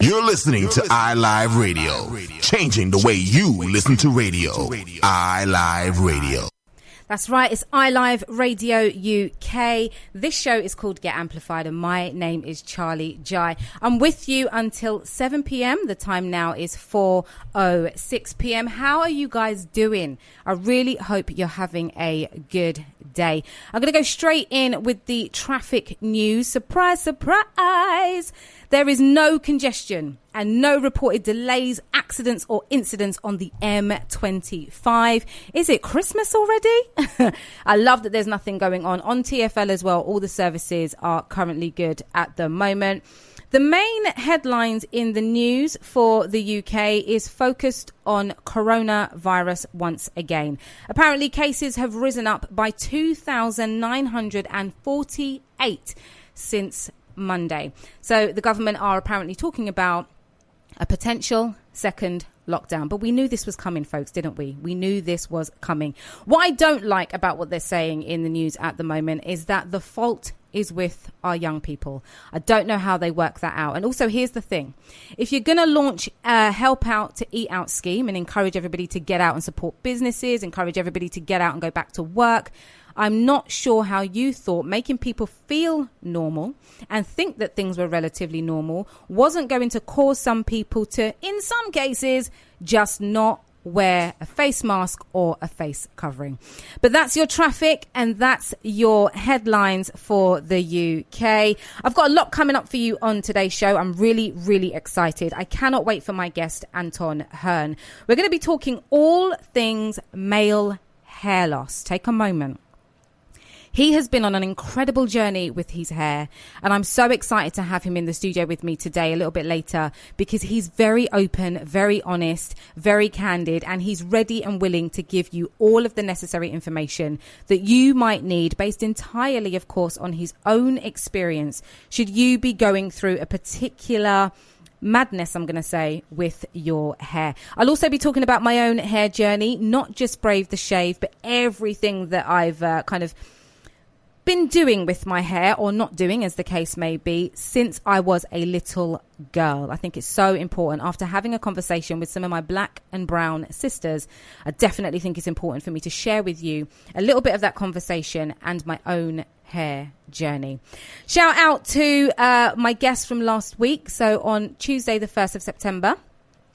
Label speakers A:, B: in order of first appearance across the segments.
A: You're listening to iLive Radio, changing the way you listen to radio. iLive Radio.
B: That's right, it's iLive Radio UK. This show is called Get Amplified and my name is Charley Jai. I'm with you until 7 p.m. The time now is 4:06 p.m. How are you guys doing? I really hope you're having a good day. I'm going to go straight in with the traffic news. Surprise, surprise! There is no congestion and no reported delays, accidents or incidents on the M25. Is it Christmas already? I love that there's nothing going on TFL as well. All the services are currently good at the moment. The main headlines in the news for the UK is focused on coronavirus once again. Apparently cases have risen up by 2,948 since Monday. So the government are apparently talking about a potential second lockdown. But we knew this was coming, folks, didn't we? We knew this was coming. What I don't like about what they're saying in the news at the moment is that the fault is with our young people. I don't know how they work that out. And also, here's the thing. If you're going to launch a Help Out to Eat Out scheme and encourage everybody to get out and support businesses, encourage everybody to get out and go back to work, I'm not sure how you thought making people feel normal and think that things were relatively normal wasn't going to cause some people to, in some cases, just not wear a face mask or a face covering. But that's your traffic and that's your headlines for the UK. I've got a lot coming up for you on today's show. I'm really, really excited. I cannot wait for my guest, Anton Hearn. We're going to be talking all things male hair loss. Take a moment. He has been on an incredible journey with his hair, and I'm so excited to have him in the studio with me today a little bit later because he's very open, very honest, very candid, and he's ready and willing to give you all of the necessary information that you might need based entirely, of course, on his own experience should you be going through a particular madness, I'm going to say, with your hair. I'll also be talking about my own hair journey, not just Brave the Shave, but everything that I've kind of been doing with my hair, or not doing as the case may be, since I was a little girl. I think it's so important. After having a conversation with some of my black and brown sisters, I definitely think it's important for me to share with you a little bit of that conversation and my own hair journey. Shout out to my guest from last week. So on Tuesday the 1st of September,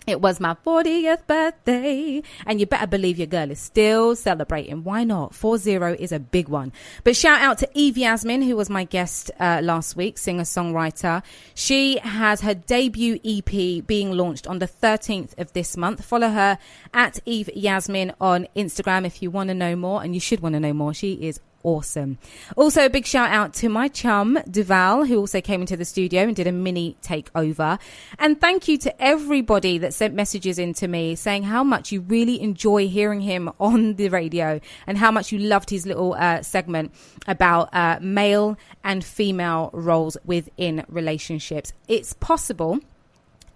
B: it was my 40th birthday, and you better believe your girl is still celebrating. Why not? 40 is a big one. But shout out to Eve Yasmin, who was my guest last week, singer-songwriter. She has her debut EP being launched on the 13th of this month. Follow her at Eve Yasmin on Instagram if you want to know more, and you should want to know more. She is awesome. Also, a big shout out to my chum Duval, who also came into the studio and did a mini takeover. And thank you to everybody that sent messages in to me saying how much you really enjoy hearing him on the radio and how much you loved his little segment about male and female roles within relationships. It's possible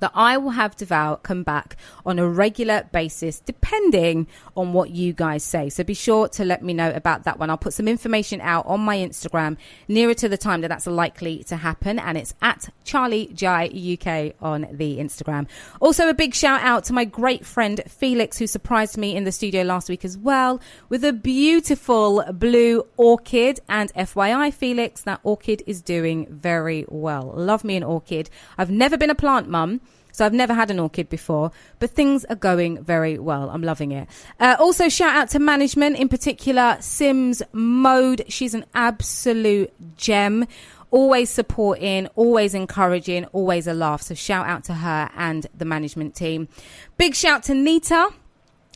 B: that I will have Duval come back on a regular basis, depending on what you guys say. So be sure to let me know about that one. I'll put some information out on my Instagram nearer to the time that that's likely to happen. And it's at Charley Jai UK on the Instagram. Also, a big shout out to my great friend Felix, who surprised me in the studio last week as well with a beautiful blue orchid. And FYI, Felix, that orchid is doing very well. Love me an orchid. I've never been a plant mum, so I've never had an orchid before, but things are going very well. I'm loving it. Also, shout out to management, in particular, Sims Mode. She's an absolute gem. Always supporting, always encouraging, always a laugh. So shout out to her and the management team. Big shout to Nita,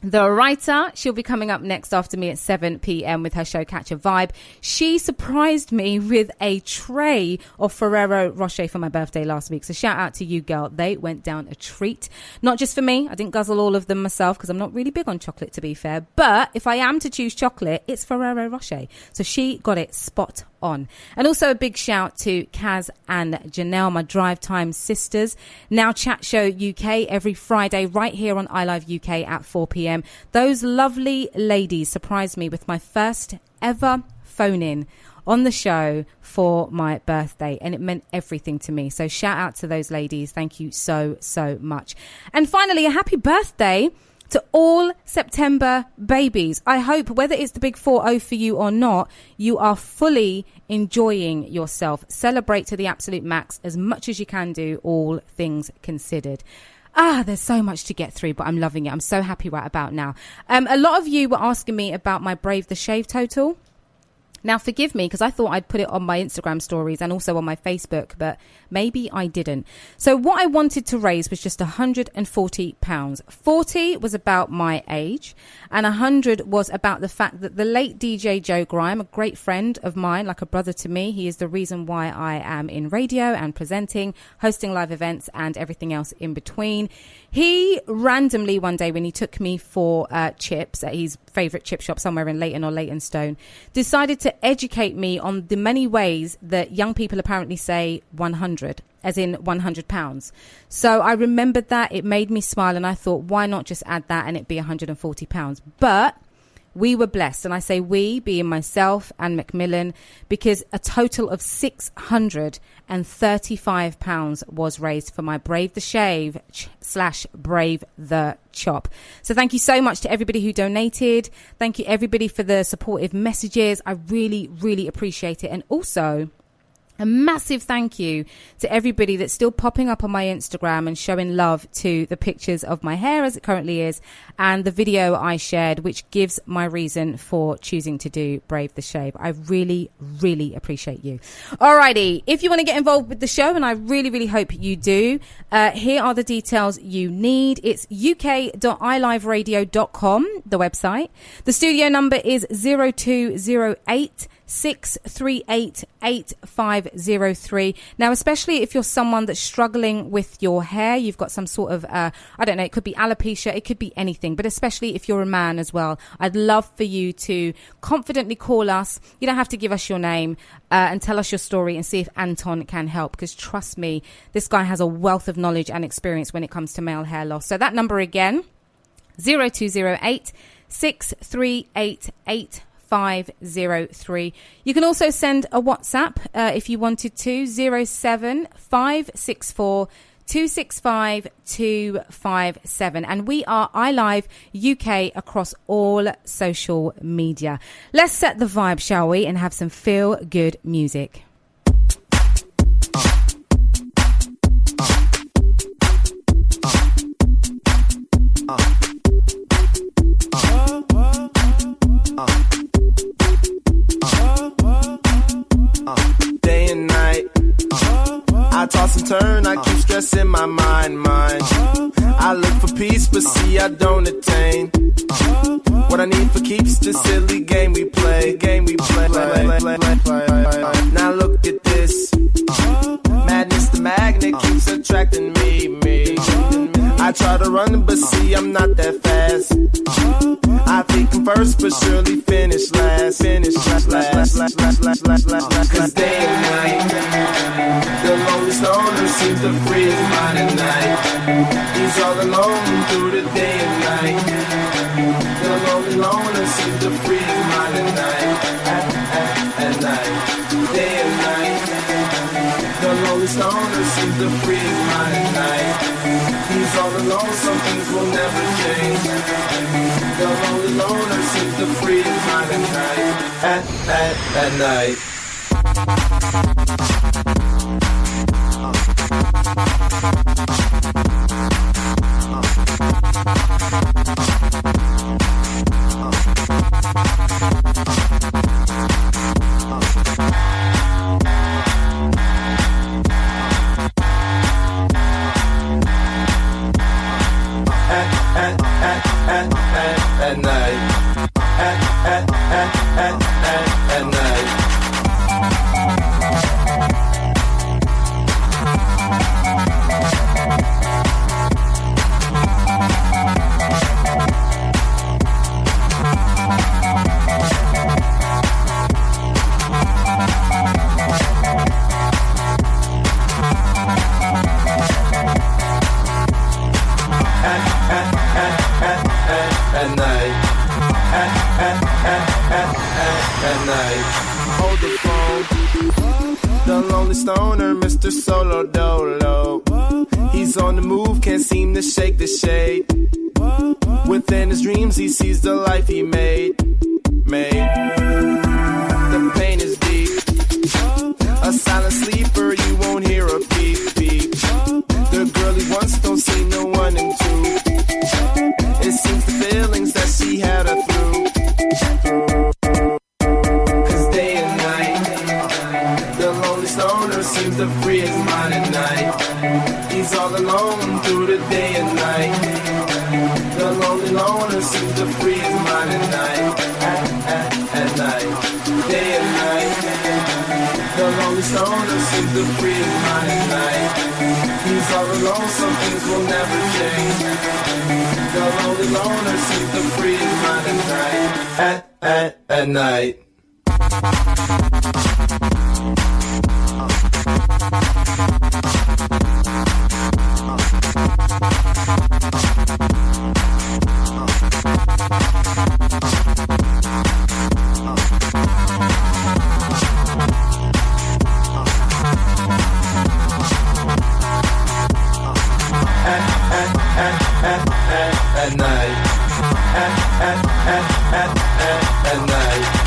B: the writer. She'll be coming up next after me at 7 p.m. with her show Catch a Vibe. She surprised me with a tray of Ferrero Rocher for my birthday last week. So shout out to you, girl. They went down a treat. Not just for me. I didn't guzzle all of them myself because I'm not really big on chocolate, to be fair. But if I am to choose chocolate, it's Ferrero Rocher. So she got it spot on. And also a big shout to Kaz and Janelle, my Drive Time sisters. Now Chat Show UK every Friday right here on iLive UK at 4 p.m. Those lovely ladies surprised me with my first ever phone in on the show for my birthday, and it meant everything to me. So shout out to those ladies. Thank you so much. And finally, a happy birthday to all September babies. I hope, whether it's the big 4-0 for you or not, you are fully enjoying yourself. Celebrate to the absolute max as much as you can do, all things considered. There's so much to get through, but I'm loving it. I'm so happy right about now. A lot of you were asking me about my Brave the Shave total. Now, forgive me, because I thought I'd put it on my Instagram stories and also on my Facebook, but maybe I didn't. So what I wanted to raise was just £140. 40 was about my age, and 100 was about the fact that the late DJ Joe Grime, a great friend of mine, like a brother to me, he is the reason why I am in radio and presenting, hosting live events and everything else in between. He randomly one day, when he took me for chips at his favourite chip shop somewhere in Leighton or Leytonstone, decided to educate me on the many ways that young people apparently say 100, as in £100. So I remembered that. It made me smile, and I thought, why not just add that and it be £140? But we were blessed, and I say we, being myself and Macmillan, because a total of £635 was raised for my Brave the Shave / Brave the Chop. So thank you so much to everybody who donated. Thank you everybody for the supportive messages. I really appreciate it. And also, a massive thank you to everybody that's still popping up on my Instagram and showing love to the pictures of my hair as it currently is, and the video I shared, which gives my reason for choosing to do Brave the Shave. I really appreciate you. Alrighty, if you want to get involved with the show, and I really hope you do, here are the details you need. It's uk.iliveradio.com, the website. The studio number is 0208 638 8503. Now, especially if you're someone that's struggling with your hair, you've got some sort of, I don't know, it could be alopecia, it could be anything, but especially if you're a man as well, I'd love for you to confidently call us. You don't have to give us your name, and tell us your story and see if Anton can help, because trust me, this guy has a wealth of knowledge and experience when it comes to male hair loss. So that number again, 0208 638 8503. You can also send a WhatsApp if you wanted to, 07564 265 257. And we are iLive UK across all social media. Let's set the vibe, shall we, and have some feel good music.
C: Day and night, I toss and turn, I keep stressing my mind. I look for peace, but see I don't attain. What I need for keeps the silly game we play. Now look at this, madness, the magnet keeps attracting me. I try to run, but see I'm not that fast. I think I'm first, but surely finish last. Cause day and night, the lonely loner seems to free his mind at night. He's all alone through the day and night. The lonely loner seems to free his mind at night. At night, day and night. The lonely loner seems to free his mind at night. He's all alone, some things will never change. The lonely loner seems to free his mind at night. At night. At night. At night. stoner, Mr. Solo Dolo. He's on the move, can't seem to shake the shade. Within his dreams, he sees the life he made. The pain is deep. A silent sleeper, you won't hear a beep, beep. The girl he wants don't see no one in two. It seems the feelings that she had her through. Cause day and night, the lonely stoner seems to free his mind at night. He's all alone through the day and night. The lonely loner seems to free his mind at night. At night, day and night. The lonely stoner seems to free his mind at night. He's all alone, some things will never change. The lonely loner seems to free his mind at night. At night. At night. At night.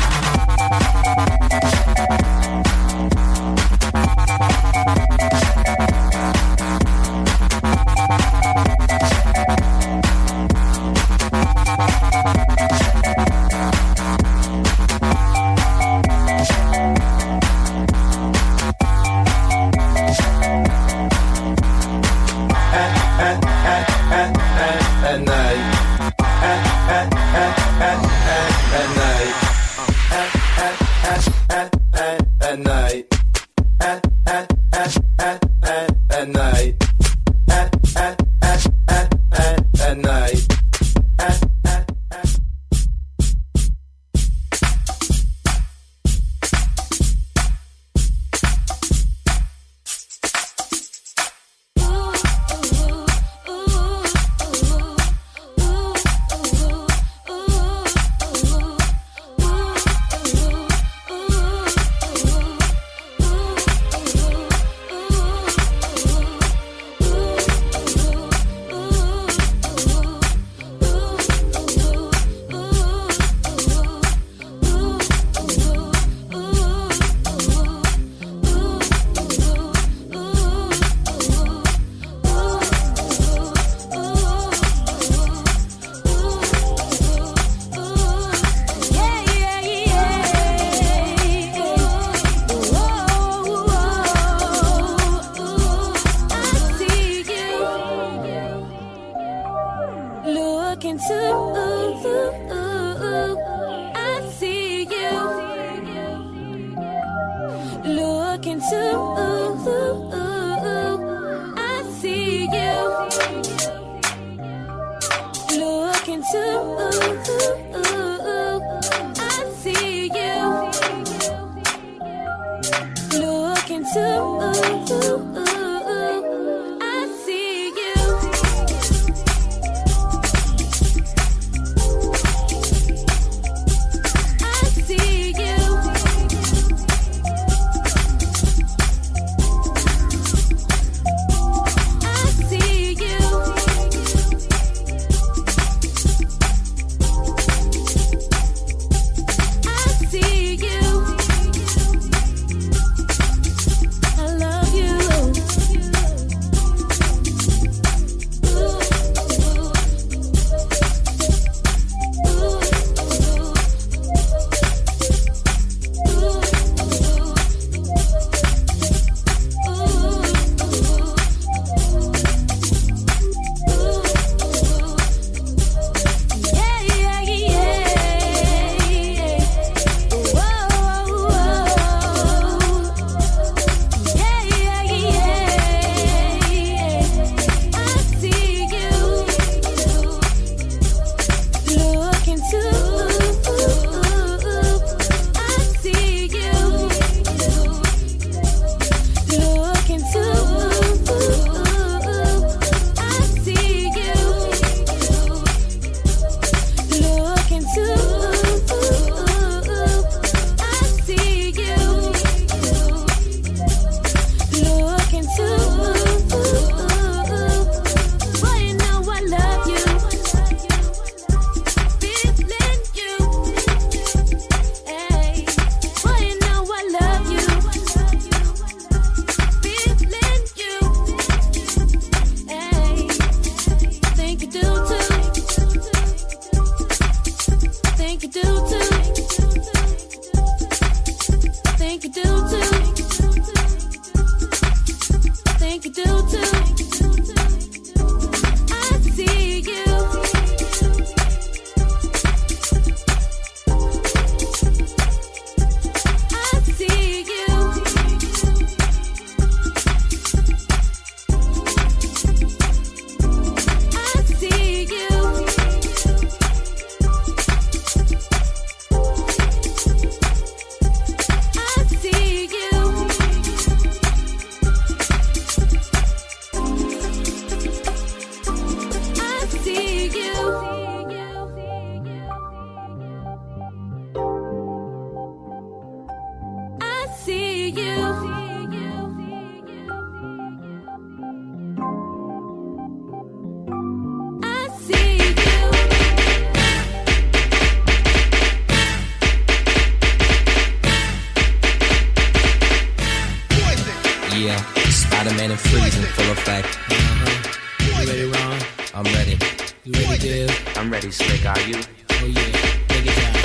D: Mike.
E: You ready, Ron?
D: I'm ready.
E: You ready, Div?
F: I'm ready, Slick. Are you?
E: Oh yeah, take it down.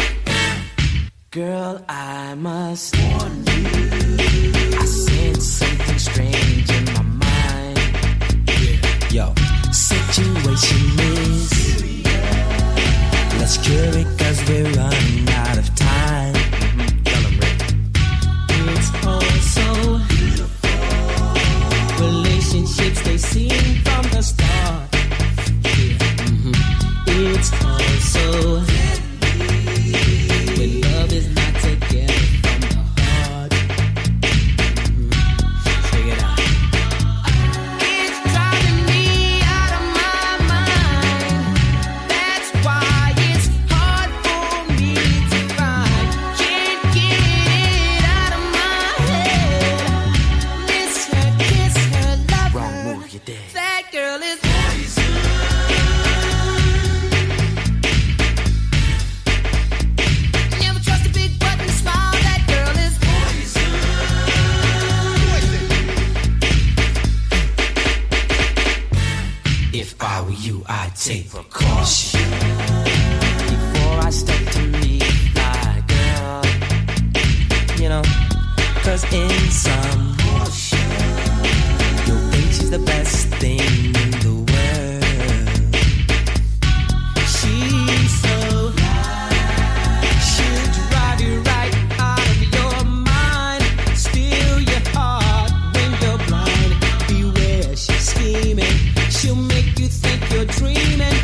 F: Girl, I must warn you. I sense something strange in my mind.
D: Yo,
F: Situation is
D: let's cure it cause we're running out of time.
F: Tell 'em, Rick.
E: It's all so beautiful. Relationships they seem from the start. It's all so when love is not together from the heart. Check it out.
C: It's driving me out of my mind. That's why it's hard for me to find. Can't get it out of my head. Miss her, kiss her, love
F: Wrong
C: her.
F: move, you're dead.
C: That girl is never trust a big button smile. That girl is
F: If I were you, I'd take precaution before I step to meet fly girl.
D: you know, cause in some you'll think she's the best thing in the world.
E: She's so she'll drive you right out of your mind, steal your heart when you're blind. Beware, she's scheming. She'll make you think you're dreaming.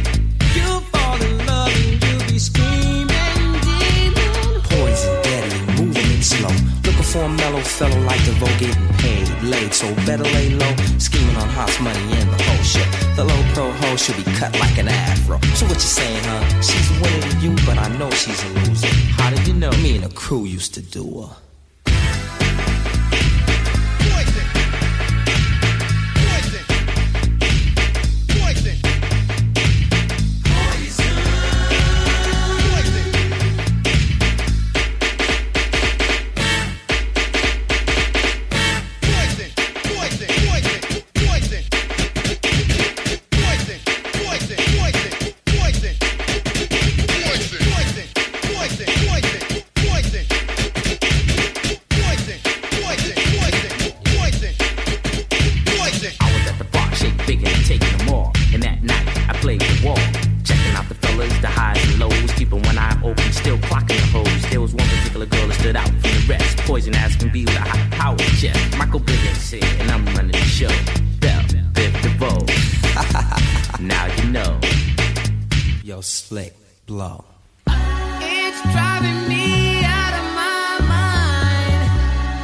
E: You'll fall in love and you'll be screaming, demon.
D: Poison, deadly, moving it slow. Looking for a mellow fellow like DeVoe, getting paid, laid, so better lay low. Scheming on hot money and the whole shit. The low pro hoe should be cut like an afro. So what you saying, huh? She's winning to you, but I know she's a loser.
F: How did you know?
D: Me and the crew used to do her.
F: I was at the bar, shake big and taking them all. And that night, I played the wall. Checking out the fellas, the highs and lows. Keeping one eye open, still clocking the hoes. There was one particular girl that stood out from the rest. Poison as can be with a high power chest. Michael Bivins here, and I'm running the show. Bell, Biv DeVoe. Now you know.
D: Yo, Slick, blow.
C: It's driving me out of my mind.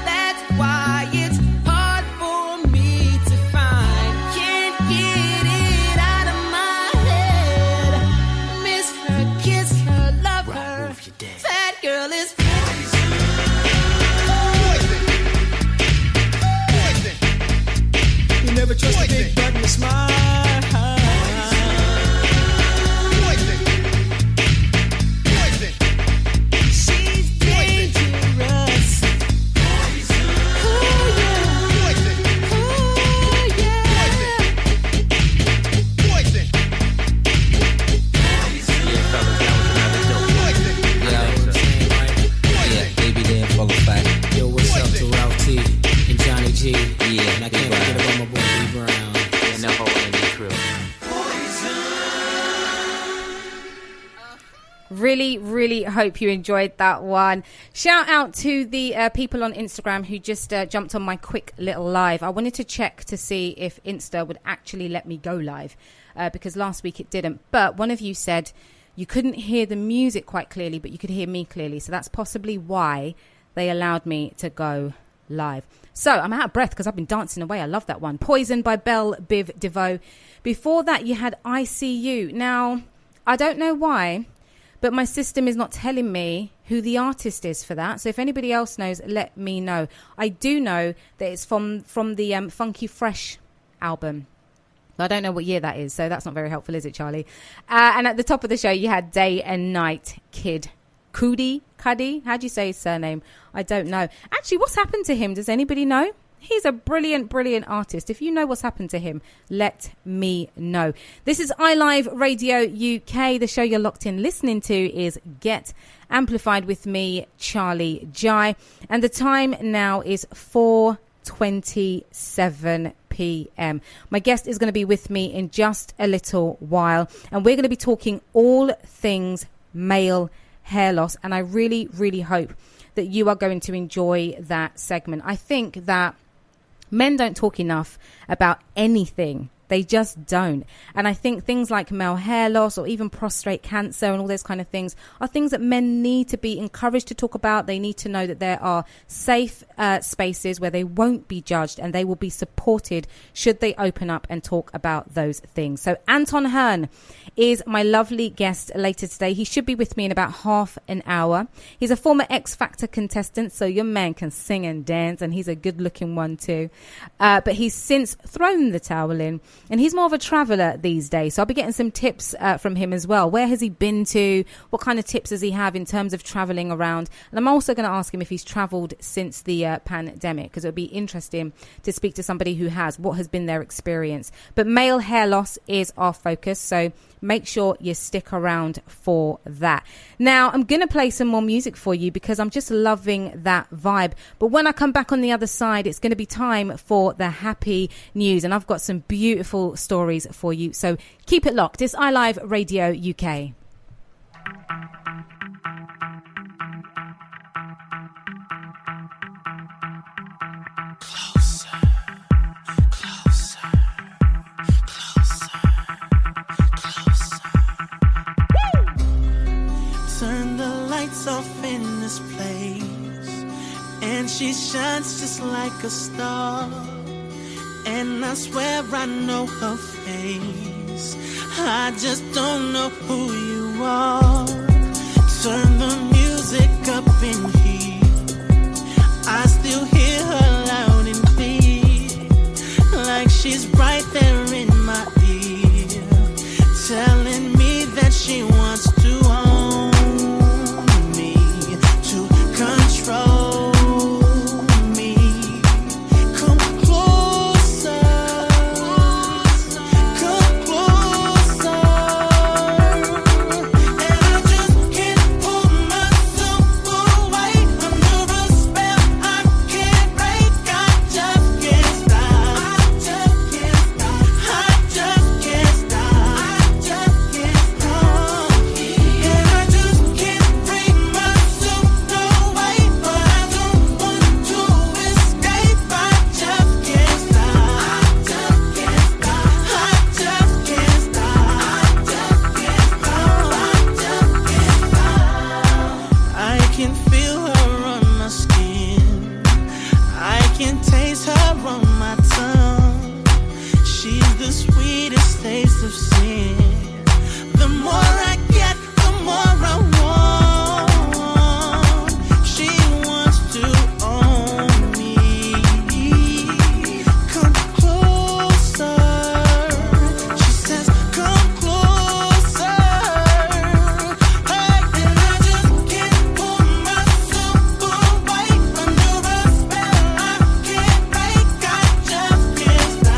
C: That's why it's hard for me to find. Can't get it out of my head. Miss her, kiss her, love her.
F: Move, you're dead.
C: That girl is
E: You never trust a big button smile.
C: she's dangerous. Ooh, yeah. Ooh, yeah.
F: Yeah, fellas, that was another dope.
D: Yeah, baby, they in full effect.
E: Yo, what's up to Ralph T and Johnny G?
D: Yeah,
E: And I can't forget about my boy B Brown.
F: And the whole Andy crew.
B: Really, really hope you enjoyed that one. Shout out to the people on Instagram who just jumped on my quick little live. I wanted to check to see if Insta would actually let me go live because last week it didn't. But one of you said you couldn't hear the music quite clearly, but you could hear me clearly. So that's possibly why they allowed me to go live. So I'm out of breath because I've been dancing away. I love that one. Poison by Belle Biv DeVoe. Before that, you had I See You. Now, I don't know why, but my system is not telling me who the artist is for that. So if anybody else knows, let me know. I do know that it's from the Funky Fresh album. I don't know what year that is, so that's not very helpful, is it, Charlie? And at the top of the show, you had Day and Night Kid. Cudi? How do you say his surname? I don't know. Actually, what's happened to him? Does anybody know? He's a brilliant, brilliant artist. If you know what's happened to him, let me know. This is iLive Radio UK. The show you're locked in listening to is Get Amplified with me, Charley Jai. And the time now is 4:27 p.m. My guest is going to be with me in just a little while. And we're going to be talking all things male hair loss. And I really, really hope that you are going to enjoy that segment. I think that men don't talk enough about anything. They just don't. And I think things like male hair loss or even prostate cancer and all those kind of things are things that men need to be encouraged to talk about. They need to know that there are safe spaces where they won't be judged and they will be supported should they open up and talk about those things. So Anton Hearn is my lovely guest later today. He should be with me in about half an hour. He's a former X Factor contestant, so your man can sing and dance, and he's a good looking one too. But he's since thrown the towel in. And he's more of a traveller these days. So I'll be getting some tips from him as well. Where has he been to? What kind of tips does he have in terms of travelling around? And I'm also going to ask him if he's travelled since the pandemic, because it would be interesting to speak to somebody who has. What has been their experience? But male hair loss is our focus. So make sure you stick around for that. Now, I'm going to play some more music for you because I'm just loving that vibe. But when I come back on the other side, it's going to be time for the happy news. And I've got some beautiful stories for you. So keep it locked. It's iLive Radio UK.
G: Off in this place, and she shines just like a star, and I swear I know her face. I just don't know who you are. Turn the music up in here, I still hear her loud and clear, like she's right there in my ear, telling me that she wants to own, control me. Come closer, come closer. And I just can't pull myself away under a spell I can't break. I just can't stop. I just can't stop. I just can't stop. I just can't stop. And I just can't bring myself away. Taste of sin. The more I get, the more I want. She wants to own me. Come closer. She says, come closer. Hey, and I just can't pull myself away under a spell I can't break. I just can't stop.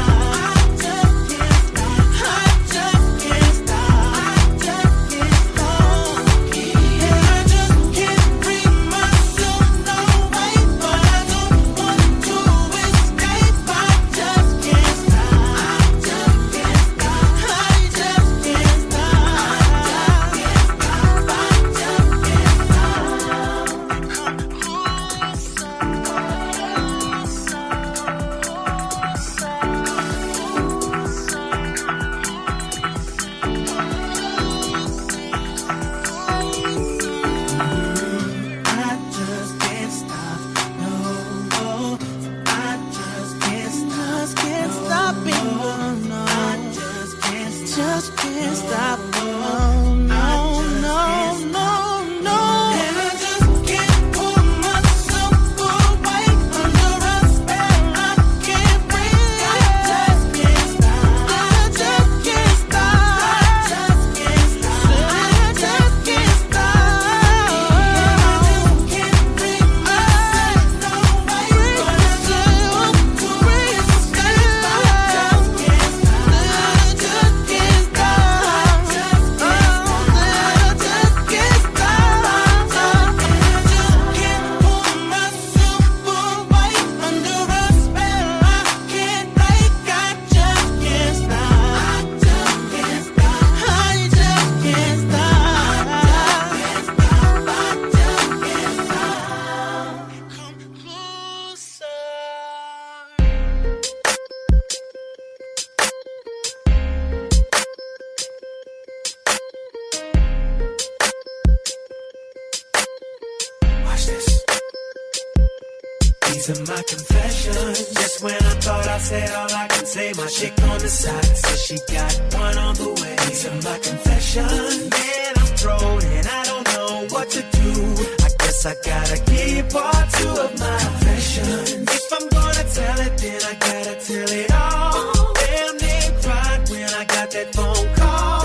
G: These are my confessions. Just when I thought I said all I can say, my chick on the side says she got one on the way. These are my confessions. Man, I'm thrown and I don't know what to do. I guess I gotta give part two of my confessions. If I'm gonna tell it, then I gotta tell it all. Damn, they cried when I got that phone call.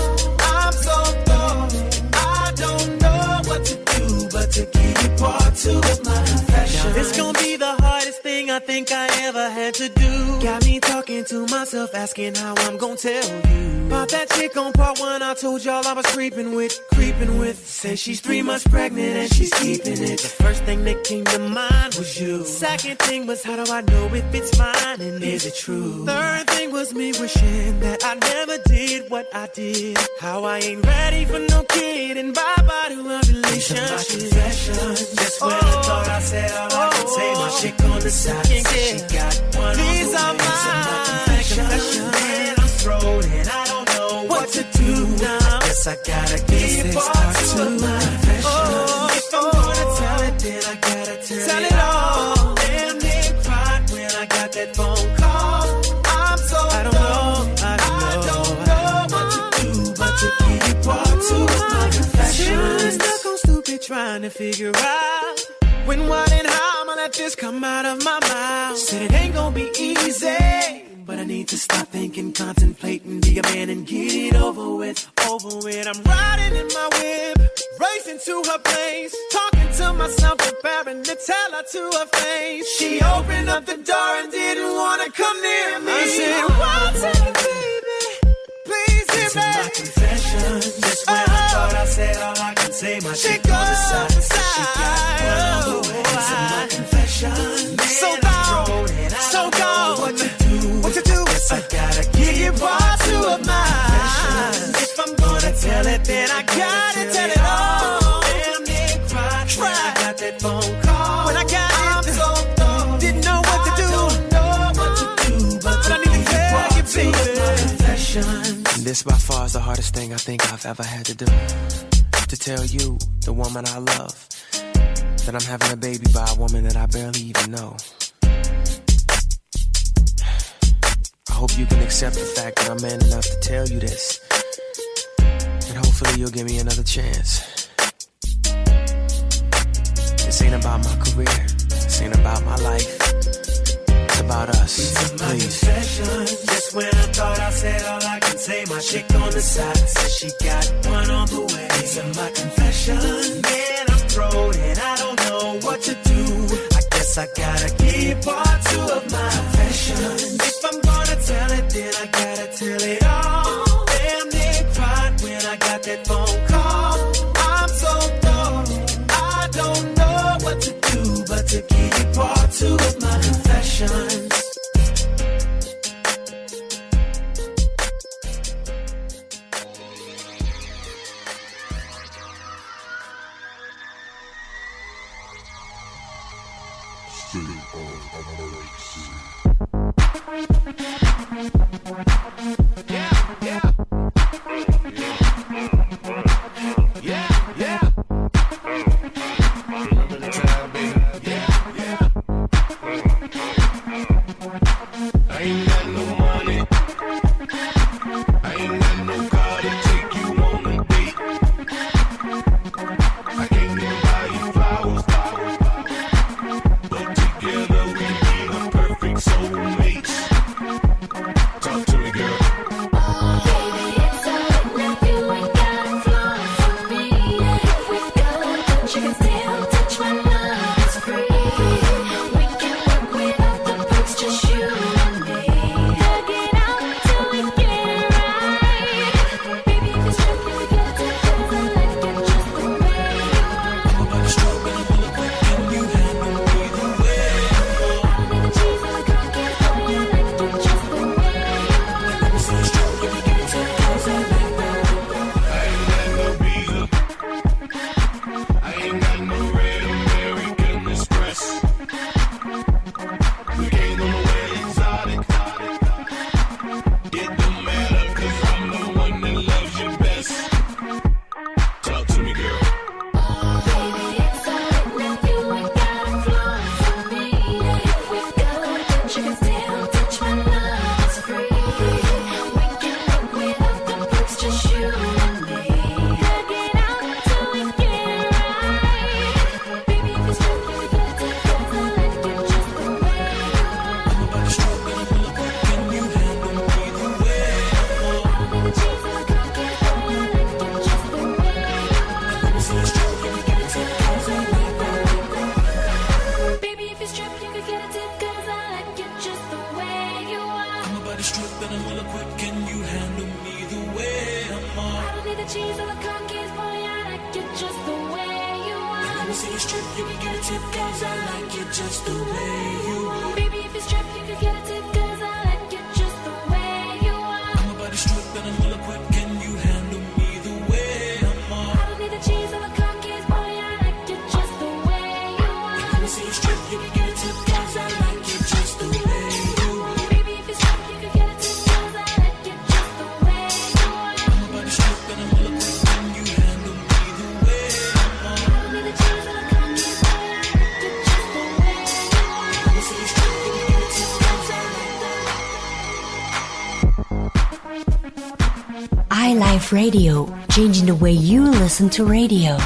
G: I'm so thrown, I don't know what to do but to give you part two of my confessions. Now this gon' be the hardest thing I think I ever had to do. Got me talking to myself, asking how I'm gon' tell you about that chick on part one I told y'all I was creeping with. Say she's 3 months pregnant and she's keeping it. The first thing that came to mind was you. Second thing was, how do I know if it's mine and is it true? Third thing was me wishing that I never did what I did. How I ain't ready for no kid and bye-bye to a relationship. My confessions. Just when I thought I said all I could say, my chick on the side said she got one. These are my confessions. Man, I'm thrown and I don't know what to do now. I guess I gotta give part two of my confessions. If I'm gonna tell it, then I gotta tell it all. Damn, they cried when I got that phone call. I'm so I don't know what to do but to give you part two of my confessions. Stuck on stupid trying to figure out when, what, and how I'ma let this come out of my mouth. Said it ain't gonna be easy, but I need to stop thinking, contemplating, be a man and get it over with. I'm riding in my whip, racing to her place, talking to myself, preparing to tell her to her face. She opened up the door and didn't want to come near me. I said, one time, baby, please hear me. My confessions. Just when I thought I said all I can say, my chick on the side said she got one on the way. These are my confessions. Man, so gone, so gone. What to do? Yes, I gotta give you part two of mine. If I'm gonna tell it, then I gotta tell it all. Damn, they cried when I got that phone call. When I got it, I'm so dumb, didn't know what to do. Don't know what to do, but I need to tell you, baby.
D: And this by far is the hardest thing I think I've ever had to do. To tell you, the woman I love, that I'm having a baby by a woman that I barely even know. I hope you can accept the fact that I'm man enough to tell you this. And hopefully you'll give me another chance. This ain't about my career. This ain't about my life. It's about us. Please.
G: Just when I thought I said all I can say, my chick on the side says she got one on the way. These are my confessions. Man, I'm thrown and I don't know what to do. I guess I gotta give part two of my confessions. If I'm gonna tell it, then I gotta tell it all. Damn, they cried when I got that phone call. I'm so dumb, I don't know what to do but to give you part two of my confessions.
H: cheese or the cookies, boy, I like it just the way you are. Let me see you strip, you can get a tip, cause I like it just the way you are. Baby, if you strip, you can get a tip, cause I like it just the way you are.
G: I'm about to strip and I'm well equipped. Can you handle me the way I'm on?
H: I don't need the cheese or the cookies, boy, I like it just the way you are.
G: Let me see you strip, you can get a tip, cause I like it just the way you are.
H: Baby, if you strip, you can get a tip, cause I like it just the way you are.
G: I'm about to strip and I'm well equipped. Can you handle me the way I'm on?
H: I don't need the cheese or the cookies, boy, I like it just the way you are.
G: Let me see you strip, you can get a tip, cause I like
I: iLife Radio, changing the way you listen to radio.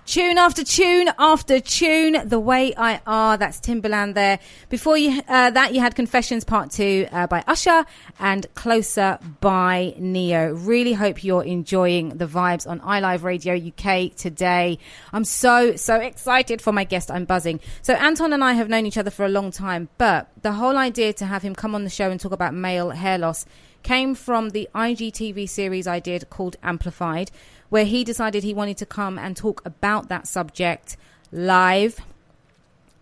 B: Tune after tune after tune, The Way I Are. That's Timbaland there. Before you that, you had Confessions Part 2 by Usher and Closer by Neo. Really hope you're enjoying the vibes on iLive Radio UK today. I'm so excited for my guest. I'm buzzing. So Anton and I have known each other for a long time, but the whole idea to have him come on the show and talk about male hair loss came from the IGTV series I did called Amplified, where he decided he wanted to come and talk about that subject live,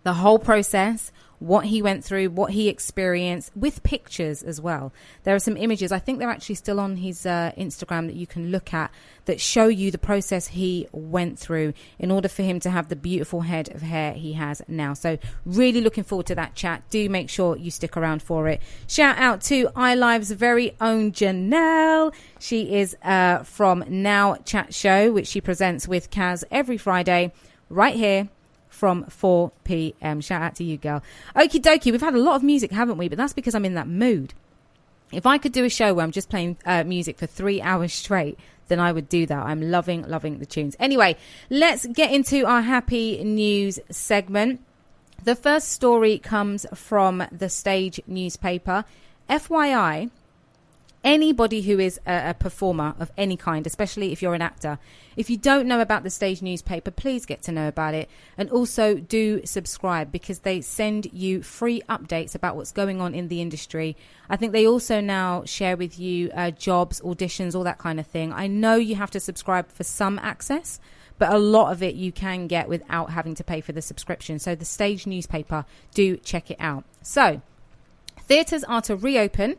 B: the whole process, what he went through, what he experienced, with pictures as well. There are some images, I think they're actually still on his Instagram, that you can look at that show you the process he went through in order for him to have the beautiful head of hair he has now. So really looking forward to that chat. Do make sure you stick around for it. Shout out to iLive's very own Janelle. She is from Now Chat Show, which she presents with Kaz every Friday right here from 4 p.m. Shout out to you, girl. Okie dokie, we've had a lot of music, haven't we? But that's because I'm in that mood. If I could do a show where I'm just playing music for 3 hours straight, then I would do that. I'm loving the tunes. Anyway, let's get into our happy news segment. The first story comes from the Stage newspaper. FYI, anybody who is a performer of any kind, especially if you're an actor, if you don't know about the Stage newspaper, please get to know about it. And also do subscribe, because they send you free updates about what's going on in the industry. I think they also now share with you jobs, auditions, all that kind of thing. I know you have to subscribe for some access, but a lot of it you can get without having to pay for the subscription. So the Stage newspaper, do check it out. So theatres are to reopen,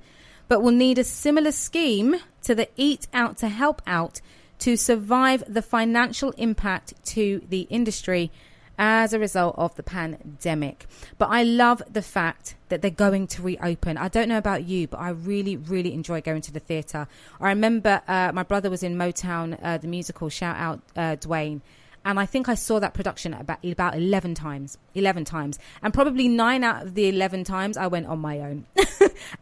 B: but will need a similar scheme to the Eat Out to Help Out to survive the financial impact to the industry as a result of the pandemic. But I love the fact that they're going to reopen. I don't know about you, but I really, really enjoy going to the theatre. I remember my brother was in Motown, the musical, shout out Dwayne. And I think I saw that production about 11 times. And probably 9 out of the 11 times I went on my own.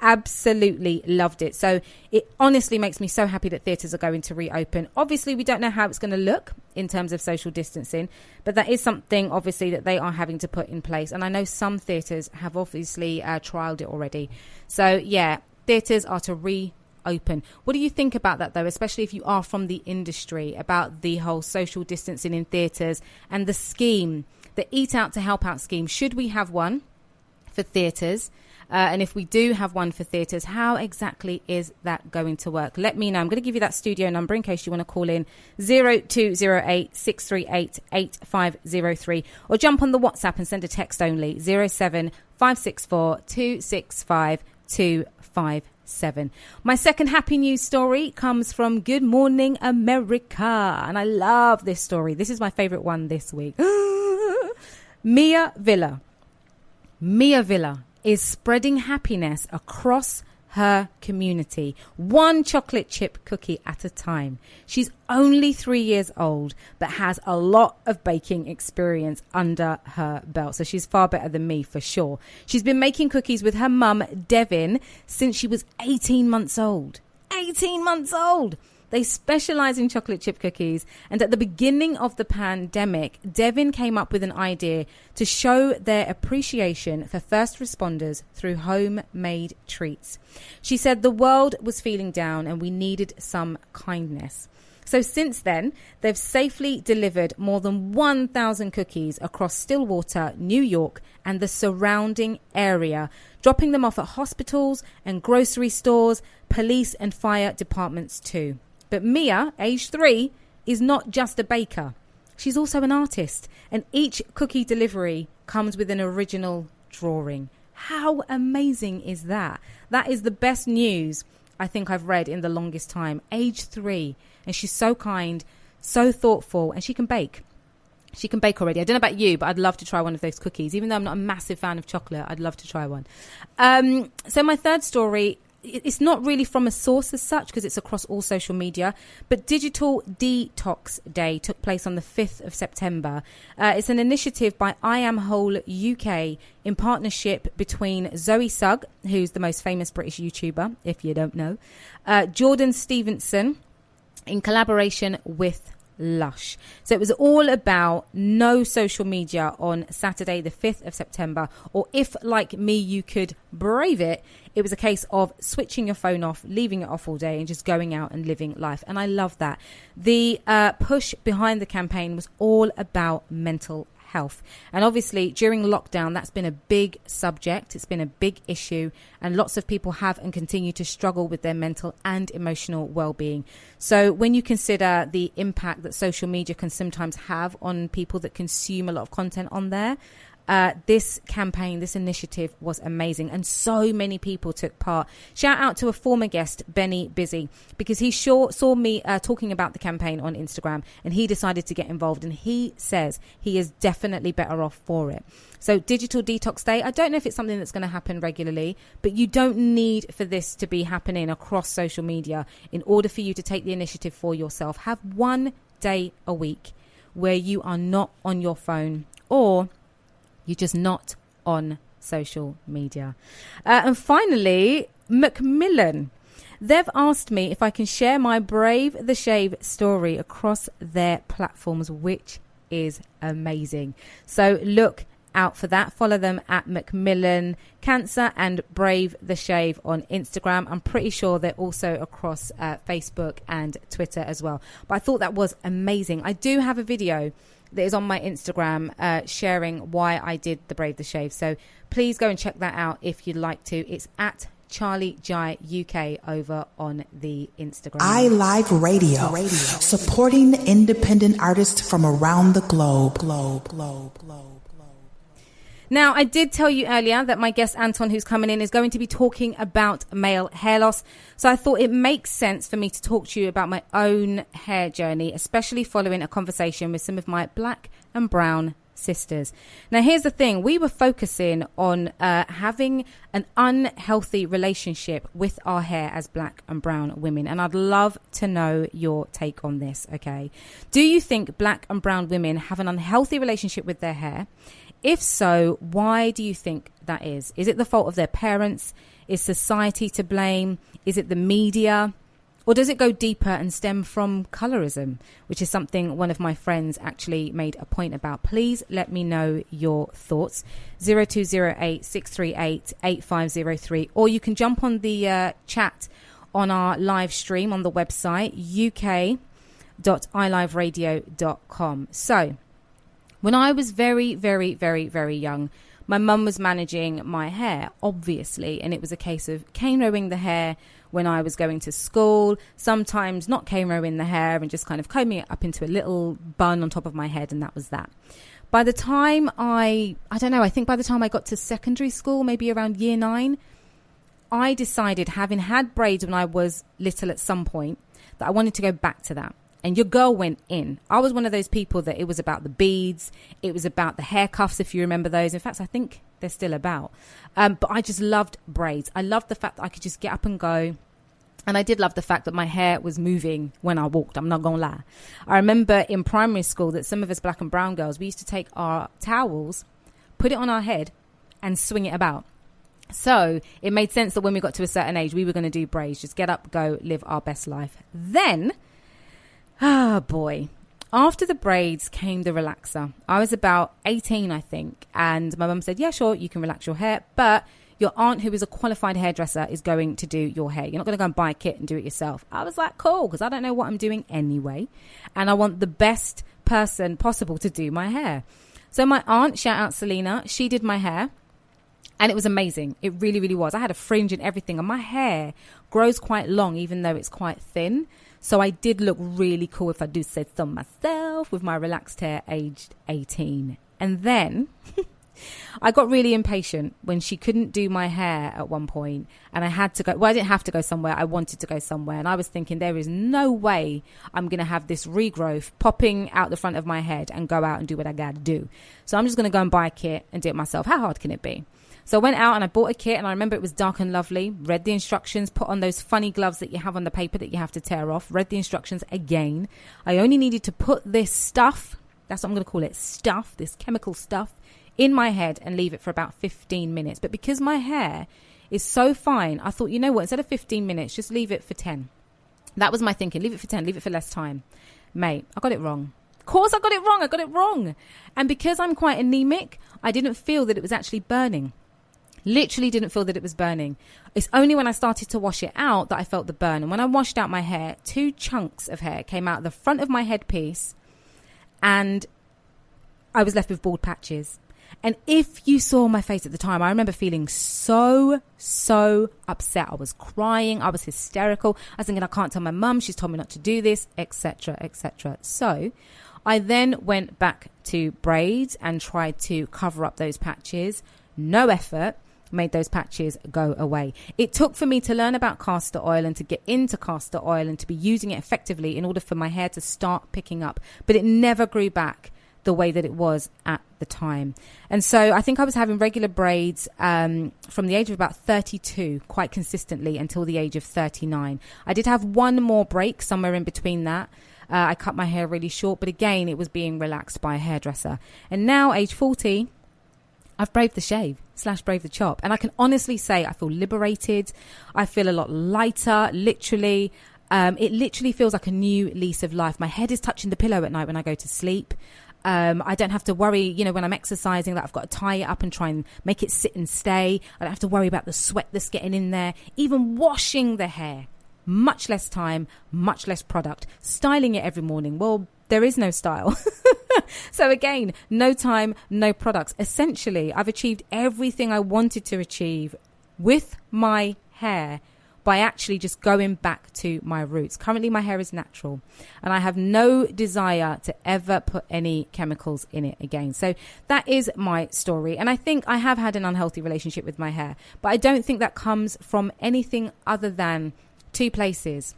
B: Absolutely loved it. So it honestly makes me so happy that theatres are going to reopen. Obviously, we don't know how it's going to look in terms of social distancing, but that is something, obviously, that they are having to put in place. And I know some theatres have obviously trialled it already. So, yeah, theatres are to reopen. What do you think about that, though, especially if you are from the industry, about the whole social distancing in theatres and the scheme, the Eat Out to Help Out scheme? Should we have one for theatres? And if we do have one for theatres, how exactly is that going to work? Let me know. I'm going to give you that studio number in case you want to call in, 0208 638 8503, or jump on the WhatsApp and send a text only, 07564 265 257. My second happy news story comes from Good Morning America, and I love this story. This is my favorite one this week. Mia Villa is spreading happiness across her community, one chocolate chip cookie at a time. She's only 3 years old, but has a lot of baking experience under her belt. So she's far better than me, for sure. She's been making cookies with her mum, Devin, since she was 18 months old. 18 months old! They specialize in chocolate chip cookies. And at the beginning of the pandemic, Devin came up with an idea to show their appreciation for first responders through homemade treats. She said the world was feeling down and we needed some kindness. So since then, they've safely delivered more than 1,000 cookies across Stillwater, New York, and the surrounding area, dropping them off at hospitals and grocery stores, police and fire departments too. But Mia, age 3, is not just a baker. She's also an artist, and each cookie delivery comes with an original drawing. How amazing is that? That is the best news I think I've read in the longest time. Age 3, and she's so kind, so thoughtful, and she can bake. She can bake already. I don't know about you, but I'd love to try one of those cookies. Even though I'm not a massive fan of chocolate, I'd love to try one. So my third story, it's not really from a source as such because it's across all social media, but Digital Detox Day took place on the 5th of September. It's an initiative by I Am Whole UK in partnership between Zoe Sugg, who's the most famous British YouTuber, if you don't know, Jordan Stevenson, in collaboration with Lush. So it was all about no social media on Saturday the 5th of September, or if like me you could brave it, it was a case of switching your phone off, leaving it off all day and just going out and living life. And I love that. The push behind the campaign was all about mental health. And obviously during lockdown, that's been a big subject. It's been a big issue, and lots of people have and continue to struggle with their mental and emotional well-being. So when you consider the impact that social media can sometimes have on people that consume a lot of content on there, this campaign, this initiative was amazing, and so many people took part. Shout out to a former guest, Benny Busy, because he saw me talking about the campaign on Instagram, and he decided to get involved, and he says he is definitely better off for it. So Digital Detox Day, I don't know if it's something that's going to happen regularly, but you don't need for this to be happening across social media in order for you to take the initiative for yourself. Have one day a week where you are not on your phone, or you're just not on social media. And finally, Macmillan. They've asked me if I can share my Brave the Shave story across their platforms, which is amazing. So look out for that. Follow them at Macmillan Cancer and Brave the Shave on Instagram. I'm pretty sure they're also across Facebook and Twitter as well. But I thought that was amazing. I do have a video that is on my Instagram sharing why I did the Brave the Shave. So please go and check that out if you'd like to. It's at Charley Jai UK over on the Instagram.
J: iLive Radio, supporting independent artists from around the globe.
B: Now, I did tell you earlier that my guest Anton, who's coming in, is going to be talking about male hair loss. So I thought it makes sense for me to talk to you about my own hair journey, especially following a conversation with some of my black and brown sisters. Now, here's the thing. We were focusing on having an unhealthy relationship with our hair as black and brown women. And I'd love to know your take on this, okay? Do you think black and brown women have an unhealthy relationship with their hair? If so, why do you think that is? Is it the fault of their parents? Is society to blame? Is it the media? Or does it go deeper and stem from colorism, which is something one of my friends actually made a point about? Please let me know your thoughts. 0208 638 8503. Or you can jump on the chat on our live stream on the website, uk.iliveradio.com. So, when I was very, very, very, very young, my mum was managing my hair, obviously, and it was a case of cane rowing the hair when I was going to school, sometimes not cane rowing the hair and just kind of combing it up into a little bun on top of my head, and that was that. By the time I think by the time I got to secondary school, maybe around year 9, I decided, having had braids when I was little at some point, that I wanted to go back to that. And your girl went in. I was one of those people that it was about the beads. It was about the hair cuffs, if you remember those. In fact, I think they're still about. But I just loved braids. I loved the fact that I could just get up and go. And I did love the fact that my hair was moving when I walked. I'm not going to lie. I remember in primary school that some of us black and brown girls, we used to take our towels, put it on our head and swing it about. So it made sense that when we got to a certain age, we were going to do braids. Just get up, go, live our best life. Then... ah, boy. After the braids came the relaxer. I was about 18, I think. And my mum said, yeah, sure, you can relax your hair, but your aunt, who is a qualified hairdresser, is going to do your hair. You're not going to go and buy a kit and do it yourself. I was like, cool, because I don't know what I'm doing anyway. And I want the best person possible to do my hair. So my aunt, shout out Selena, she did my hair. And it was amazing. It really, really was. I had a fringe and everything. And my hair grows quite long, even though it's quite thin. So I did look really cool, if I do say so myself, with my relaxed hair aged 18. And then I got really impatient when she couldn't do my hair at one point. And I had to go. Well, I didn't have to go somewhere. I wanted to go somewhere. And I was thinking, there is no way I'm going to have this regrowth popping out the front of my head and go out and do what I got to do. So I'm just going to go and buy a kit and do it myself. How hard can it be? So I went out and I bought a kit, and I remember it was dark and lovely. Read the instructions, put on those funny gloves that you have on the paper that you have to tear off. Read the instructions again. I only needed to put this stuff, that's what I'm going to call it, stuff, this chemical stuff, in my head and leave it for about 15 minutes. But because my hair is so fine, I thought, you know what, instead of 15 minutes, just leave it for 10. That was my thinking. Leave it for 10, leave it for less time. Mate, I got it wrong. Of course I got it wrong. And because I'm quite anemic, I didn't feel that it was actually burning. Literally didn't feel that it was burning. It's only when I started to wash it out that I felt the burn. And when I washed out my hair, 2 chunks of hair came out the front of my headpiece, and I was left with bald patches. And if you saw my face at the time, I remember feeling so upset. I was crying. I was hysterical. I was thinking, I can't tell my mum. She's told me not to do this, etc., etc. So I then went back to braids and tried to cover up those patches. No effort made those patches go away. It took for me to learn about castor oil and to get into castor oil and to be using it effectively in order for my hair to start picking up. But it never grew back the way that it was at the time. And so I think I was having regular braids from the age of about 32 quite consistently until the age of 39. I did have one more break somewhere in between that. I cut my hair really short, but again, it was being relaxed by a hairdresser. And now, age 40, I've braved the shave / braved the chop. And I can honestly say I feel liberated. I feel a lot lighter, literally. It literally feels like a new lease of life. My head is touching the pillow at night when I go to sleep. I don't have to worry, when I'm exercising, that I've got to tie it up and try and make it sit and stay. I don't have to worry about the sweat that's getting in there. Even washing the hair, much less time, much less product. Styling it every morning, well, there is no style. So again, no time, no products. Essentially, I've achieved everything I wanted to achieve with my hair by actually just going back to my roots. Currently, my hair is natural, and I have no desire to ever put any chemicals in it again. So that is my story. And I think I have had an unhealthy relationship with my hair, but I don't think that comes from anything other than 2 places.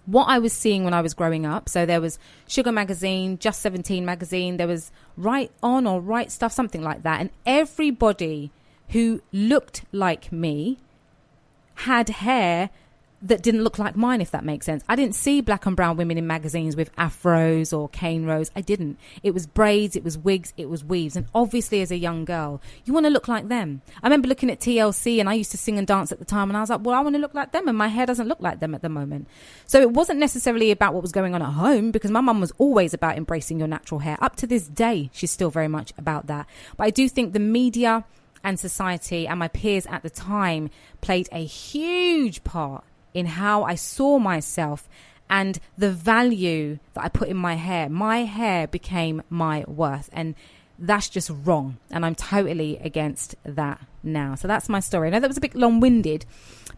B: What I was seeing when I was growing up. So there was Sugar Magazine, Just 17 Magazine. There was Right On or Right Stuff, something like that. And everybody who looked like me had hair that didn't look like mine, if that makes sense. I didn't see black and brown women in magazines with afros or cane rows. I didn't. It was braids, it was wigs, it was weaves. And obviously, as a young girl, you want to look like them. I remember looking at TLC, and I used to sing and dance at the time, and I was like, well, I want to look like them, and my hair doesn't look like them at the moment. So it wasn't necessarily about what was going on at home, because my mum was always about embracing your natural hair. Up to this day, she's still very much about that. But I do think the media and society and my peers at the time played a huge part in how I saw myself and the value that I put in my hair. My hair became my worth, and that's just wrong. And I'm totally against that now. So that's my story. I know that was a bit long-winded,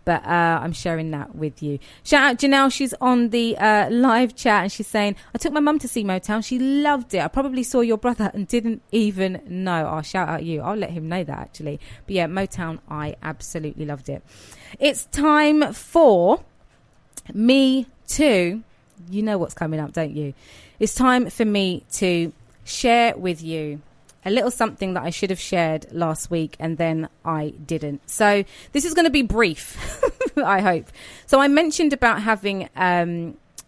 B: but I'm sharing that with you. Shout out Janelle. She's on the live chat, and she's saying, I took my mum to see Motown. She loved it. I probably saw your brother and didn't even know. I'll shout out you. I'll let him know that, actually. But yeah, Motown, I absolutely loved it. It's time for me to, you know what's coming up, don't you? It's time for me to share with you a little something that I should have shared last week and then I didn't. So this is going to be brief, I hope. So I mentioned about having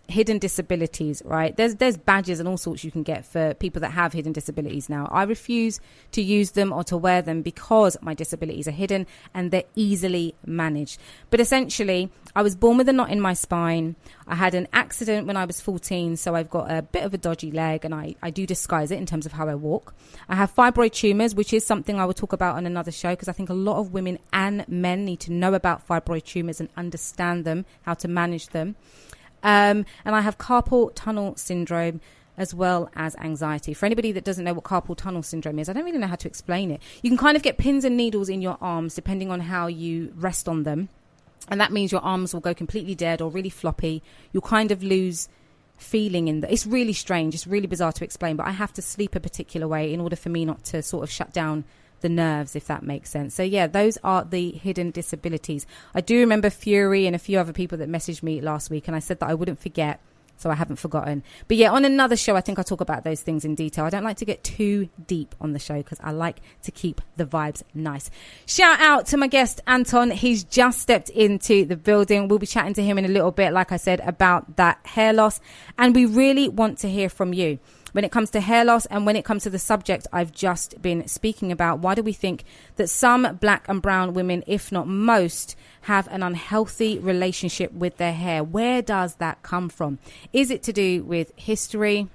B: hidden disabilities, right? There's badges and all sorts you can get for people that have hidden disabilities now. I refuse to use them or to wear them because my disabilities are hidden and they're easily managed. But essentially, I was born with a knot in my spine. I had an accident when I was 14, so I've got a bit of a dodgy leg, and I do disguise it in terms of how I walk. I have fibroid tumours, which is something I will talk about on another show, because I think a lot of women and men need to know about fibroid tumours and understand them, how to manage them. And I have carpal tunnel syndrome, as well as anxiety. For anybody that doesn't know what carpal tunnel syndrome is, I don't really know how to explain it. You can kind of get pins and needles in your arms depending on how you rest on them. And that means your arms will go completely dead or really floppy. You'll kind of lose feeling in it's really strange. It's really bizarre to explain, but I have to sleep a particular way in order for me not to sort of shut down the nerves, if that makes sense. So yeah, those are the hidden disabilities. I do remember Fury and a few other people that messaged me last week, and I said that I wouldn't forget, so I haven't forgotten. But yeah, on another show, I think I'll talk about those things in detail. I don't like to get too deep on the show because I like to keep the vibes nice. Shout out to my guest, Anton. He's just stepped into the building. We'll be chatting to him in a little bit, like I said, about that hair loss. And we really want to hear from you. When it comes to hair loss and when it comes to the subject I've just been speaking about, why do we think that some black and brown women, if not most, have an unhealthy relationship with their hair? Where does that come from? Is it to do with history?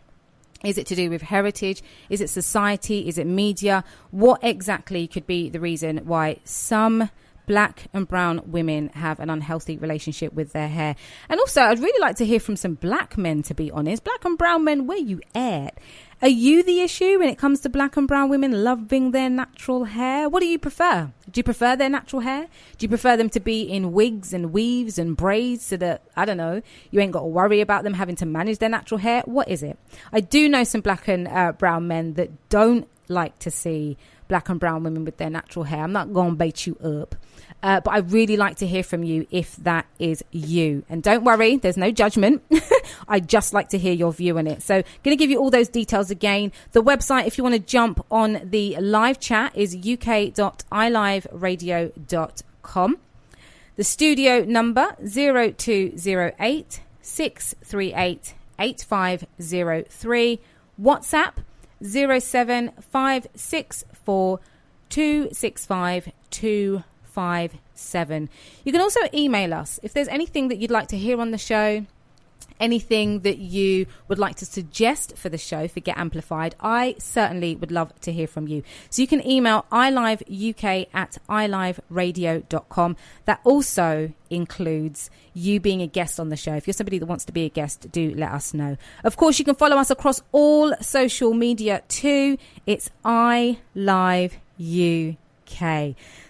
B: Is it to do with heritage? Is it society? Is it media? What exactly could be the reason why some black and brown women have an unhealthy relationship with their hair? And also, I'd really like to hear from some black men, to be honest. Black and brown men, where you at? Are you the issue when it comes to black and brown women loving their natural hair? What do you prefer? Do you prefer their natural hair? Do you prefer them to be in wigs and weaves and braids so that, I don't know, you ain't got to worry about them having to manage their natural hair? What is it? I do know some black and brown men that don't like to see black and brown women with their natural hair. I'm not going to bait you up. But I really like to hear from you if that is you. And don't worry, there's no judgment. I just like to hear your view on it. So going to give you all those details again. The website, if you want to jump on the live chat, is uk.iliveradio.com. The studio number, 0208 638 8503. WhatsApp, 07564 265 257. You can also email us if there's anything that you'd like to hear on the show, anything that you would like to suggest for the show for Get Amplified. I certainly would love to hear from you. So you can email iliveuk@iliveradio.com. That also includes you being a guest on the show. If you're somebody that wants to be a guest, do let us know. Of course, you can follow us across all social media too. It's iLiveUK.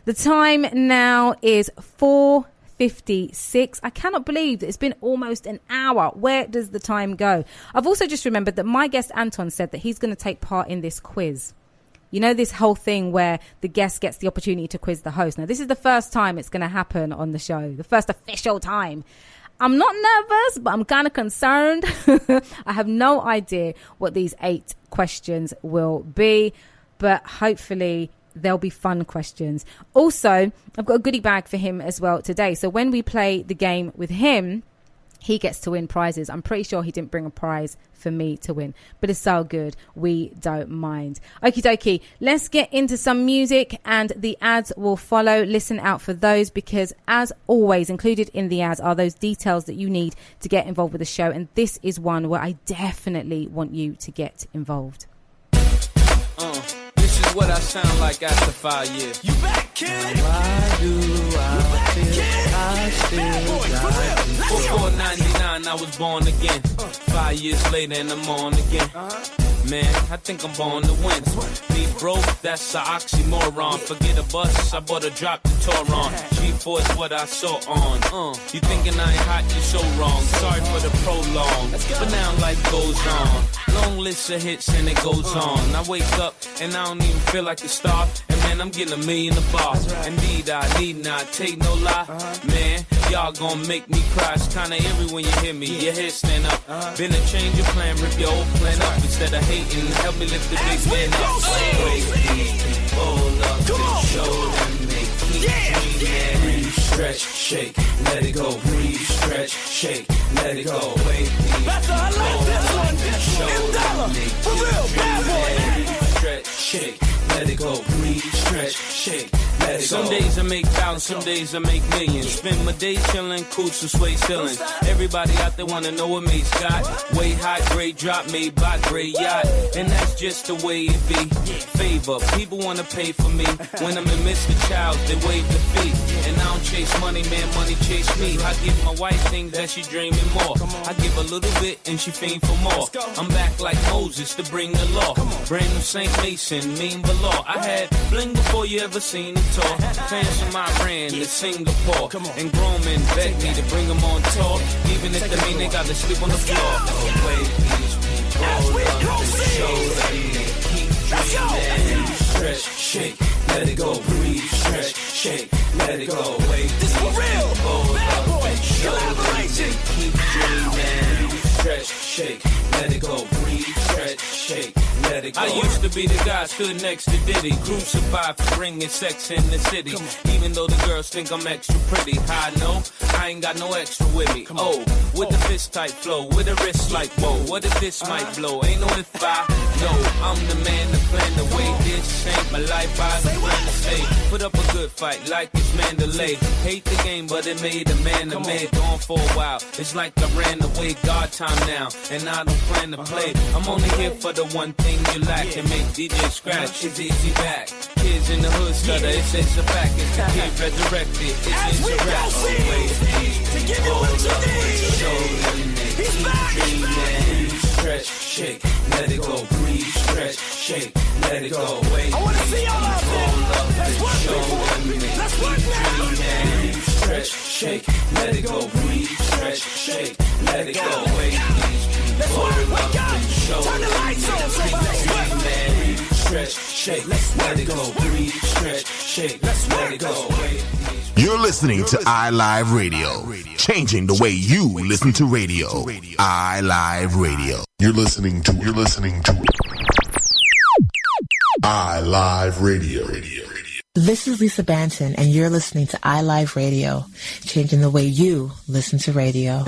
B: The time now is 4:56. I cannot believe that it's been almost an hour. Where does the time go? I've also just remembered that my guest Anton said that he's going to take part in this quiz. You know, this whole thing where the guest gets the opportunity to quiz the host. Now, this is the first time it's going to happen on the show, the first official time. I'm not nervous, but I'm kind of concerned. I have no idea what these 8 questions will be, but hopefully there'll be fun questions. Also, I've got a goodie bag for him as well today. So when we play the game with him, he gets to win prizes. I'm pretty sure he didn't bring a prize for me to win, but it's so good, we don't mind. Okie dokie, let's get into some music and the ads will follow. Listen out for those, because as always, included in the ads are those details that you need to get involved with the show, and this is one where I definitely want you to get involved.
K: This is what I sound like after 5 years. You back, kid? Why do I feel Before 99, I was born again. 5 years later, and I'm on again. Man, I think I'm born to win. Me broke, that's an oxymoron. Forget a bus, I bought a drop to Toron. G4 is what I saw on. You thinking I ain't hot, you're so wrong. Sorry for the prolong, but now life goes on. Long list of hits and it goes on. I wake up and I don't even feel like a star. And man, I'm getting $1 million a bar. Indeed, I need not take no lie. Man, y'all gon' make me cry. It's kinda eerie when you hear me, your head stand up. Been a change of plan, rip your old plan up. Instead of hating, help me lift the big man up. Break these people up to show them they keep dreaming. stretch, shake, let it go. Breathe, stretch, shake, let it go. Wait,
E: That's I like this one. $10. For real, bad boy.
K: stretch, shake, let it go. Breathe, stretch, shake, let it go. Some days I make thousands, some days I make millions. Spend my day chilling, coots to sway ceilings. Everybody out there wanna know what Mace got. Way high grade drop made by great yacht. And that's just the way it be. Favor, people wanna pay for me. When I'm in Mr. Child, they wave the fee. And I don't chase money, man, money chase me. I give my wife things that she dreaming more. I give a little bit and she fiend for more. I'm back like Moses to bring the law. Brand new St. Mason, mean below. I had bling before you ever seen it talk. Fans from Iran to Singapore. And grown men beg me to bring them on tour. Even if they mean they gotta sleep on the floor. Oh, wait, these people love to show them they keep dreaming. Stretch, shake, let it go. Breathe, stretch, shake, let it go. Wait,
E: This for real. Bad boy. Collaboration.
K: keep dreaming. Stretch, shake, let it go. Breathe, stretch, shake, let it go. I used to be the guy stood next to Diddy, crucified for bringing sex in the city. Even though the girls think I'm extra pretty, I know I ain't got no extra with me. Oh, with the fist type flow, with a wrist like whoa. What if this might blow? Ain't no if I know. I'm the man to plan the way. This ain't my life. I plan to stay. Put up a good fight like it's Mandalay. Hate the game, but it made a man a man. Gone for a while. It's like I ran away. God time now, and I don't plan to play. I'm only here for the one thing you lack and make DJ scratch. It's easy back. Kids in the hood stutter. It's a fact. It's the kid resurrected. It's a rap.
E: To give you what you need. He's back.
K: Stretch, shake, let it go. Breathe, stretch, shake, let it go. Wait,
E: I wanna see y'all out there. Let's work, people. Let's work now.
K: stretch, shake, let it go. Breathe, stretch, shake, let it go. Wait,
E: Let's work. Wake up. Turn the lights on. Somebody.
K: stretch, shake, let it go. Breathe, stretch, shake, let it go. Wait.
A: You're listening to iLive Radio, changing the way you listen to radio. iLive Radio.
L: You're listening to iLive Radio.
J: This is Lisa Banton, and you're listening to iLive Radio, changing the way you listen to radio.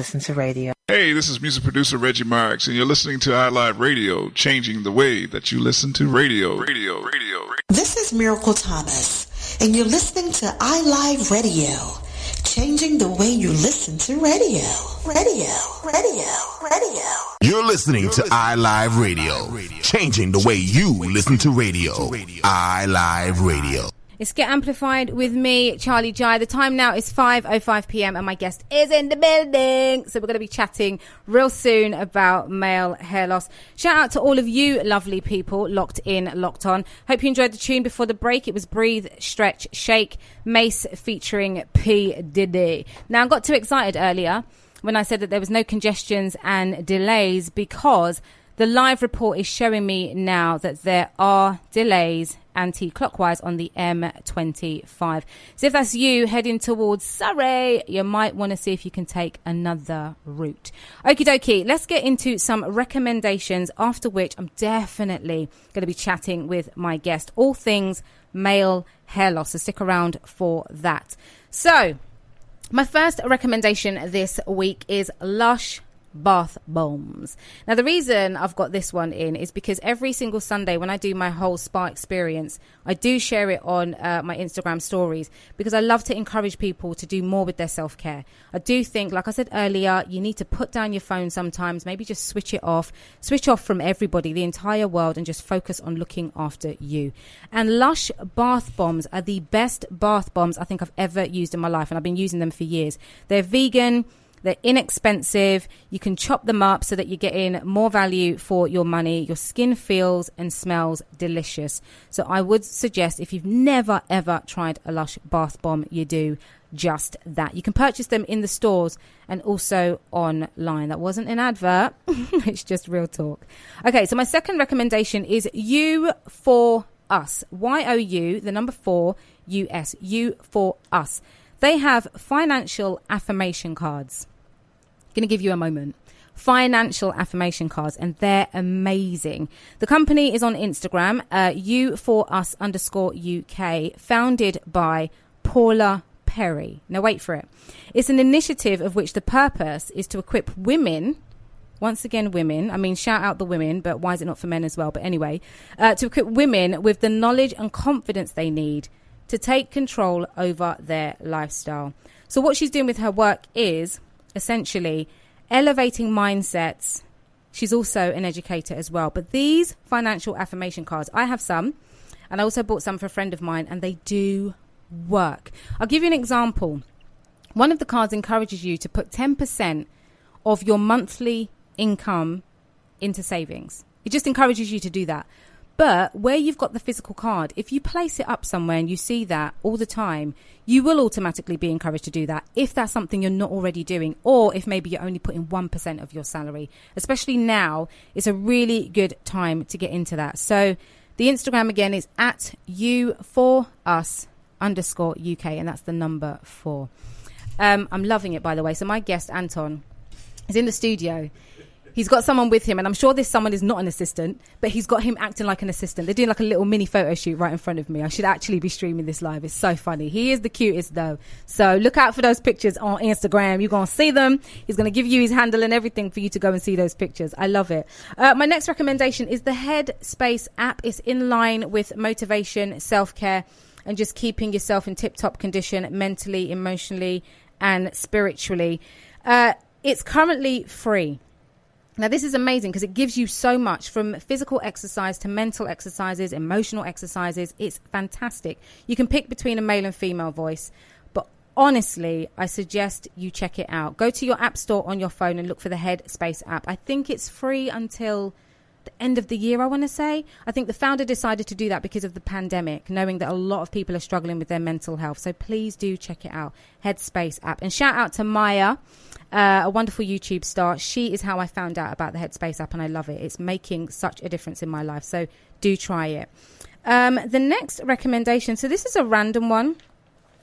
M: Hey, this is music producer Reggie Marks, and you're listening to iLive Radio, changing the way that you listen to radio.
J: This is Miracle Thomas, and you're listening to iLive Radio, changing the way you listen to radio.
A: You're listening to iLive Radio, changing the way you listen to radio. iLive Radio.
B: It's Get Amplified with me, Charley Jai. The time now is 5:05 p.m. and my guest is in the building. So we're going to be chatting real soon about male hair loss. Shout out to all of you lovely people locked in, locked on. Hope you enjoyed the tune before the break. It was Breathe, Stretch, Shake, Mace featuring P. Diddy. Now, I got too excited earlier when I said that there was no congestions and delays because the live report is showing me now that there are delays anti-clockwise on the M25. So if that's you heading towards Surrey, you might want to see if you can take another route. Okie dokie, let's get into some recommendations, after which I'm definitely going to be chatting with my guest, all things male hair loss. So stick around for that. So my first recommendation this week is Lush bath bombs. Now, the reason I've got this one in is because every single Sunday when I do my whole spa experience, I do share it on my Instagram stories because I love to encourage people to do more with their self-care. I do think, like I said earlier, you need to put down your phone sometimes, maybe just switch off from everybody, the entire world, and just focus on looking after you. And Lush bath bombs are the best bath bombs I think I've ever used in my life, and I've been using them for years. They're vegan. They're inexpensive. You can chop them up so that you're getting more value for your money. Your skin feels and smells delicious. So I would suggest, if you've never, ever tried a Lush bath bomb, you do just that. You can purchase them in the stores and also online. That wasn't an advert. It's just real talk. Okay, so my second recommendation is You for Us. YOU, the number 4, US. You for Us. They have financial affirmation cards. Going to give you a moment. Financial affirmation cards, and they're amazing. The company is on Instagram, U4Us_UK, founded by Paula Perry. Now wait for it. It's an initiative of which the purpose is to equip women, once again women, I mean shout out the women, but why is it not for men as well? But anyway, to equip women with the knowledge and confidence they need to take control over their lifestyle. So what she's doing with her work is essentially elevating mindsets. She's also an educator as well. But these financial affirmation cards, I have some, and I also bought some for a friend of mine, and they do work. I'll give you an example. One of the cards encourages you to put 10% of your monthly income into savings. It just encourages you to do that. But where you've got the physical card, if you place it up somewhere and you see that all the time, you will automatically be encouraged to do that if that's something you're not already doing, or if maybe you're only putting 1% of your salary. Especially now, it's a really good time to get into that. So the Instagram again is at you4us_UK, and that's the number 4. I'm loving it, by the way. So my guest, Anton, is in the studio. He's got someone with him, and I'm sure this someone is not an assistant, but he's got him acting like an assistant. They're doing like a little mini photo shoot right in front of me. I should actually be streaming this live. It's so funny. He is the cutest, though. So look out for those pictures on Instagram. You're going to see them. He's going to give you his handle and everything for you to go and see those pictures. I love it. My next recommendation is the Headspace app. It's in line with motivation, self-care, and just keeping yourself in tip-top condition mentally, emotionally, and spiritually. It's currently free. Now, this is amazing because it gives you so much, from physical exercise to mental exercises, emotional exercises. It's fantastic. You can pick between a male and female voice. But honestly, I suggest you check it out. Go to your app store on your phone and look for the Headspace app. I think it's free until the end of the year, I want to say. I think the founder decided to do that because of the pandemic, knowing that a lot of people are struggling with their mental health. So please do check it out. Headspace app. And shout out to Maya, a wonderful YouTube star. She is how I found out about the Headspace app, and I love it. It's making such a difference in my life. So do try it. The next recommendation, so this is a random one.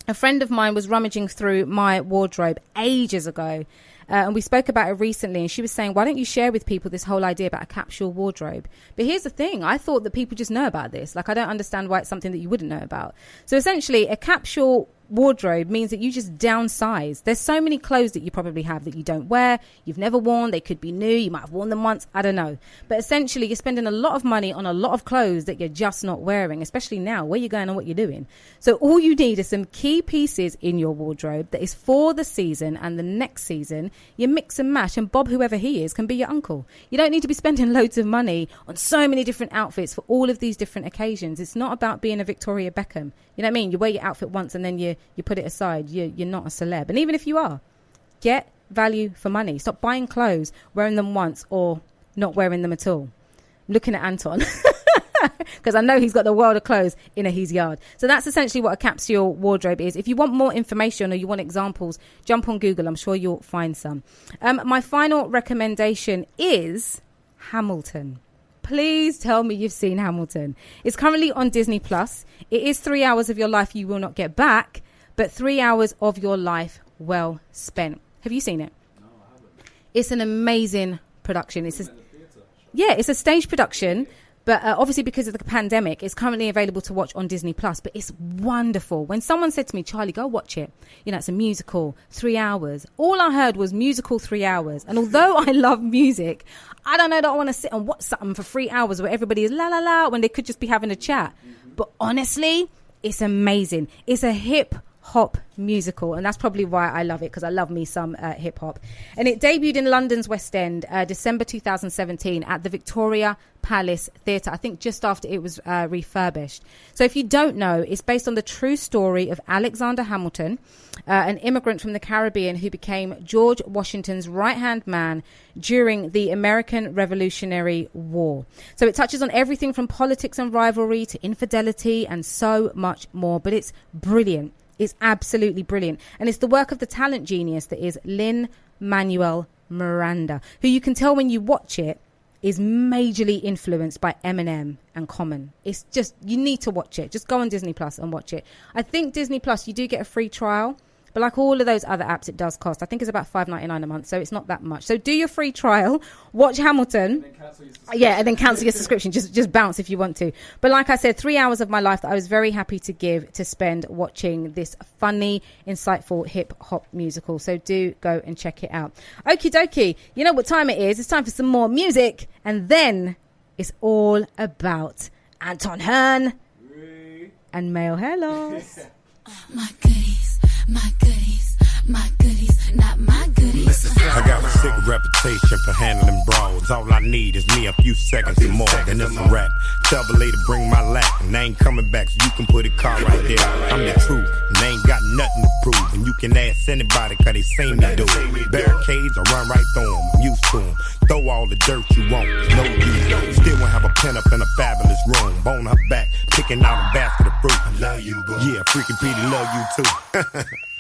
B: A friend of mine was rummaging through my wardrobe ages ago, and we spoke about it recently, and she was saying, why don't you share with people this whole idea about a capsule wardrobe? But here's the thing. I thought that people just know about this. Like, I don't understand why it's something that you wouldn't know about. So essentially, a capsule wardrobe means that you just downsize. There's so many clothes that you probably have that you don't wear, you've never worn, they could be new, you might have worn them once, I don't know. But essentially, you're spending a lot of money on a lot of clothes that you're just not wearing, especially now, where you're going and what you're doing. So all you need is some key pieces in your wardrobe that is for the season and the next season. You mix and match, and Bob, whoever he is, can be your uncle. You don't need to be spending loads of money on so many different outfits for all of these different occasions. It's not about being a Victoria Beckham. You know what I mean? You wear your outfit once and then you put it aside. You're not a celeb. And even if you are, get value for money. Stop buying clothes, wearing them once, or not wearing them at all. I'm looking at Anton because I know he's got the world of clothes in his yard. So that's essentially what a capsule wardrobe is. If you want more information or you want examples, jump on Google. I'm sure you'll find some. My final recommendation is Hamilton. Please tell me you've seen Hamilton. It's currently on Disney Plus. It is 3 hours of your life you will not get back, but 3 hours of your life well spent. Have you seen it? No, I haven't. It's an amazing production. It's a stage production, but obviously because of the pandemic, it's currently available to watch on Disney Plus. But it's wonderful. When someone said to me, Charlie, go watch it. You know, it's a musical, 3 hours. All I heard was musical 3 hours. And although I love music, I don't know that I want to sit and watch something for 3 hours where everybody is la la la when they could just be having a chat. But honestly, it's amazing. It's a hip hop musical, and that's probably why I love it, because I love me some hip hop. And it debuted in London's West End December 2017 at the Victoria Palace Theatre, I think just after it was refurbished. So if you don't know, it's based on the true story of Alexander Hamilton, an immigrant from the Caribbean who became George Washington's right-hand man during the American Revolutionary War. So it touches on everything from politics and rivalry to infidelity and so much more, but it's brilliant. It's absolutely brilliant. And it's the work of the talent genius that is Lin-Manuel Miranda, who you can tell when you watch it is majorly influenced by Eminem and Common. It's just, you need to watch it. Just go on Disney Plus and watch it. I think Disney Plus, you do get a free trial. But like all of those other apps, it does cost. I think it's about $5.99 a month, so it's not that much. So do your free trial, watch Hamilton. And then cancel your subscription. Just bounce if you want to. But like I said, 3 hours of my life that I was very happy to give to spend watching this funny, insightful hip-hop musical. So do go and check it out. Okie dokie. You know what time it is. It's time for some more music. And then it's all about Anton Hearn and male hair loss.
H: My goodies, my goodies, my goodies, not my goodies.
N: Listen, I got a sick reputation for handling brawls. All I need is me a few seconds and more, then it's a wrap. Tell the lady bring my lap, and they ain't coming back, so you can put a car right there. I'm the truth, and they ain't got nothing to prove. And you can ask anybody, cause they seen me do it. Barricades, I run right through them, I'm used to them. Throw all the dirt you want, no use. Still won't have a pen up in a fabulous room. Bone her back, picking out a basket of fruit. I love you, bro. Yeah, freaking Petey love you too.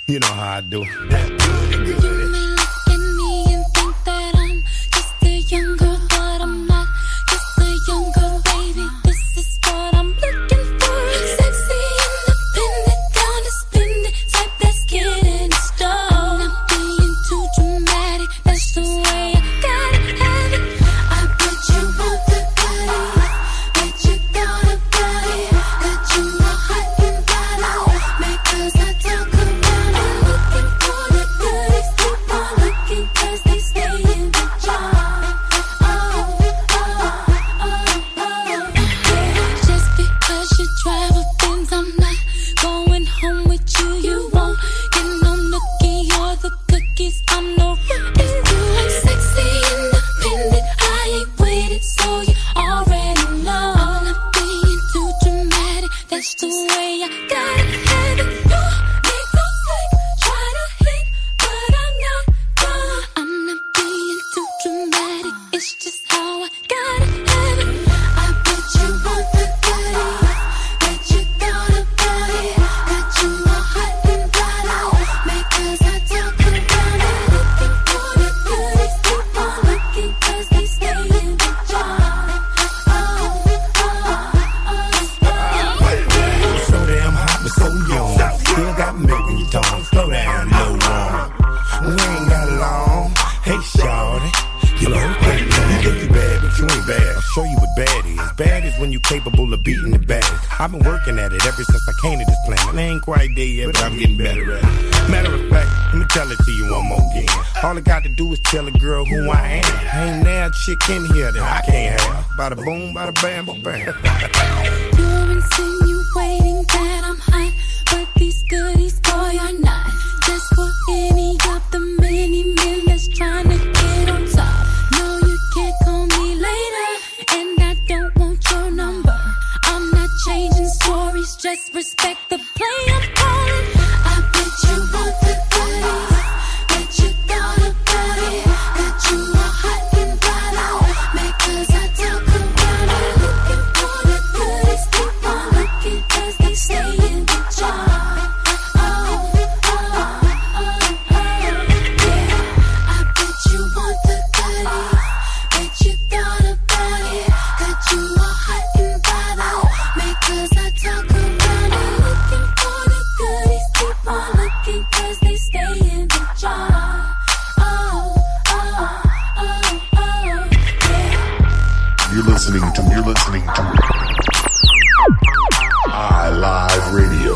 N: You know how I do.
H: That I'm just a young girl, but I'm not just a young girl, baby. This is what I'm looking for. Sexy, independent, down to spend it, type that's getting started. I'm not being too dramatic, that's the way I gotta have it. I bet you want the body, bet you thought about it, that you are hot and bothered, because I talk about it. Looking for the goodies, keep on looking, cause they stay in the jar. Just because you drive a Benz, I'm not going home with you. You won't get no nookie or the cookies. I'm no rookie. I'm sexy, independent. I ain't waited, so you already know. I'm not being too dramatic. That's the way I gotta have it. You make those like try to hit, but I'm not done. I'm not being too dramatic. It's just how I gotta have it. I bet you want the goodies, bet you thought about it, that you are hot and bothered, because I talk about it. Looking for the goodies, keep on looking, cause they stay in the jar.
N: So damn hot, but so young. Still got milk in your tongue. Slow down, no wrong. We ain't got long. Hey, shawty. You know, you think you bad, but you ain't bad. I'll show you what bad is. Bad is when you capable of beating the bad. I've been working at it ever since I came to this planet. I ain't quite there yet, but I'm getting better at it. Matter of fact, let me tell it to you one more again. All I got to do is tell a girl who I am. Ain't there a chick in here that I can't have. Bada boom, bada bam, bada bam.
H: You're insinuating that I'm hot, but these goodies, boy, are not. Just for any of the many men that's trying to get on top. No, you can't call me later, and I don't want your number. I'm not changing stories, just respect the play I'm calling. I bet you want the goodies, bet you thought about it, that you are hot and bothered, because I talk about it. Looking for the goodies, keep on looking, cause they stay in the jar.
L: You're listening to iLive Radio.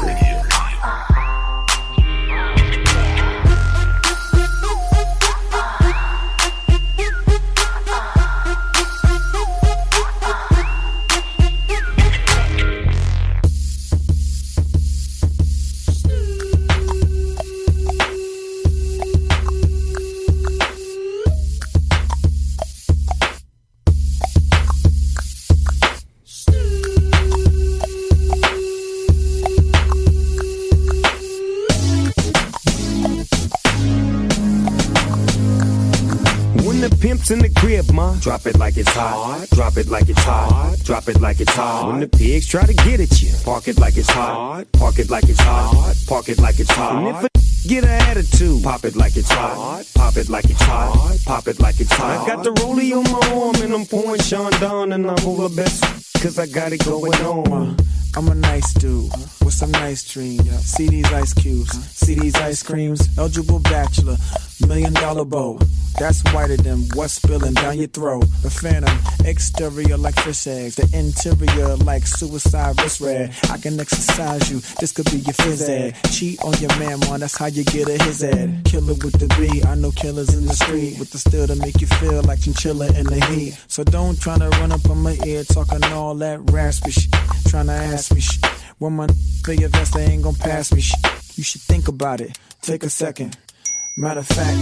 N: In the crib, ma. Drop it like it's hot. Drop it like it's hot. Drop it like it's hot. When the pigs try to get at you, park it like it's hot. Park it like it's hot. Park it like it's hot. And if a get an attitude, pop it like it's hot. Pop it like it's hot. Pop it like it's hot. I got the rollie on my arm and I'm pouring Sean down and I'm over best cause I got it going on.
O: I'm a nice dude with some nice dreams. See these ice cubes, see these ice creams. Eligible bachelor, $1 million bow. That's whiter than what's spilling down your throat. The phantom, exterior like fish eggs. The interior like suicide wrist rag. I can exercise you, this could be your phys ed. Cheat on your man, man, that's how you get a his ed. Killer with the B, I know killers in the street. With the steel to make you feel like chinchilla in the heat. So don't try to run up on my ear talking all that raspy shit. Trying to ask me shit. When my for your vest, they ain't gon' pass me shit. You should think about it, take a second. Matter of fact,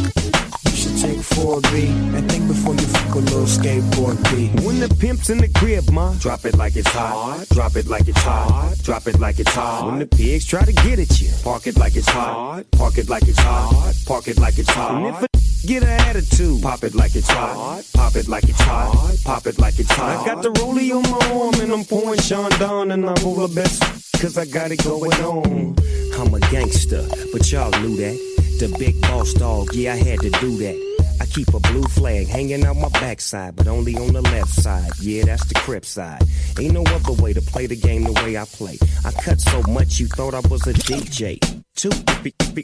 O: you should take 4B and think before you fuck a little skateboard B.
N: When the pimp's in the crib, ma, drop it like it's hot. Drop it like it's hot. Drop it like it's hot. When the pigs try to get at you, park it like it's hot. Park it like it's hot. Park it like it's hot. And if a get an attitude, pop it like it's hot. Pop it like it's hot. Pop it like it's hot. I got the rollie on my arm and I'm pouring Sean down and I'm over best cause I got it going on. I'm a gangster, but y'all knew that. The big boss dog, yeah, I had to do that. I keep a blue flag hanging out my backside, but only on the left side. Yeah, that's the Crip side. Ain't no other way to play the game the way I play. I cut so much you thought I was a DJ. 2,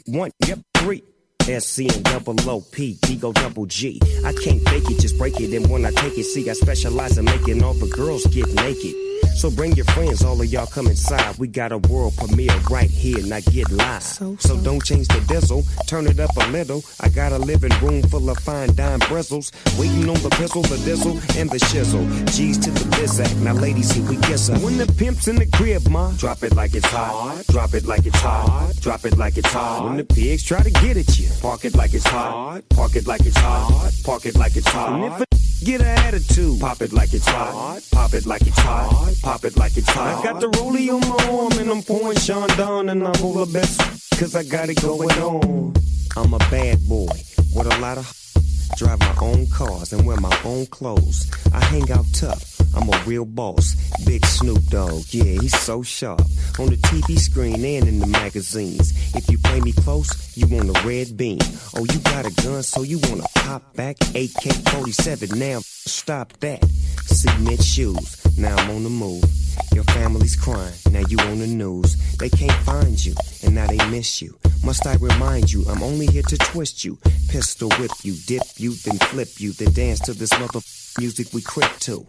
N: 1, yep, 3. SC and double OP, Digo double G. I can't fake it, just break it. And when I take it, see, I specialize in making all the girls get naked. So bring your friends, all of y'all come inside. We got a world premiere right here, now get live. So don't change the diesel, turn it up a little. I got a living room full of fine dime bristles. Waiting on the pistol, the diesel, and the shizzle. G's to the bizac, now ladies, here we kiss her. When the pimp's in the crib, ma, drop it like it's hot. Drop it like it's hot. Drop it like it's hot. When the pigs try to get at you, park it like it's hot. Park it like it's hot. Park it like it's hot. And if a get an attitude, pop it like it's hot. Pop it like it's hot. Pop it like it's hot. I got the rollie on my arm and I'm pouring Sean down and I'm over best cause I got it going on. I'm a bad boy with a lot of drive my own cars and wear my own clothes. I hang out tough. I'm a real boss. Big Snoop Dogg, yeah, he's so sharp. On the TV screen and in the magazines. If you play me close, you want a red beam. Oh, you got a gun, so you want to pop back? AK-47, now stop that. Cement shoes, now I'm on the move. Your family's crying, now you on the news. They can't find you, and now they miss you. Must I remind you, I'm only here to twist you. Pistol whip you, dip you, then flip you. Then dance to this mother music we crip to.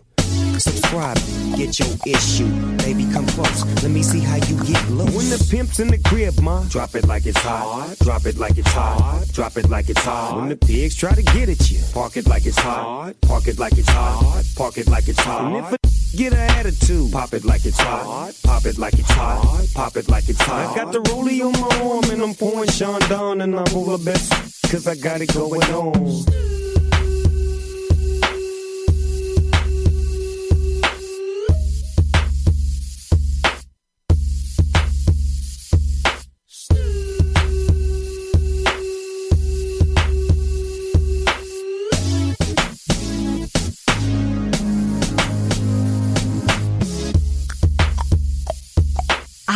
N: Subscribe, get your issue. Baby, come close, let me see how you get loose. When the pimp's in the crib, ma, drop it like it's hot. Drop it like it's hot. Drop it like it's hot. When the pigs try to get at you, park it like it's hot. Park it like it's hot. Park it like it's hot. And if a get an attitude, pop it like it's hot. Pop it like it's hot. Pop it like it's hot. I got the rollie on my arm and I'm pouring Sean down and I'm over best cause I got it going on.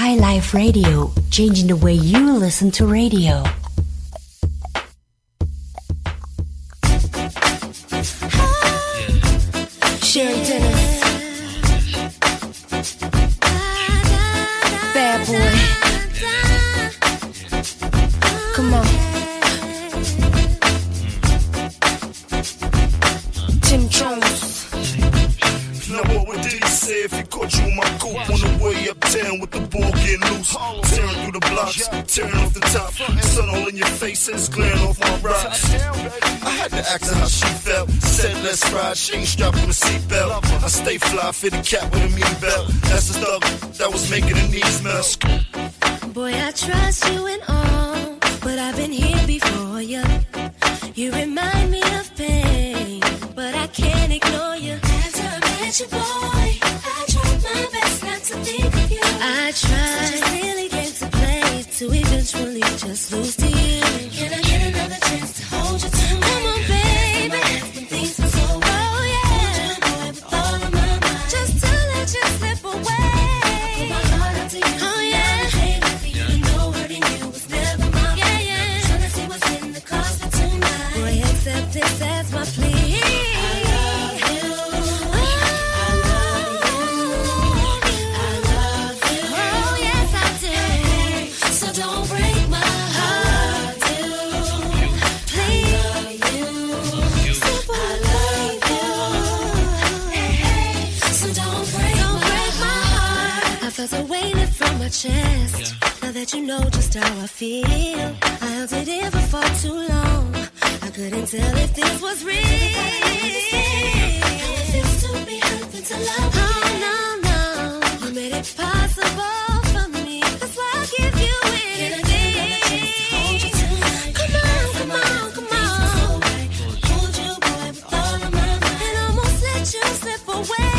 I: iLife Radio, changing the way you listen to radio.
H: Sherry Dennis, bad boy. Come on, Tim Jones.
P: Now what would you say if he caught you in my coupe on the way uptown with the ball getting loose? Tearing through the blocks, tearing off the top. Sun all in your face and it's glaring off my rocks. I had to ask her how she felt. Said let's ride, she ain't strapped with a seatbelt. I stay fly, fit a cat with a mean belt. That's the thug that was making her knees melt.
H: Boy, I trust you and all, but I've been here before you. You remind me of pain, but I can't ignore you. After I met you, boy, I tried my best not to think of you. I tried such a silly game to play to eventually just lose to you. Can I get another chance to hold you tonight? Come on, baby. When things were so right, oh yeah. Boy, with all of my mind, just to let you slip away. Put my heart out to you. Oh yeah. Hey, for you to know hurting you was never my yeah, yeah. Trying to see what's in the cards for tonight. Boy, accept this as my plea. I love you. just how I feel. I held it in for far too long. I couldn't tell if this was real. How it feels to be hurt and to love you. Oh, no, you made it possible for me. That's why I give you anything. Come on. Hold you, boy, with all of my might. And almost let you slip away.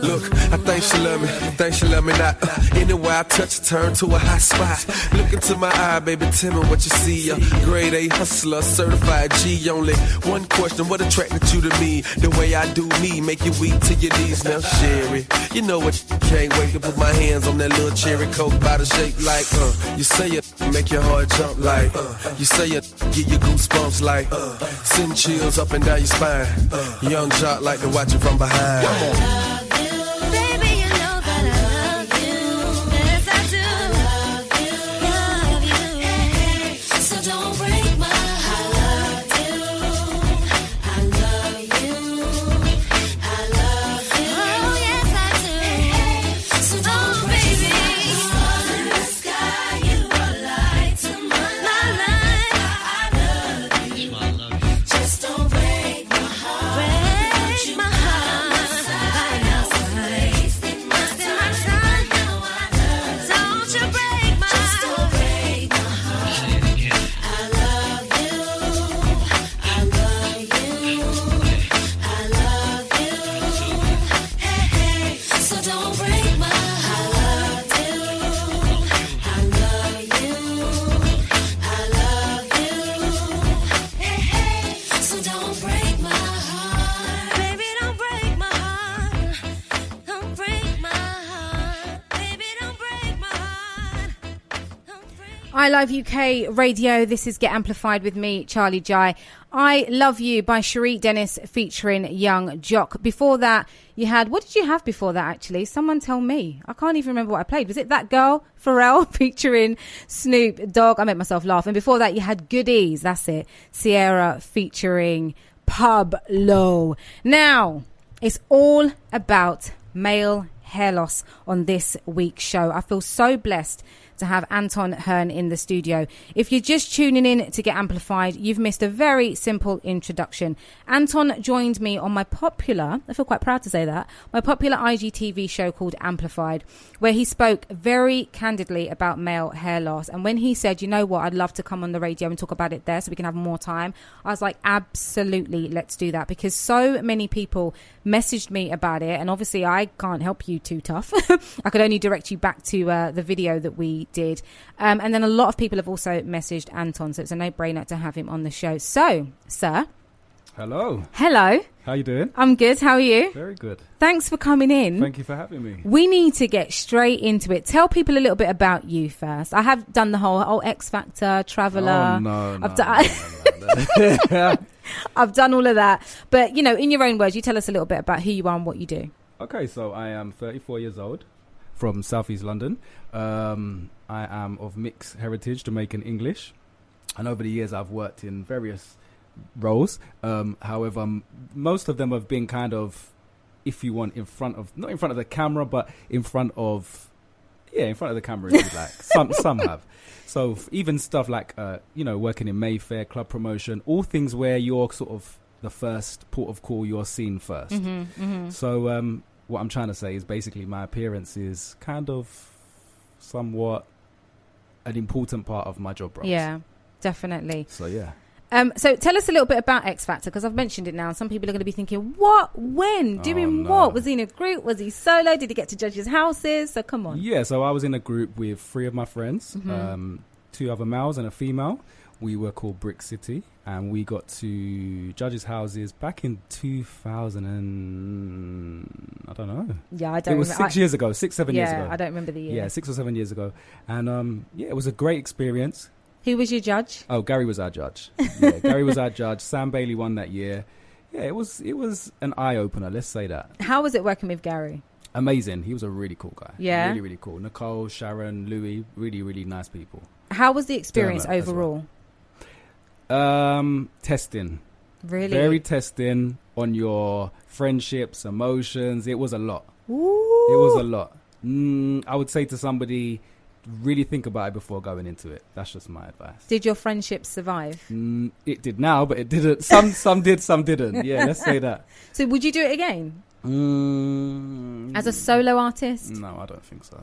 Q: Look, I think she love me not. Anywhere I touch, turn to a hot spot. Look into my eye, baby, tell me what you see. A grade A hustler, certified G. Only one question, what attracted you to me? The way I do me, make you weak to your knees. Now, Sherry, you know what? Can't wait to put my hands on that little cherry coke bottle shape like. You say it, make your heart jump like. You say it, give you goosebumps like. Send chills up and down your spine. Young jock like to watch it from behind. Come on.
B: I Love UK Radio. This is Get Amplified with me, Charley Jai. I Love You by Cherie Dennis featuring Young Jock. Before that, you had... What did you have before that, actually? Someone tell me. I can't even remember what I played. Was it That Girl, Pharrell, featuring Snoop Dogg? I made myself laugh. And before that, you had Goodies. That's it. Sierra featuring Pablo. Now, it's all about male hair loss on this week's show. I feel so blessed to have Anton Hearn in the studio. If you're just tuning in to Get Amplified, you've missed a very simple introduction. Anton joined me on my popular, I feel quite proud to say that, my popular IGTV show called Amplified, where he spoke very candidly about male hair loss. And when he said, you know what, I'd love to come on the radio and talk about it there so we can have more time, I was like, absolutely, let's do that. Because so many people messaged me about it, and obviously I can't help you too tough. I could only direct you back to the video that we did, and then a lot of people have also messaged Anton, so it's a no-brainer to have him on the show. So, sir.
R: Hello. How you doing?
B: I'm good. How are you?
R: Very good.
B: Thanks for coming in.
R: Thank you for having me.
B: We need to get straight into it. Tell people a little bit about you first. I have done the whole X Factor, Traveller.
R: Oh, no.
B: I've done all of that. But, you know, in your own words, you tell us a little bit about who you are and what you do.
R: Okay, so I am 34 years old from Southeast London. I am of mixed heritage, Jamaican English. And over the years, I've worked in various roles. However, most of them have been kind of, if you want, not in front of the camera, but in front of the camera, if you like. Some have. So even stuff like, working in Mayfair, club promotion, all things where you're sort of the first port of call, you're seen first.
B: Mm-hmm, mm-hmm.
R: So what I'm trying to say is basically my appearance is kind of somewhat an important part of my job roles.
B: Yeah, definitely.
R: So, yeah.
B: So tell us a little bit about X Factor, because I've mentioned it now, and some people are going to be thinking, what, when, doing what? Was he in a group? Was he solo? Did he get to judges' houses? So come on.
R: Yeah, so I was in a group with 3 of my friends, 2 other males and a female. We were called Brick City, and we got to judges' houses back in 2000 and I don't know.
B: Yeah, I don't.
R: It was 6 years ago, 7 years ago.
B: Yeah, I don't remember the year.
R: Yeah, 6 or 7 years ago, and it was a great experience.
B: Who was your judge?
R: Oh, Gary was our judge. Yeah, Gary was our judge. Sam Bailey won that year. Yeah, it was an eye opener. Let's say that.
B: How was it working with Gary?
R: Amazing. He was a really cool guy.
B: Yeah,
R: really, really cool. Nicole, Sharon, Louis, really, really nice people.
B: How was the experience overall?
R: Testing.
B: Really?
R: Very testing on your friendships, emotions. It was a lot.
B: Ooh.
R: It was a lot. I would say to somebody, really think about it before going into it. That's just my advice.
B: Did your friendships survive?
R: It did now, but it didn't. Some did, some didn't. Yeah, let's say that.
B: So would you do it again? As a solo artist?
R: No, I don't think so.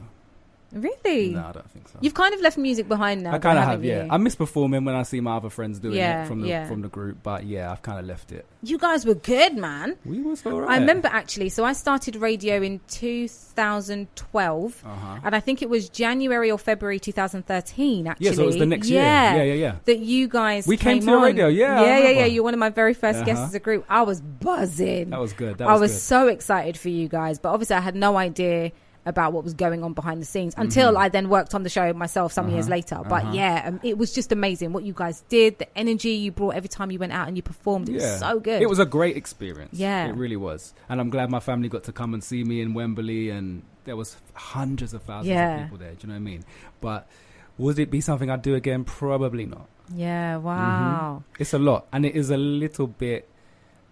B: Really?
R: No, I don't think so.
B: You've kind of left music behind now.
R: I kind of have, yeah. I miss performing when I see my other friends doing it from the group, but yeah, I've kind of left it.
B: You guys were good, man.
R: We was all right.
B: I remember actually, so I started radio in 2012, and I think it was January or February 2013, actually.
R: Yeah, so it was the next year. Yeah.
B: That you guys
R: came to the
B: on.
R: Radio, yeah.
B: Yeah. You're one of my very first guests as a group. I was buzzing.
R: That was good.
B: I was so excited for you guys, but obviously I had no idea about what was going on behind the scenes until I then worked on the show myself some years later. But it was just amazing what you guys did, the energy you brought every time you went out and you performed. It was so good.
R: It was a great experience.
B: Yeah,
R: it really was. And I'm glad my family got to come and see me in Wembley, and there was hundreds of thousands of people there. Do you know what I mean? But would it be something I'd do again? Probably not.
B: Yeah, wow.
R: It's a lot, and it is a little bit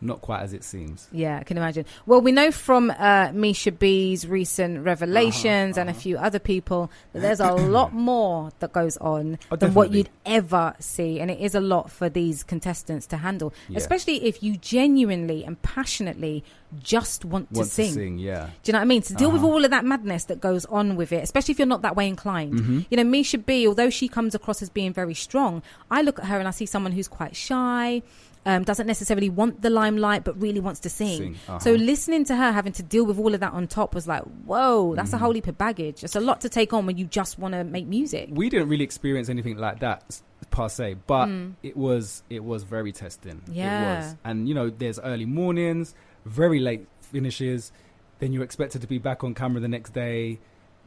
R: not quite as it seems.
B: Yeah, I can imagine. Well, we know from Misha B's recent revelations and a few other people that there's a lot more that goes on than what you'd ever see. And it is a lot for these contestants to handle, especially if you genuinely and passionately just want to sing.
R: Yeah.
B: Do you know what I mean? To deal with all of that madness that goes on with it, especially if you're not that way inclined. You know, Misha B, although she comes across as being very strong, I look at her and I see someone who's quite shy, doesn't necessarily want the limelight, but really wants to sing. So listening to her having to deal with all of that on top was like, whoa, that's a whole heap of baggage. It's a lot to take on when you just want to make music.
R: We didn't really experience anything like that per se, but it was very testing.
B: Yeah.
R: It was. And you know, there's early mornings, very late finishes, then you're expected to be back on camera the next day.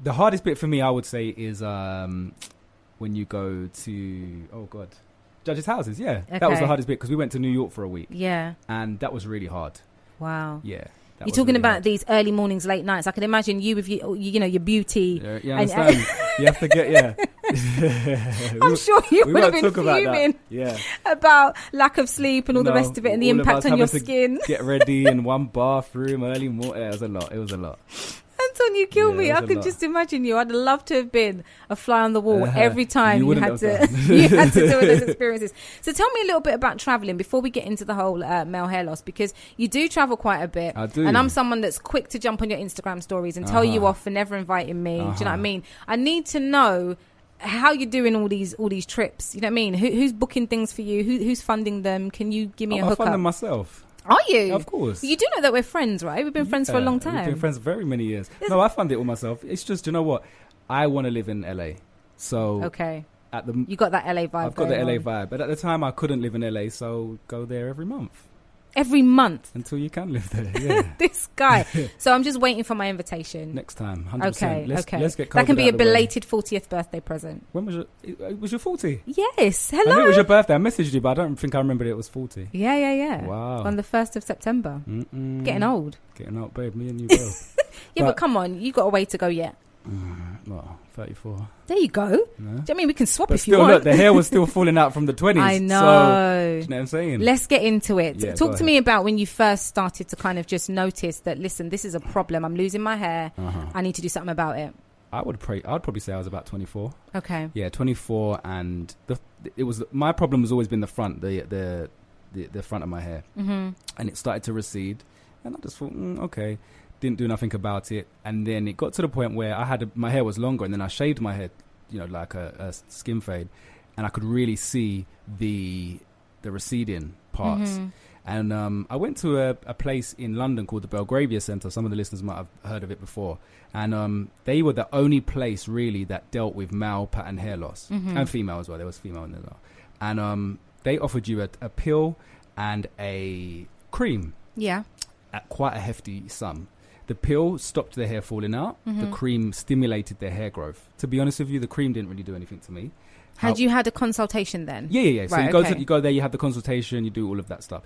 R: The hardest bit for me, I would say, is when you go to judges' houses. That was the hardest bit, because we went to New York for a week. And that was really hard.
B: Wow.
R: Yeah.
B: You're talking about these early mornings, late nights. I can imagine you with your beauty.
R: You understand? You have to get,
B: I'm sure you would have been fuming about lack of sleep and all the rest of it, and the impact on your skin.
R: Get ready in one bathroom early morning. It was a lot.
B: Anton, you kill me. I could just imagine you. I'd love to have been a fly on the wall every time you had to deal with those experiences. So tell me a little bit about traveling before we get into the whole male hair loss, because you do travel quite a bit.
R: I do.
B: And I'm someone that's quick to jump on your Instagram stories and tell you off for never inviting me. Do you know what I mean? I need to know how you're doing all these trips. You know what I mean? Who's booking things for you? Who's funding them? Can you give me a hookup?
R: I fund them myself.
B: Are you?
R: Of course.
B: You do know that we're friends, right? We've been friends for a long time.
R: We've been friends very many years. No, I fund it all myself. It's just, you know what? I want to live in LA. So you got that LA vibe. I've got the LA vibe. But at the time, I couldn't live in LA, so go there every month.
B: Every month?
R: Until you can live there, yeah.
B: This guy. So I'm just waiting for my invitation.
R: Next time, 100%. Let's get COVID
B: that can be
R: out
B: a belated 40th birthday present.
R: When was your 40?
B: Yes. Hello.
R: I knew it was your birthday. I messaged you, but I don't think I remembered it was 40.
B: Yeah.
R: Wow.
B: On the 1st of September. Getting old.
R: Getting old, babe. Me and you both.
B: But come on. You got a way to go yet.
R: Well, 34.
B: There you go. No. Do you know what I mean? We can swap if
R: you
B: want.
R: Look, the hair was still falling out from the 20s.
B: I know.
R: So, do you know what I'm saying?
B: Let's get into it.
R: Yeah,
B: Talk to me about when you first started to kind of just notice that, listen, this is a problem. I'm losing my hair. I need to do something about it.
R: I'd probably say I was about 24.
B: Okay.
R: Yeah, 24, and my problem has always been the front, the front of my hair, and it started to recede, and I just thought, okay. Didn't do nothing about it, and then it got to the point where my hair was longer, and then I shaved my hair, like a skin fade, and I could really see the receding parts. And I went to a place in London called the Belgravia Centre. Some of the listeners might have heard of it before. And they were the only place really that dealt with male pattern hair loss and female as well. There was female in there as well. And they offered you a pill and a cream.
B: Yeah.
R: At quite a hefty sum. The pill stopped their hair falling out. The cream stimulated their hair growth. To be honest with you, the cream didn't really do anything to me.
B: Had you had a consultation then?
R: Yeah. So
B: right,
R: you go there, you have the consultation, you do all of that stuff.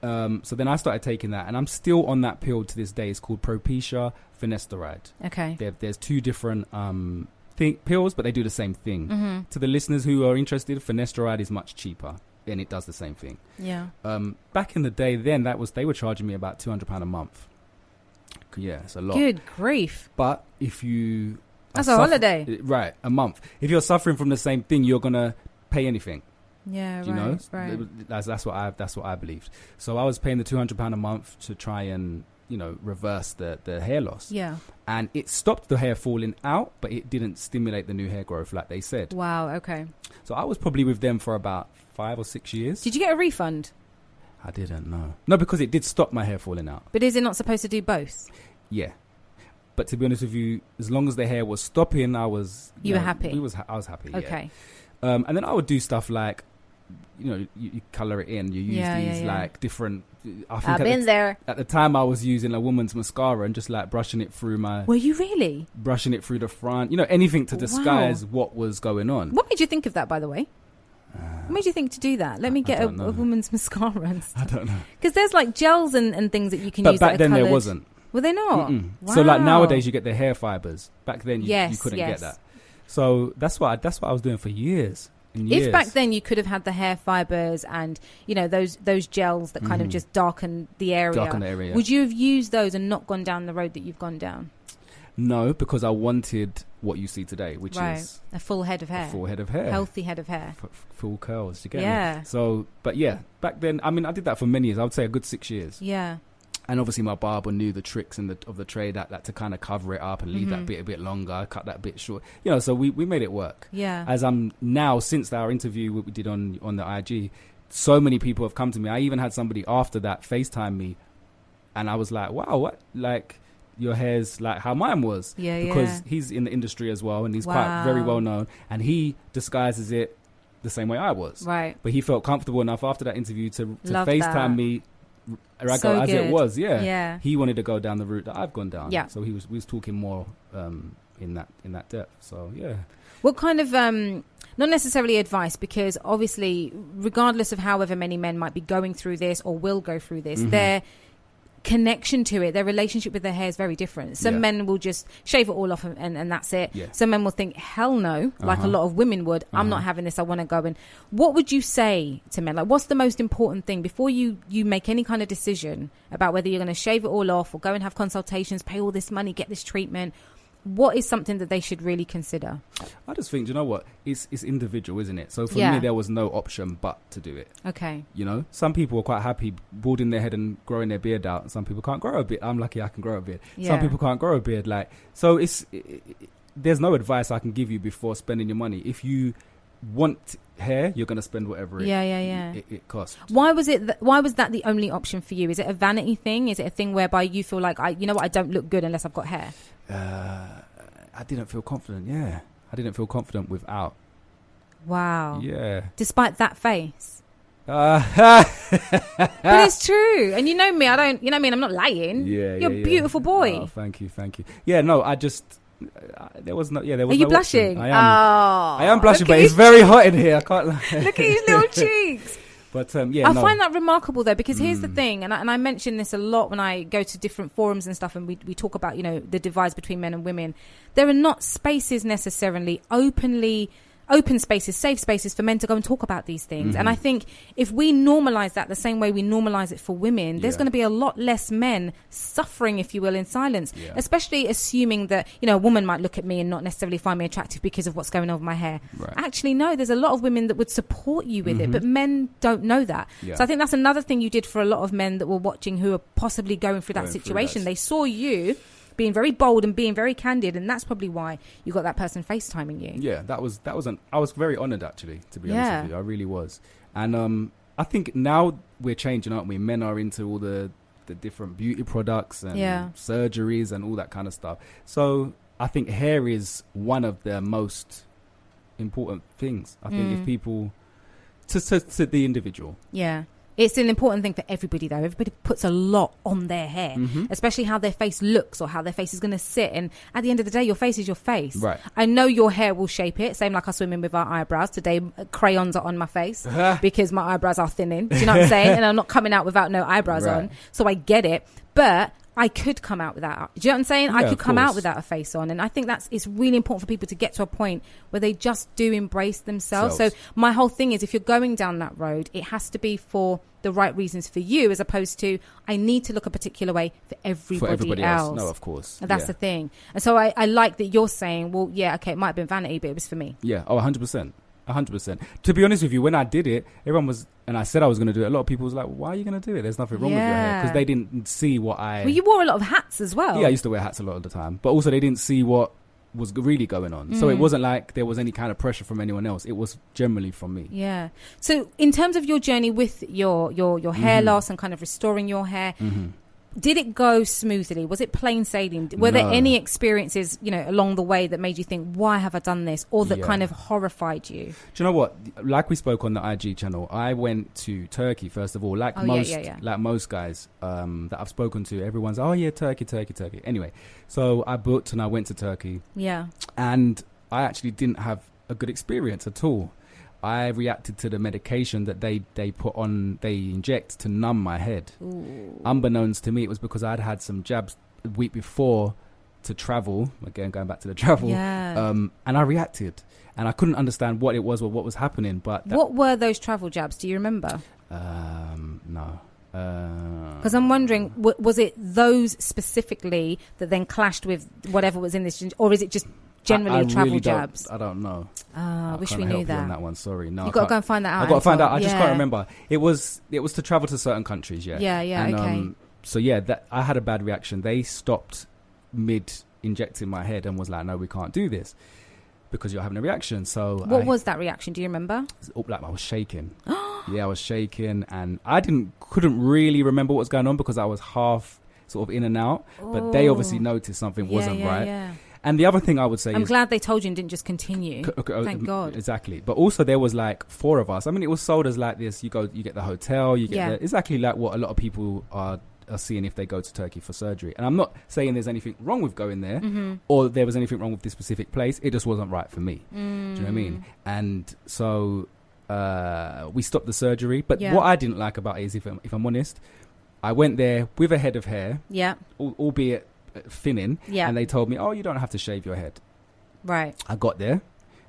R: So then I started taking that, and I'm still on that pill to this day. It's called Propecia finasteride.
B: Okay.
R: There's two different pills, but they do the same thing. To the listeners who are interested, finasteride is much cheaper, and it does the same thing.
B: Yeah.
R: Back in the day, then they were charging me about £200 a month. Yeah, it's a lot.
B: Good grief!
R: But if you
B: that's a holiday,
R: right? A month. If you're suffering from the same thing, you're gonna pay anything.
B: Yeah,
R: you know,
B: right.
R: That's what I believed. So I was paying the £200 a month to try and reverse the hair loss.
B: Yeah,
R: and it stopped the hair falling out, but it didn't stimulate the new hair growth like they said.
B: Wow. Okay.
R: So I was probably with them for about 5 or 6 years.
B: Did you get a refund?
R: I didn't know. No, because it did stop my hair falling out.
B: But is it not supposed to do both?
R: Yeah. But to be honest with you, as long as the hair was stopping, I was...
B: You were happy?
R: I was happy,
B: okay.
R: Yeah. And then I would do stuff like, you colour it in. You use these like different...
B: I've been there.
R: At the time, I was using a woman's mascara and just like brushing it through my...
B: Were you really?
R: Brushing it through the front. Anything to disguise what was going on.
B: What made you think of that, by the way? What made you think to do that? Let me get a woman's mascara and stuff.
R: I don't know.
B: Because there's like gels and things that you can use.
R: But back then
B: coloured.
R: there wasn't.
B: Were they not? Wow.
R: So like nowadays you get the hair fibers. Back then you couldn't get that. So that's what I was doing for years.
B: If back then you could have had the hair fibers and those gels that kind of just darken the area, would you have used those and not gone down the road that you've gone down?
R: No, because I wanted what you see today, which is
B: a full head of hair.
R: A full head of hair.
B: Healthy head of hair.
R: Full curls, you get me? So, but yeah, back then, I mean, I did that for many years. I would say a good 6 years.
B: Yeah.
R: And obviously my barber knew the tricks of the trade that to kind of cover it up and leave that bit a bit longer, cut that bit short. So we made it work.
B: Yeah.
R: As I'm now, since our interview we did on the IG, so many people have come to me. I even had somebody after that FaceTime me, and I was like, wow, what? Like, your hair's like how mine was. Because he's in the industry as well, and he's quite very well known, and he disguises it the same way I was.
B: Right.
R: But he felt comfortable enough after that interview to FaceTime me as it was. Yeah. He wanted to go down the route that I've gone down.
B: Yeah.
R: So we was talking more in that depth. So yeah.
B: What kind of not necessarily advice, because obviously regardless of however many men might be going through this or will go through this, their connection to it, their relationship with their hair is very different. Some men will just shave it all off and that's it. Some men will think, hell no, like a lot of women would. I'm not having this, I want to go. And what would you say to men? Like, what's the most important thing before you make any kind of decision about whether you're going to shave it all off or go and have consultations, pay all this money, get this treatment? What is something that they should really consider?
R: I just think, you know what? It's individual, isn't it? So for me, there was no option but to do it.
B: Okay.
R: Some people are quite happy balding their head and growing their beard out. Some people can't grow a beard. I'm lucky I can grow a beard. Some people can't grow a beard. So there's no advice I can give you before spending your money. If you want hair, you're going to spend whatever it costs.
B: Why was that the only option for you? Is it a vanity thing? Is it a thing whereby you feel like, I don't look good unless I've got hair?
R: I didn't feel confident. Yeah, I didn't feel confident without.
B: Wow.
R: Yeah.
B: Despite that face. But it's true, and you know me. I'm not lying.
R: Yeah.
B: You're a beautiful boy.
R: Oh, thank you. Yeah, no, I just. There was no. Yeah, there was.
B: Are you
R: no
B: blushing?
R: Option. I am blushing, but it's very hot in here. I can't lie.
B: Look at his little cheeks.
R: But I
B: find that remarkable though, because here's the thing, and I mention this a lot when I go to different forums and stuff, and we talk about the divides between men and women. There are not spaces necessarily open spaces, safe spaces for men to go and talk about these things. And I think if we normalise that the same way we normalise it for women, there's going to be a lot less men suffering, if you will, in silence, especially assuming that, a woman might look at me and not necessarily find me attractive because of what's going on with my hair. Right. Actually, no, there's a lot of women that would support you with it, but men don't know that. Yeah. So I think that's another thing you did for a lot of men that were watching who are possibly going through that situation. They saw you being very bold and being very candid, and that's probably why you got that person FaceTiming you.
R: Yeah, I was very honoured, actually, to be honest with you. I really was. And I think now we're changing, aren't we? Men are into all the different beauty products and surgeries and all that kind of stuff. So I think hair is one of the most important things. I think if people to the individual.
B: Yeah. It's an important thing for everybody, though. Everybody puts a lot on their hair, especially how their face looks or how their face is going to sit. And at the end of the day, your face is your face.
R: Right.
B: I know your hair will shape it. Same like us women with our eyebrows. Today, crayons are on my face because my eyebrows are thinning. Do you know what I'm saying? And I'm not coming out without no eyebrows on. So I get it. But I could come out without. Do you know what I'm saying?
R: Yeah,
B: I could come out without a face on, and I think it's really important for people to get to a point where they just do embrace themselves. So my whole thing is, if you're going down that road, it has to be for the right reasons for you, as opposed to I need to look a particular way for everybody else.
R: No, of course.
B: And that's the thing. And so I like that you're saying, well, yeah, okay, it might have been vanity, but it was for me.
R: Yeah. Oh, 100%. 100%. To be honest with you, when I did it, everyone was, and I said I was going to do it, a lot of people was like, why are you going to do it? There's nothing wrong with your hair. Because they didn't see what
B: Well, you wore a lot of hats as well.
R: Yeah, I used to wear hats a lot of the time. But also they didn't see what was really going on. So it wasn't like there was any kind of pressure from anyone else. It was generally from me.
B: Yeah. So in terms of your journey with your hair loss and kind of restoring your hair, did it go smoothly? Was it plain sailing? Were there any experiences, along the way that made you think, why have I done this? Or that kind of horrified you?
R: Do you know what? Like we spoke on the IG channel, I went to Turkey, first of all. Like most guys that I've spoken to, everyone's, oh yeah, Turkey. Anyway, so I booked and I went to Turkey.
B: Yeah.
R: And I actually didn't have a good experience at all. I reacted to the medication that they inject to numb my head.
B: Ooh.
R: Unbeknownst to me, it was because I'd had some jabs the week before to travel. Again, going back to the travel.
B: Yeah.
R: And I reacted. And I couldn't understand what it was or what was happening. But
B: what were those travel jabs? Do you remember?
R: No.
B: Because I'm wondering, was it those specifically that then clashed with whatever was in this? Or is it just generally travel
R: really
B: jabs?
R: I don't know.
B: I wish we knew that.
R: On that one, sorry. No,
B: You've got to go and find that out.
R: I've got to find out. I just can't remember. It was to travel to certain countries, yeah.
B: Yeah, and, okay.
R: So yeah, I had a bad reaction. They stopped mid injecting my head and was like, no, we can't do this because you're having a reaction. So
B: what was that reaction? Do you remember?
R: Like I was shaking. Yeah, I was shaking, and I couldn't really remember what was going on because I was half sort of in and out. But they obviously noticed something wasn't right. Yeah. And the other thing I would say
B: I'm glad they told you and didn't just continue. Thank God.
R: Exactly. But also there was like 4 of us. I mean, it was sold as like this. You get the hotel, you get exactly like what a lot of people are seeing if they go to Turkey for surgery. And I'm not saying there's anything wrong with going there or there was anything wrong with this specific place. It just wasn't right for me. Do you know what I mean? And so we stopped the surgery. But what I didn't like about it is, if I'm honest, I went there with a head of hair.
B: Yeah.
R: Albeit thinning, and they told me, oh, you don't have to shave your head.
B: Right.
R: I got there,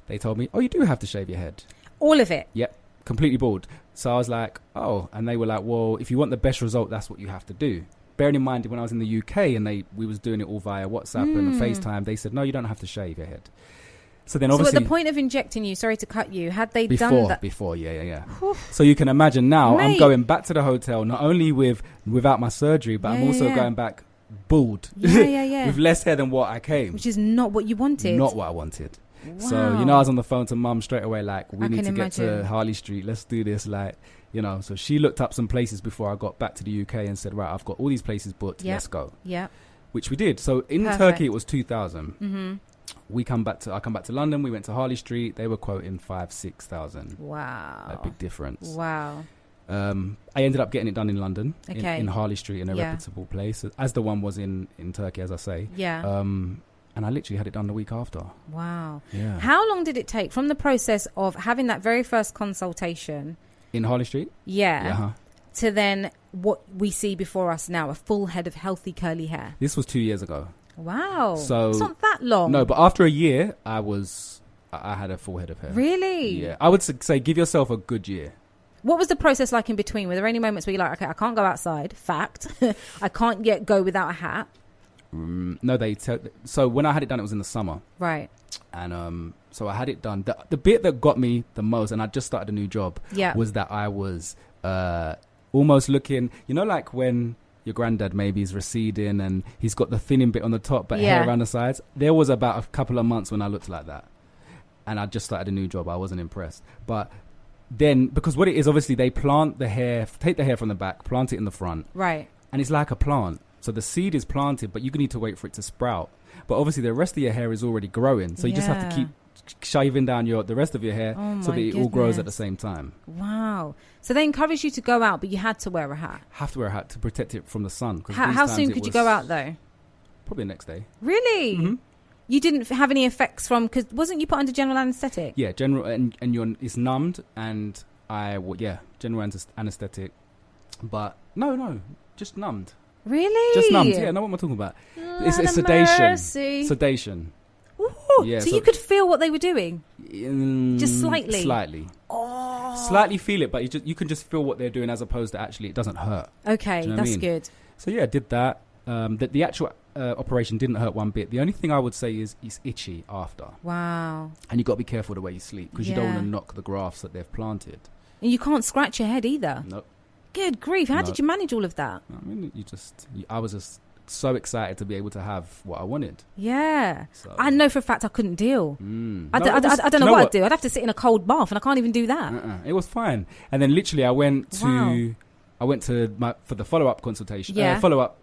R: they told me, oh, you do have to shave your head.
B: All of it?
R: Yep, completely bald. So I was like, oh, and they were like, well, if you want the best result, that's what you have to do. Bearing in mind, when I was in the UK and we was doing it all via WhatsApp and FaceTime, they said, no, you don't have to shave your head. So then obviously...
B: So at the point of injecting you, sorry to cut you, had they done that?
R: Before, yeah. So you can imagine now, I'm going back to the hotel, not only without my surgery, but I'm also going back bald.
B: Yeah.
R: With less hair than what I came.
B: Which is not what you wanted.
R: Not what I wanted.
B: Wow.
R: So, I was on the phone to mum straight away, like, we need to get to Harley Street. Let's do this, like, So she looked up some places before I got back to the UK and said, right, I've got all these places booked. Let's go.
B: Yeah.
R: Which we did. So in Turkey, it was 2,000. I come back to London. We went to Harley Street. They were quoting 5,000-6,000.
B: Wow.
R: A big difference.
B: Wow.
R: I ended up getting it done in London, in Harley Street, in a reputable place, as the one was in Turkey, as I say.
B: Yeah.
R: And I literally had it done the week after.
B: Wow.
R: Yeah.
B: How long did it take from the process of having that very first consultation
R: in Harley Street?
B: Yeah. To then what we see before us now, a full head of healthy curly hair?
R: This was 2 years ago.
B: Wow.
R: So
B: it's not that long.
R: No, but after a year, I had a full head of hair.
B: Really?
R: Yeah. I would say give yourself a good year.
B: What was the process like in between? Were there any moments where you're like, okay, I can't go outside. Fact. I can't yet go without a hat.
R: No, so when I had it done, it was in the summer.
B: Right.
R: And so I had it done. The bit that got me the most, and I just started a new job, was that I was almost looking, like when your granddad maybe is receding and he's got the thinning bit on the top but hair around the sides. There was about a couple of months when I looked like that. And I just started a new job. I wasn't impressed. But then, because what it is, obviously, they plant the hair, take the hair from the back, plant it in the front.
B: Right.
R: And it's like a plant. So the seed is planted, but you need to wait for it to sprout. But obviously, the rest of your hair is already growing. So you just have to keep shaving down the rest of your hair so that it all grows at the same time.
B: Wow. So they encouraged you to go out, but you had to wear a hat.
R: Have to wear a hat to protect it from the sun.
B: How soon could you go out, though?
R: Probably the next day.
B: Really?
R: Mm-hmm.
B: You didn't have any effects from, because wasn't you put under general anaesthetic?
R: Yeah, general, and it's numbed, and general anaesthetic. But no, just numbed.
B: Really?
R: Just numbed. Yeah, know what am I talking about? It's sedation.
B: Mercy.
R: Sedation.
B: Ooh,
R: yeah,
B: so you could feel what they were doing? Just slightly?
R: Slightly.
B: Oh.
R: Slightly feel it, but you can just feel what they're doing as opposed to actually it doesn't hurt.
B: Okay, that's good.
R: So yeah, I did that. The actual operation didn't hurt one bit. The only thing I would say is it's itchy after.
B: Wow.
R: And you've got to be careful the way you sleep because you don't want to knock the grafts that they've planted.
B: And you can't scratch your head either.
R: Nope.
B: Good grief. How did you manage all of that?
R: I mean, I was just so excited to be able to have what I wanted.
B: Yeah.
R: So.
B: I know for a fact I couldn't deal. I don't know what I'd do. I'd have to sit in a cold bath and I can't even do that.
R: It was fine. And then literally I went to for the follow-up consultation, follow-up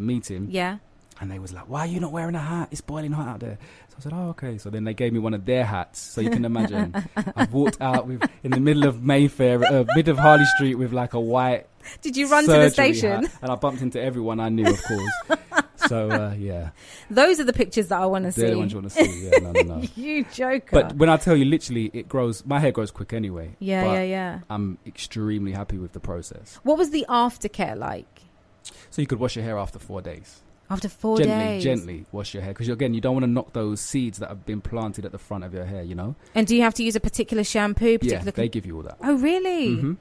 R: meeting.
B: Yeah.
R: And they was like, why are you not wearing a hat? It's boiling hot out there. So I said, oh, okay. So then they gave me one of their hats. So you can imagine. I walked out in the middle of Mayfair, mid of Harley Street with like a white
B: Did you run to the station?
R: Hat, and I bumped into everyone I knew, of course. So, yeah.
B: Those are the pictures that I want to see.
R: They're the ones you want to see. Yeah, no.
B: You joker.
R: But when I tell you, literally, my hair grows quick anyway.
B: Yeah.
R: I'm extremely happy with the process.
B: What was the aftercare like?
R: So you could wash your hair after 4 days.
B: After 4 days?
R: Gently wash your hair. Because, again, you don't want to knock those seeds that have been planted at the front of your hair, you know? And
B: do you have to use a particular shampoo?
R: Yeah, they give you all that.
B: Oh, really?
R: Mm-hmm.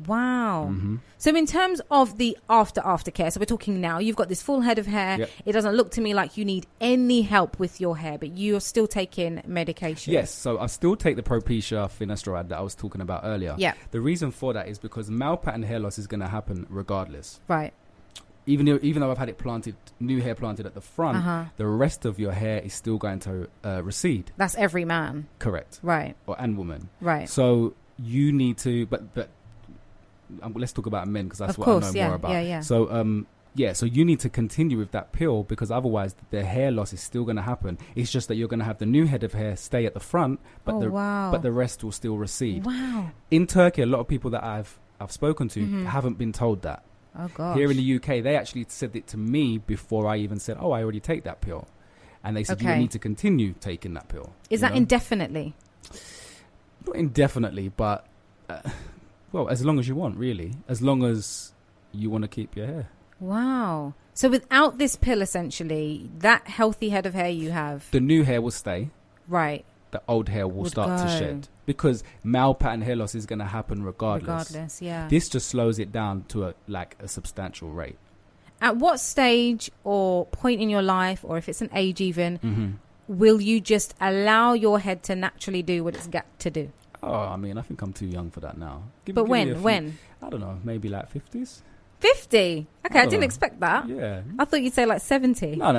B: Wow.
R: Mm-hmm.
B: So in terms of the aftercare, so we're talking now, you've got this full head of hair.
R: Yep.
B: It doesn't look to me like you need any help with your hair, but you're still taking medication.
R: Yes, so I still take the Propecia finasteride that I was talking about earlier.
B: Yeah.
R: The reason for that is because male pattern hair loss is going to happen regardless.
B: Right.
R: Even though I've had it new hair planted at the front, the rest of your hair is still going to recede.
B: That's every man.
R: Correct.
B: Right.
R: And woman.
B: Right.
R: So you need to, but let's talk about men because that's what I know more about.
B: Yeah.
R: So so you need to continue with that pill because otherwise the hair loss is still going to happen. It's just that you're going to have the new head of hair stay at the front, but the rest will still recede.
B: Wow.
R: In Turkey, a lot of people that I've spoken to haven't been told that.
B: Oh gosh.
R: Here in the UK, they actually said it to me before I even said, "Oh, I already take that pill," and they said you need to continue taking that pill.
B: Is that indefinitely?
R: Not indefinitely, but as long as you want, really. As long as you want to keep your hair.
B: Wow. So without this pill, essentially, that healthy head of hair you have,
R: the new hair will stay.
B: Right.
R: The old hair will start to shed because male pattern hair loss is going to happen regardless.
B: Yeah.
R: This just slows it down to a substantial rate.
B: At what stage or point in your life, or if it's an age even, will you just allow your head to naturally do what it's got to do?
R: Oh, I mean, I think I'm too young for that now.
B: But when? I
R: don't know, maybe like 50s.
B: 50? Okay, I didn't expect that.
R: Yeah.
B: I thought you'd say like 70.
R: No.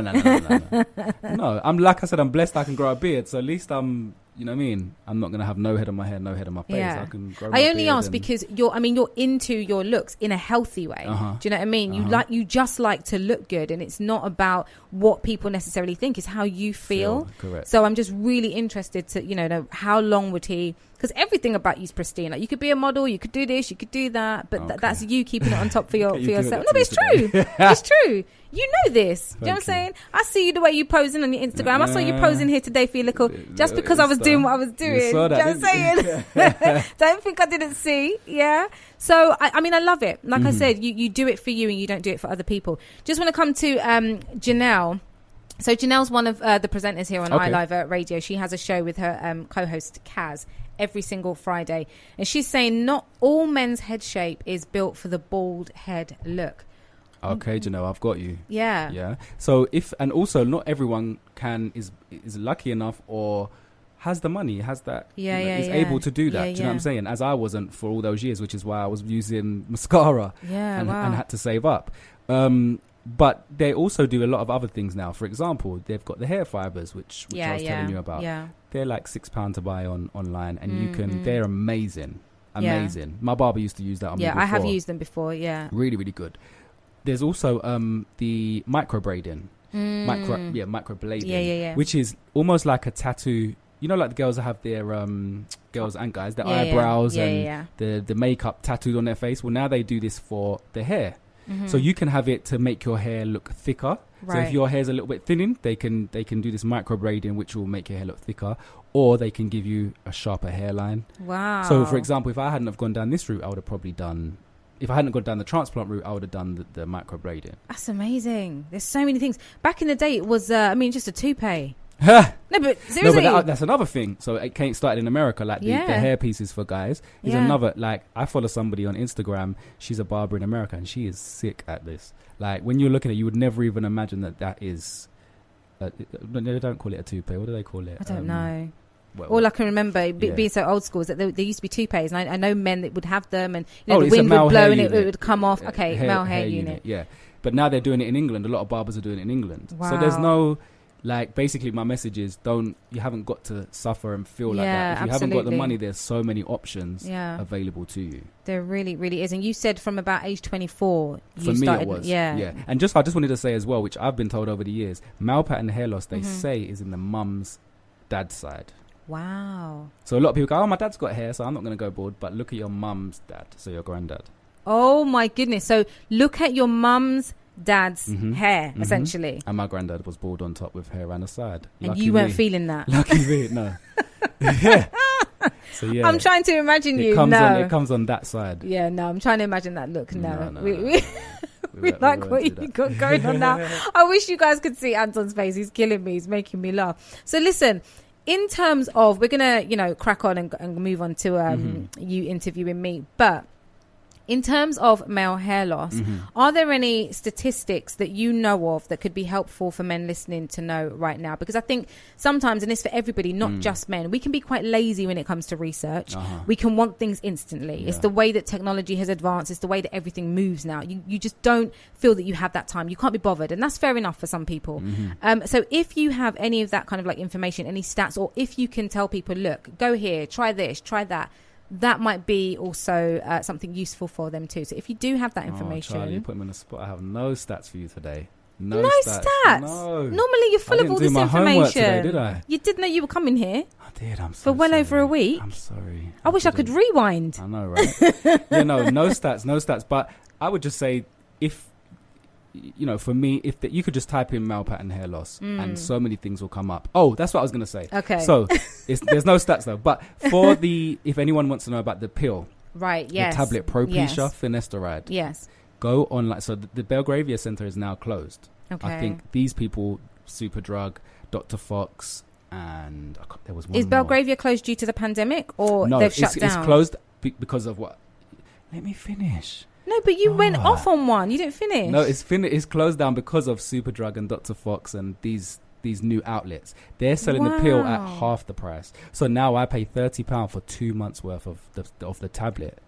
R: No, I'm blessed I can grow a beard, so at least I'm, you know what I mean? I'm not going to have no head on my hair, no head on my face.
B: Yeah.
R: I can grow my beard.
B: I only ask because you're into your looks in a healthy way. Do you know what I mean? You just like to look good, and it's not about what people necessarily think, it's how you feel.
R: Correct.
B: So I'm just really interested to, know how long would he, because everything about you is pristine. Like you could be a model, you could do this, you could do that, but that's you keeping it on top for yourself. No, but it's true. It's true. You know this. Do you know what I'm saying? I see you the way you posing on your Instagram. I saw you posing here today for your little, just because I was doing what I was doing. Do you know what I'm saying? Don't think I didn't see. Yeah. So, I mean, I love it. Like I said, you do it for you and you don't do it for other people. Just want to come to Janelle. So Janelle's one of the presenters here on iLive Radio. She has a show with her co-host Kaz every single Friday. And she's saying not all men's head shape is built for the bald head look.
R: Okay, Janelle, I've got you.
B: Yeah.
R: Yeah. So and also not everyone is lucky enough or has the money, has that, is able to do that. Do you know what I'm saying? As I wasn't for all those years, which is why I was using mascara and had to save up. But they also do a lot of other things now. For example, they've got the hair fibers, which I was telling you about.
B: Yeah.
R: They're like £6 to buy online, and they're amazing. amazing. My barber used to use that on me before.
B: I have used them before. Yeah,
R: really, really good. There's also the microblading, microblading, which is almost like a tattoo. You know, like the girls that have their girls and guys, their eyebrows and the makeup tattooed on their face. Well, now they do this for the hair. So you can have it to make your hair look thicker. Right. So if your hair's a little bit thinning, they can do this microblading, which will make your hair look thicker, or they can give you a sharper hairline.
B: Wow.
R: So, for example, if I hadn't have gone down this route, I would have probably done. If I hadn't gone down the transplant route, I would have done the microblading. That's
B: amazing. There's so many things. Back in the day, it was just a toupee. No, but seriously.
R: No, but that's another thing. So it started in America, like the hair pieces for guys is another. Like, I follow somebody on Instagram. She's a barber in America, and she is sick at this. Like, when you're looking at it, you would never even imagine that is. They don't call it a toupee. What do they call it?
B: I don't know. All I can remember being so old school is that there used to be toupees, and I know men that would have them, and the wind would blow and it would come off. Okay, male hair unit.
R: Yeah, but now they're doing it in England. A lot of barbers are doing it in England.
B: Wow.
R: So there's no. Like, basically, my message is you haven't got to suffer and feel like that. If you haven't got the money, there's so many options available to you.
B: There really, really is. And you said from about age 24,
R: you started. For me, it was. Yeah. And I just wanted to say as well, which I've been told over the years, male pattern hair loss, they say, is in the mum's dad's side.
B: Wow.
R: So a lot of people go, oh, my dad's got hair, so I'm not going to go bald. But look at your mum's dad, so your granddad.
B: Oh, my goodness. So look at your mum's dad's hair, essentially.
R: And my granddad was bald on top with hair on the side.
B: And you weren't feeling that.
R: Lucky me, no. Yeah. So yeah,
B: I'm trying to imagine
R: it comes on that side.
B: Yeah, no, I'm trying to imagine that look. No. We like what you got going on now. I wish you guys could see Anton's face. He's killing me. He's making me laugh. So listen, in terms of, we're gonna crack on and move on to you interviewing me, but in terms of male hair loss, are there any statistics that you know of that could be helpful for men listening to know right now? Because I think sometimes, and it's for everybody, not just men, we can be quite lazy when it comes to research. We can want things instantly. It's the way that technology has advanced. It's the way that everything moves now. You just don't feel that you have that time. You can't be bothered. And that's fair enough for some people. So if you have any of that kind of like information, any stats, or if you can tell people, look, go here, try this, try that, that might be also something useful for them too. So if you do have that information...
R: Charlie, you put me on the spot. I have no stats for you today.
B: No stats? No. Normally you're full of all this information.
R: Today, did I?
B: You didn't know you were coming here?
R: I did, I'm
B: so For
R: sorry.
B: Over a week?
R: I'm sorry.
B: I wish I could rewind.
R: I know, right? No stats. But I would just say, if... for me, you could just type in male pattern hair loss and so many things will come up. Oh, that's what I was going to say.
B: Okay.
R: So there's no stats though. But for if anyone wants to know about the pill,
B: right? Yes.
R: The tablet Propecia finasteride.
B: Yes.
R: Go online. So the Belgravia Center is now closed. Okay. I think these people, Superdrug, Dr. Fox, and there was one.
B: Is Belgravia closed due to the pandemic, or they've shut down?
R: It's closed because of what? Let me finish.
B: No, but you went off on one. You didn't finish.
R: No, it's closed down because of Superdrug and Dr. Fox and these new outlets. They're selling the pill at half the price. So now I pay £30 for 2 months worth of the tablet,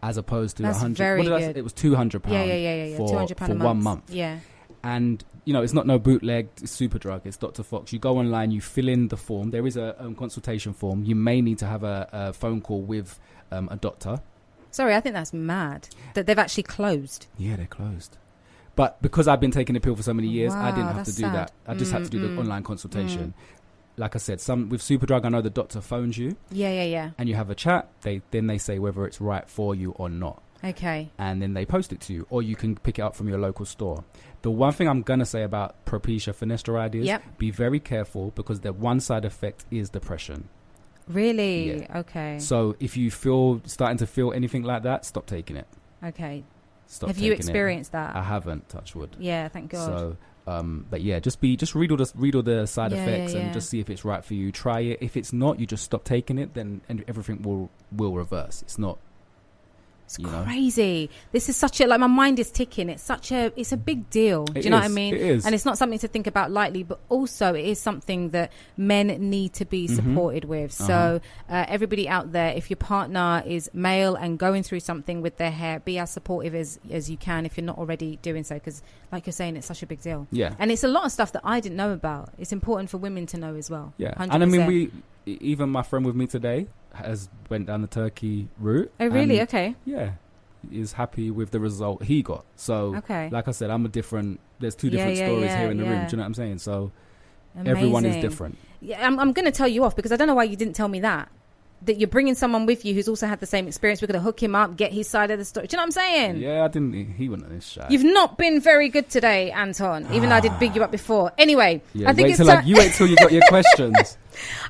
R: as opposed to
B: $100. Very good.
R: It was £200.
B: Yeah. £200
R: for 1 month.
B: Yeah.
R: And it's not no bootleg Superdrug. It's Dr. Fox. You go online, you fill in the form. There is a consultation form. You may need to have a phone call with a doctor.
B: Sorry, I think that's mad that they've actually closed.
R: Yeah, they're closed. But because I've been taking the pill for so many years, I didn't have to do that. I just had to do the online consultation. Like I said, with Superdrug, I know the doctor phones you.
B: Yeah.
R: And you have a chat. Then they say whether it's right for you or not.
B: Okay.
R: And then they post it to you, or you can pick it up from your local store. The one thing I'm going to say about Propecia finasteride is be very careful, because the one side effect is depression.
B: Really?
R: Yeah.
B: Okay.
R: So if you starting to feel anything like that, stop taking it.
B: Okay.
R: Have
B: you experienced that?
R: I haven't, touch wood.
B: Yeah, thank God.
R: So, but yeah, just read all the side effects and just see if it's right for you. Try it. If it's not, you just stop taking it. Then everything will reverse. It's not.
B: It's crazy. This is such a, my mind is ticking. It's a big deal. Do you know what I mean?
R: It is.
B: And it's not something to think about lightly, but also it is something that men need to be supported with. So everybody out there, if your partner is male and going through something with their hair, be as supportive as you can if you're not already doing so, because like you're saying, it's such a big deal.
R: Yeah.
B: And it's a lot of stuff that I didn't know about. It's important for women to know as well.
R: Yeah.
B: 100%.
R: And I mean, even my friend with me today, has went down the Turkey route.
B: Oh, really?
R: And,
B: okay.
R: Yeah. Is happy with the result he got. So,
B: okay.
R: like I said, there's two different stories here in the room. Do you know what I'm saying? So,
B: Amazing.
R: Everyone is different.
B: Yeah, I'm going to tell you off because I don't know why you didn't tell me that you're bringing someone with you who's also had the same experience. We're going to hook him up, get his side of the story. Do you know what I'm saying?
R: Yeah, I didn't. He wasn't this shy.
B: You've not been very good today, Anton, even though I did big you up before. Anyway,
R: yeah,
B: I think
R: you wait till you got your questions.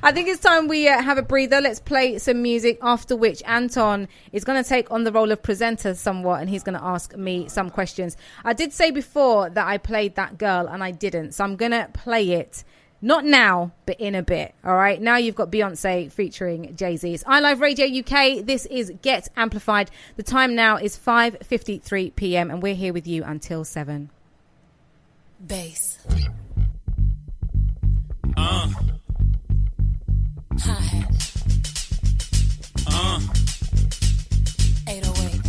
B: I think it's time we have a breather. Let's play some music, after which Anton is going to take on the role of presenter somewhat, and he's going to ask me some questions. I did say before that I played That Girl, and I didn't. So I'm going to play it. Not now, but in a bit. All right. Now you've got Beyonce featuring Jay-Z. It's iLive Radio UK. This is Get Amplified. The time now is 5:53 p.m. and we're here with you until 7.
H: Bass.
E: Hi-hat.
H: 808.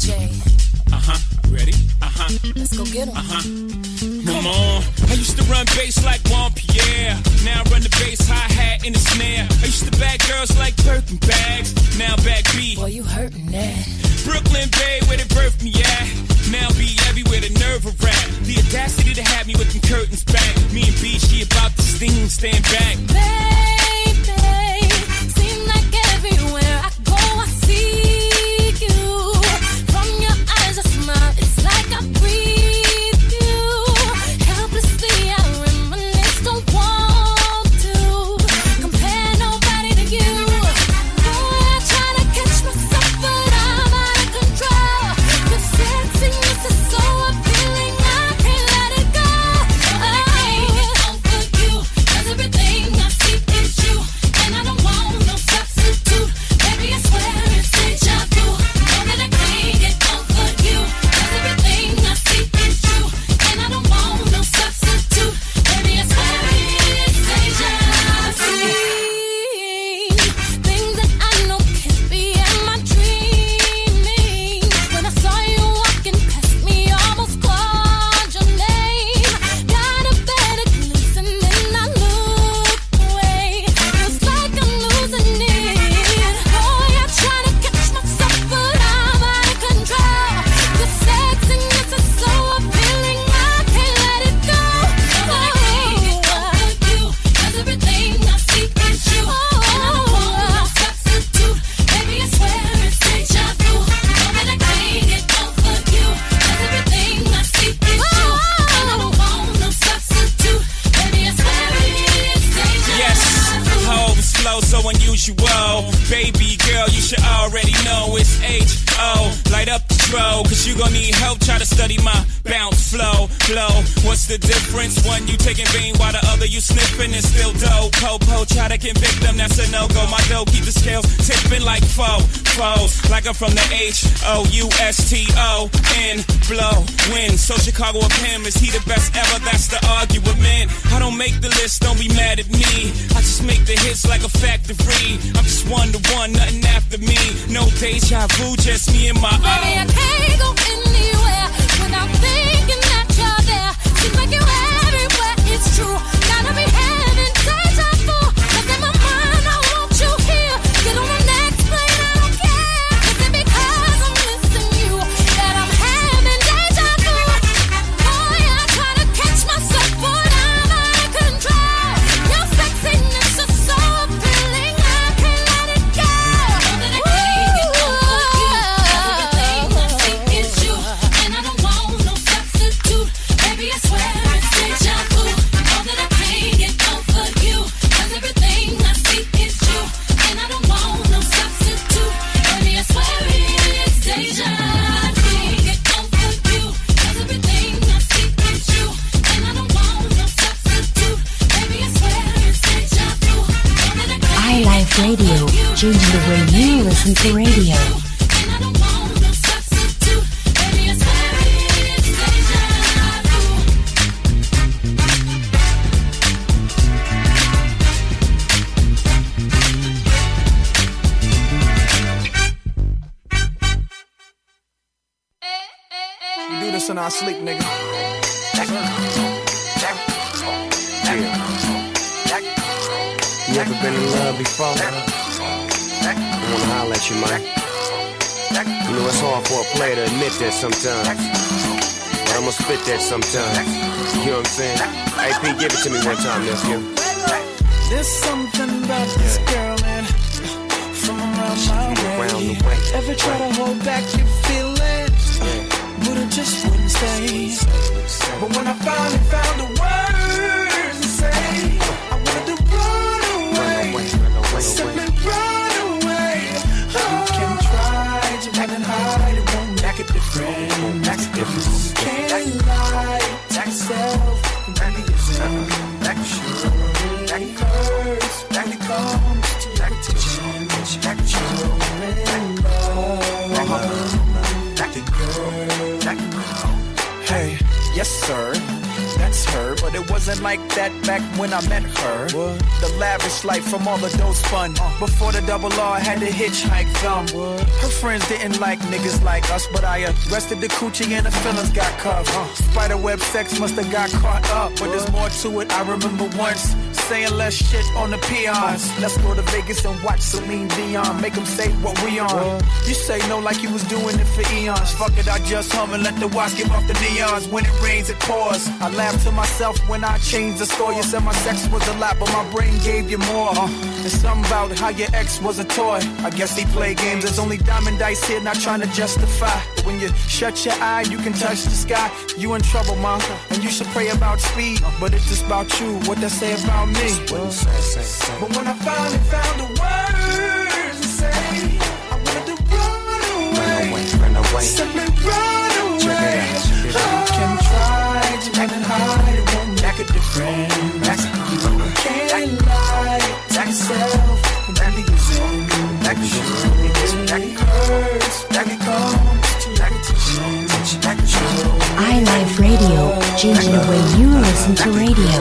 E: Jay.
K: Ready?
H: Let's go get 'em.
K: Come on. I used to run bass like Juan Pierre. Now I run the bass, hi-hat, and the snare. I used to bag girls like Birkin bags. Now back B.
H: Boy, you hurtin' that.
K: Brooklyn Bay, where they birthed me at. Now be everywhere, the nerve of rap. The audacity to have me with them curtains back. Me and B, she about to sting, stand back.
H: Baby, seem like everywhere I go, I see you. From your eyes, I smile, it's like I breathe you. Helplessly, I reminisce, don't want to compare nobody to you. Boy, I try to catch myself, but I'm out of control. Your sexiness is so appealing, I can't let it go. Oh, for you, 'cause everything I see is you, and I don't want no substitute. Baby, I swear it's deja vu. Know that I can't get over you, 'cause everything I see is you, and I don't want no substitute. Baby, I swear it's deja vu. Things that I know can't be, am I dreaming? When I saw you walking past me, almost called your name. Got a better glimpse and then I looked away. Feels like I'm losing it. Boy, I try to catch myself, but I'm out of control. Your sexiness is so appealing, I can't let it go. Oh, I can't get over you, 'cause everything I see is you, and I don't want no substitute. Baby, I swear it's deja vu. Know that I can't get over you, 'cause everything I see is you, and I don't want no substitute. Baby, I swear it's deja vu.
K: Yes, oh, it's flow so unusual. Baby girl, you should already know it's H-O. Light up the throw, 'cause you gon' need help. Try to study my bounce, flow, blow. What's the difference? One you taking vein while the other you sniffing is still dope. Po-po, try to convict them, that's a no-go. My dough keep the scales tipping like foes. Like I'm from the H-O-U-S-T-O-N. Blow, win. So Chicago of him, is he the best ever? That's the argument. I don't make the list, don't be mad at me. I just make the hits like a factory. I'm just one to one, nothing after me. No deja vu, just me and my
H: Baby, I can't go anywhere without thinking that you're there. Seems like you're everywhere, it's true. Gotta be having deja vu, 'cause in my mind I want you here. Get on the next plane, I don't care. Is it because I'm missing you that I'm having deja vu? Boy, I try to catch myself, but I'm out of control. Your sexiness is so appealing, I can't let it go. Know that I can't get over you, 'cause everything I see is you, and I don't want no substitute. Baby, I swear it's deja vu. Know that I can't get over you, 'cause everything I see is you, and I don't want no substitute. Baby, I swear it's deja vu. Get over you, 'cause everything I see is you, and I don't want no substitute. Baby, I swear it's deja vu. Know that I can't
I: iLife Radio, changing the way you listen to radio.
H: and I don't want no substitute. Baby, I swear it's deja vu.
O: We do this in our sleep, nigga.
S: You ever been in love before? I wanna holler at you, man. You know it's hard for a player to admit that sometimes, but I'ma spit that sometimes. You know what I'm saying? AP, give it to me one time, nephew.
G: There's something about this girl, man, from around my way. Ever try to hold back your feelings, but it just wouldn't stay. But when I finally found the words to say, I wanted to run away, simply run away. You can try to run and hide, it won't make a difference. You can't lie to yourself and be yourself. Sure, it hurts when it comes to your attention. You're in love, the girl. Hey, yes sir, that's her, but it wasn't like that back when I met her. What? The lavish life from all the dough spun. Before the double R had to hitchhike them. Her friends didn't like niggas like us, but I arrested the coochie and the feelings got cuffed. Spiderweb sex must have got caught up, but there's more to it. I remember once saying less shit on the peons. Let's go to Vegas and watch Celine Dion, make them say what we on. You say no like you was doing it for eons. Fuck it, I just hum and let the watch give off the neons. When it rains, it pours. I laugh to myself when I changed the score. You said my sex was a lot, but my brain gave you more. There's something about how your ex was a toy. I guess he played games. There's only diamond dice here, not trying to justify. But when you shut your eye, you can touch the sky. You in trouble, mom, and you should pray about speed. But it's just about you, what they say about me. But when I finally found the words to say, I wanted to run away, simply run away. You can try to run and hide, it won't make a difference. You can't lie to yourself and be yourself. It hurts when it comes to your attention.
I: iLife Radio, changing the way you listen to radio.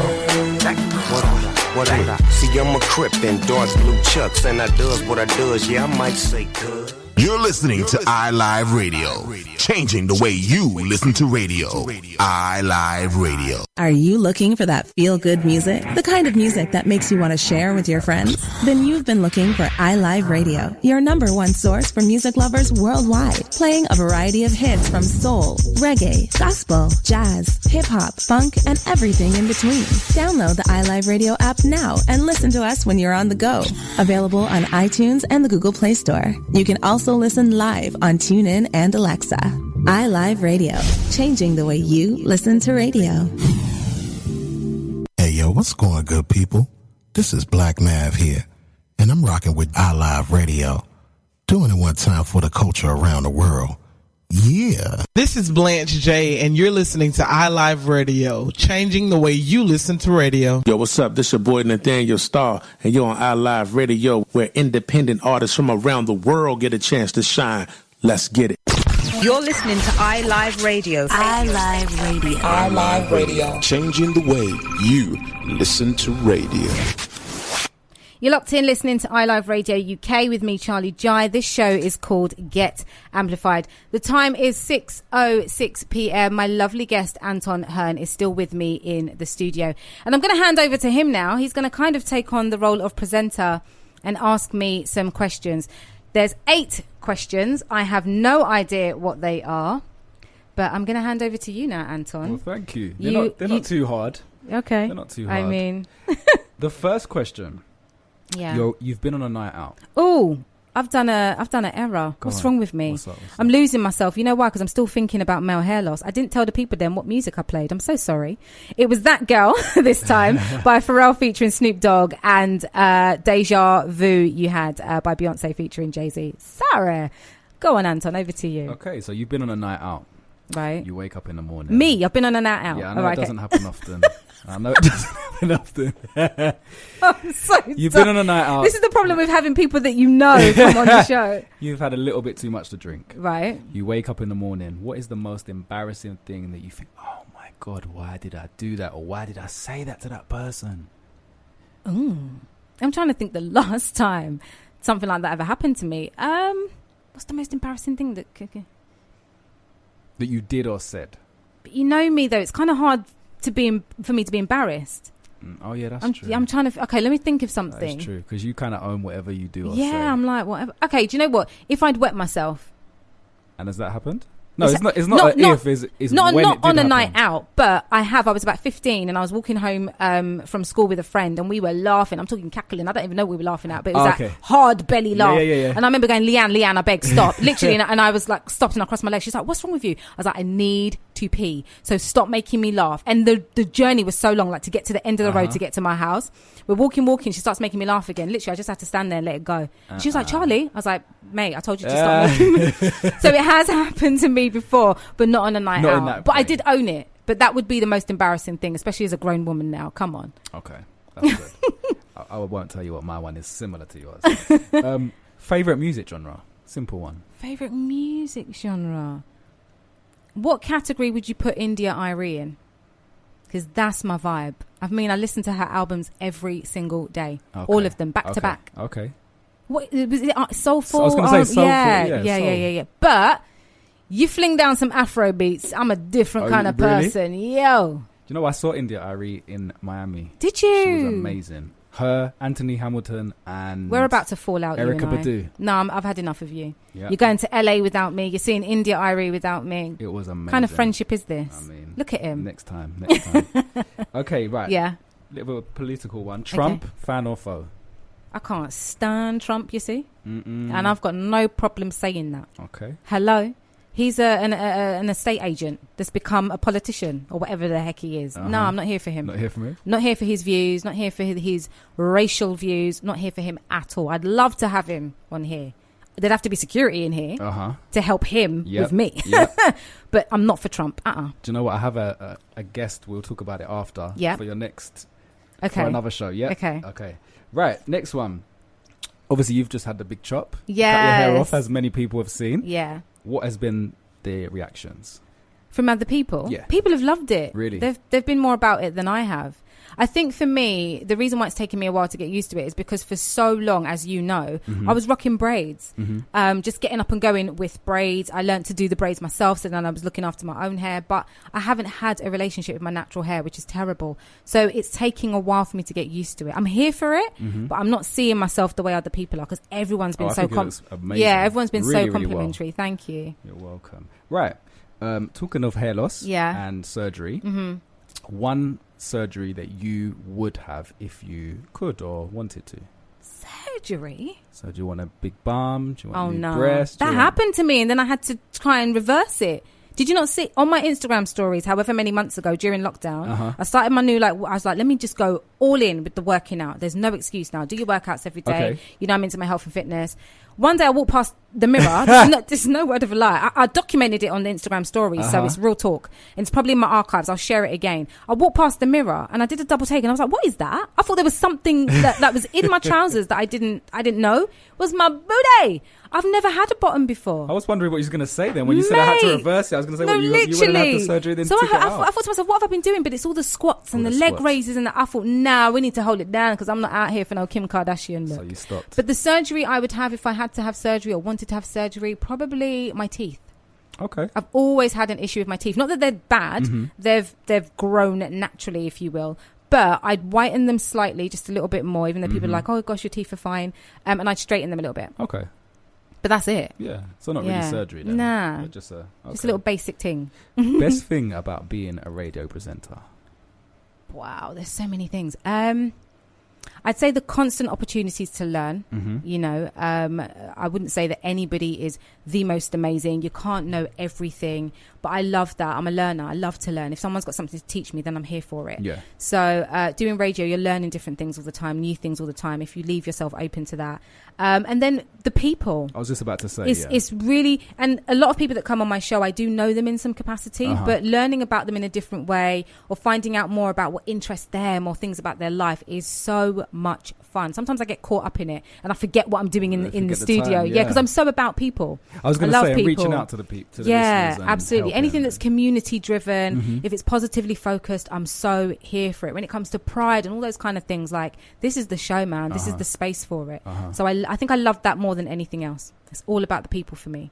S: What up? See, I'm a Crip in dark blue chucks, and I does what I does. Yeah, I might say good.
A: You're listening to iLive Radio, changing the way you listen to radio. iLive Radio.
T: Are you looking for that feel-good music? The kind of music that makes you want to share with your friends? Then you've been looking for iLive Radio, your #1 source for music lovers worldwide, playing a variety of hits from soul, reggae, gospel, jazz, hip-hop, funk, and everything in between. Download the iLive Radio app now and listen to us when you're on the go. Available on iTunes and the Google Play Store. You can also listen live on TuneIn and Alexa. iLive Radio, changing the way you listen to radio.
U: Hey, yo, what's going, good people? This is Black Mav here, and I'm rocking with iLive Radio, doing it one time for the culture around the world. Yeah.
V: This is Blanche J, and you're listening to iLive Radio, changing the way you listen to radio.
W: Yo, what's up? This your boy Nathaniel Starr, and you're on iLive Radio, where independent artists from around the world get a chance to shine. Let's get it.
X: You're listening to iLive Radio.
I: iLive Radio.
W: iLive Radio.
L: Changing the way you listen to radio.
B: You're locked in listening to iLive Radio UK with me, Charley Jai. This show is called Get Amplified. The time is 6:06 p.m. My lovely guest, Anton Hearn, is still with me in the studio. And I'm going to hand over to him now. He's going to kind of take on the role of presenter and ask me some questions. There's 8 questions. I have no idea what they are. But I'm going to hand over to you now, Anton.
R: Well, thank you. They're not too hard.
B: Okay.
R: They're not too hard.
B: I mean...
R: The first question...
B: Yeah.
R: You've been on a night out.
B: Oh, I've done an error. What's wrong with me?
R: What's up?
B: I'm losing myself. You know why? Because I'm still thinking about male hair loss. I didn't tell the people then what music I played. I'm so sorry. It was That Girl this time by Pharrell featuring Snoop Dogg, and Deja Vu you had by Beyonce featuring Jay-Z. Sorry. Go on, Anton. Over to you.
R: Okay, so you've been on a night out.
B: Right.
R: You wake up in the morning.
B: Me? I've been on a night out.
R: Yeah, I know
B: right,
R: it doesn't happen often. I know it doesn't happen often.
B: I'm so
R: You've
B: dumb.
R: been on a night out.
B: This is the problem with having people that you know come on the show.
R: You've had a little bit too much to drink.
B: Right.
R: You wake up in the morning. What is the most embarrassing thing that you think, oh my God, why did I do that? Or why did I say that to that person?
B: I'm trying to think the last time something like that ever happened to me. What's the most embarrassing thing that
R: you did or said?
B: But you know me though, it's kind of hard for me to be embarrassed.
R: Oh yeah, that's true.
B: I'm trying to. Okay, let me think of something.
R: That's true, because you kind of own whatever you do. Or
B: Yeah,
R: say.
B: I'm like whatever. Okay, do you know what? If I'd wet myself,
R: And has that happened? No, it's not. It's not. It's
B: not
R: when
B: not
R: it did
B: on a
R: happen.
B: night out, but I was about 15 and I was walking home from school with a friend and we were laughing. I'm talking cackling. I don't even know what we were laughing at, but it was that hard belly laugh.
R: Yeah.
B: And I remember going, Leanne, I beg, stop, literally. and I was like, stopped and I crossed my legs. She's like, what's wrong with you? I was like, I need to pee, so stop making me laugh. And the journey was so long, like to get to the end of the road to get to my house. We're walking. She starts making me laugh again. Literally, I just had to stand there and let it go. She was like, Charlie. I was like, mate, I told you to stop making me. So it has happened to me before, but not on a night out. But I did own it. But that would be the most embarrassing thing, especially as a grown woman now. Come on.
R: Okay, that's good. I won't tell you what my one is similar to yours. Favorite music genre? Simple one.
B: Favorite music genre? What category would you put India Irie in? Because that's my vibe. I mean, I listen to her albums every single day. Okay. All of them, back to back.
R: Okay.
B: What was it? Soulful?
R: I was going to say soulful.
B: Yeah. But you fling down some Afro beats, I'm a different kind of person. Yo.
R: Do you know, I saw India Irie in Miami.
B: Did you?
R: She was amazing. Her, Anthony Hamilton, and
B: we're about to fall out.
R: Erykah
B: you and
R: Badu.
B: No, I've had enough of you.
R: Yeah.
B: You're going to LA without me. You're seeing India Irie without me.
R: It was amazing.
B: What kind of friendship is this?
R: I mean,
B: look at him.
R: Next time. Okay, right.
B: Yeah.
R: Little political one. Trump, fan or foe?
B: I can't stand Trump, you see.
R: Mm-mm.
B: And I've got no problem saying that.
R: Okay.
B: Hello. He's an estate agent that's become a politician or whatever the heck he is. No, I'm not here for him.
R: Not here for me?
B: Not here for his views. Not here for his racial views. Not here for him at all. I'd love to have him on here. There'd have to be security in here to help him with me. Yep. But I'm not for Trump. Do
R: you know what? I have a guest. We'll talk about it after.
B: Yeah.
R: For your next...
B: Okay.
R: For another show. Yeah.
B: Okay.
R: Right. Next one. Obviously, you've just had the big chop.
B: Yes.
R: Cut your hair off, as many people have seen.
B: Yeah.
R: What has been the reactions
B: from other people?
R: Yeah.
B: People have loved it.
R: Really?
B: They've been more about it than I have. I think for me, the reason why it's taken me a while to get used to it is because for so long, as you know, I was rocking braids, just getting up and going with braids. I learned to do the braids myself, so then I was looking after my own hair, but I haven't had a relationship with my natural hair, which is terrible. So it's taking a while for me to get used to it. I'm here for it, but I'm not seeing myself the way other people are because everyone's been everyone's been so complimentary. Well. Thank you.
R: You're welcome. Right. Talking of hair loss and surgery, one surgery that you would have if you could or wanted to.
B: Surgery?
R: So do you want a big bum? Do you want a new breast?
B: That happened to me and then I had to try and reverse it. Did you not see on my Instagram stories, however many months ago during lockdown, I started my new, I was like, let me just go all in with the working out. There's no excuse now. Do your workouts every day.
R: Okay.
B: You know, I'm into my health and fitness. One day I walked past the mirror. This is no word of a lie. I documented it on the Instagram stories, so it's real talk. And it's probably in my archives. I'll share it again. I walked past the mirror and I did a double take and I was like, what is that? I thought there was something that was in my trousers that I didn't know. It was my booty. I've never had a bottom before.
R: I was wondering what you were going to say then. When you said I had to reverse it, I was going to say, you wouldn't have the surgery then
B: so
R: took it out.
B: I thought to myself, what have I been doing? But it's all the squats and the leg raises and I thought, nah, we need to hold it down because I'm not out here for no Kim Kardashian look.
R: So you stopped.
B: But the surgery I would have if I had to have surgery or wanted to have surgery, probably my teeth.
R: Okay.
B: I've always had an issue with my teeth. Not that they're bad. They've grown naturally, if you will. But I'd whiten them slightly, just a little bit more, even though people are like, oh gosh, your teeth are fine. And I'd straighten them a little bit.
R: Okay.
B: But that's it.
R: Yeah. So not really surgery then.
B: Nah.
R: Just a
B: little basic thing.
R: Best thing about being a radio presenter?
B: Wow, there's so many things. I'd say the constant opportunities to learn. You know, I wouldn't say that anybody is the most amazing. You can't know everything, but I love that. I'm a learner. I love to learn. If someone's got something to teach me, then I'm here for it.
R: Yeah.
B: So doing radio, you're learning different things all the time, new things all the time, if you leave yourself open to that. And then the people.
R: I was just about to say,
B: it's really, and a lot of people that come on my show, I do know them in some capacity, but learning about them in a different way or finding out more about what interests them or things about their life is so much fun. Sometimes I get caught up in it and I forget what I'm doing in the studio.
R: Time,
B: yeah, because I'm so about people.
R: I was going to say, I'm reaching out to the people.
B: Yeah, absolutely. Anything that's community driven, if it's positively focused, I'm so here for it. When it comes to pride and all those kind of things, like, this is the show, man. This is the space for it. So I think I love that more than anything else. It's all about the people for me.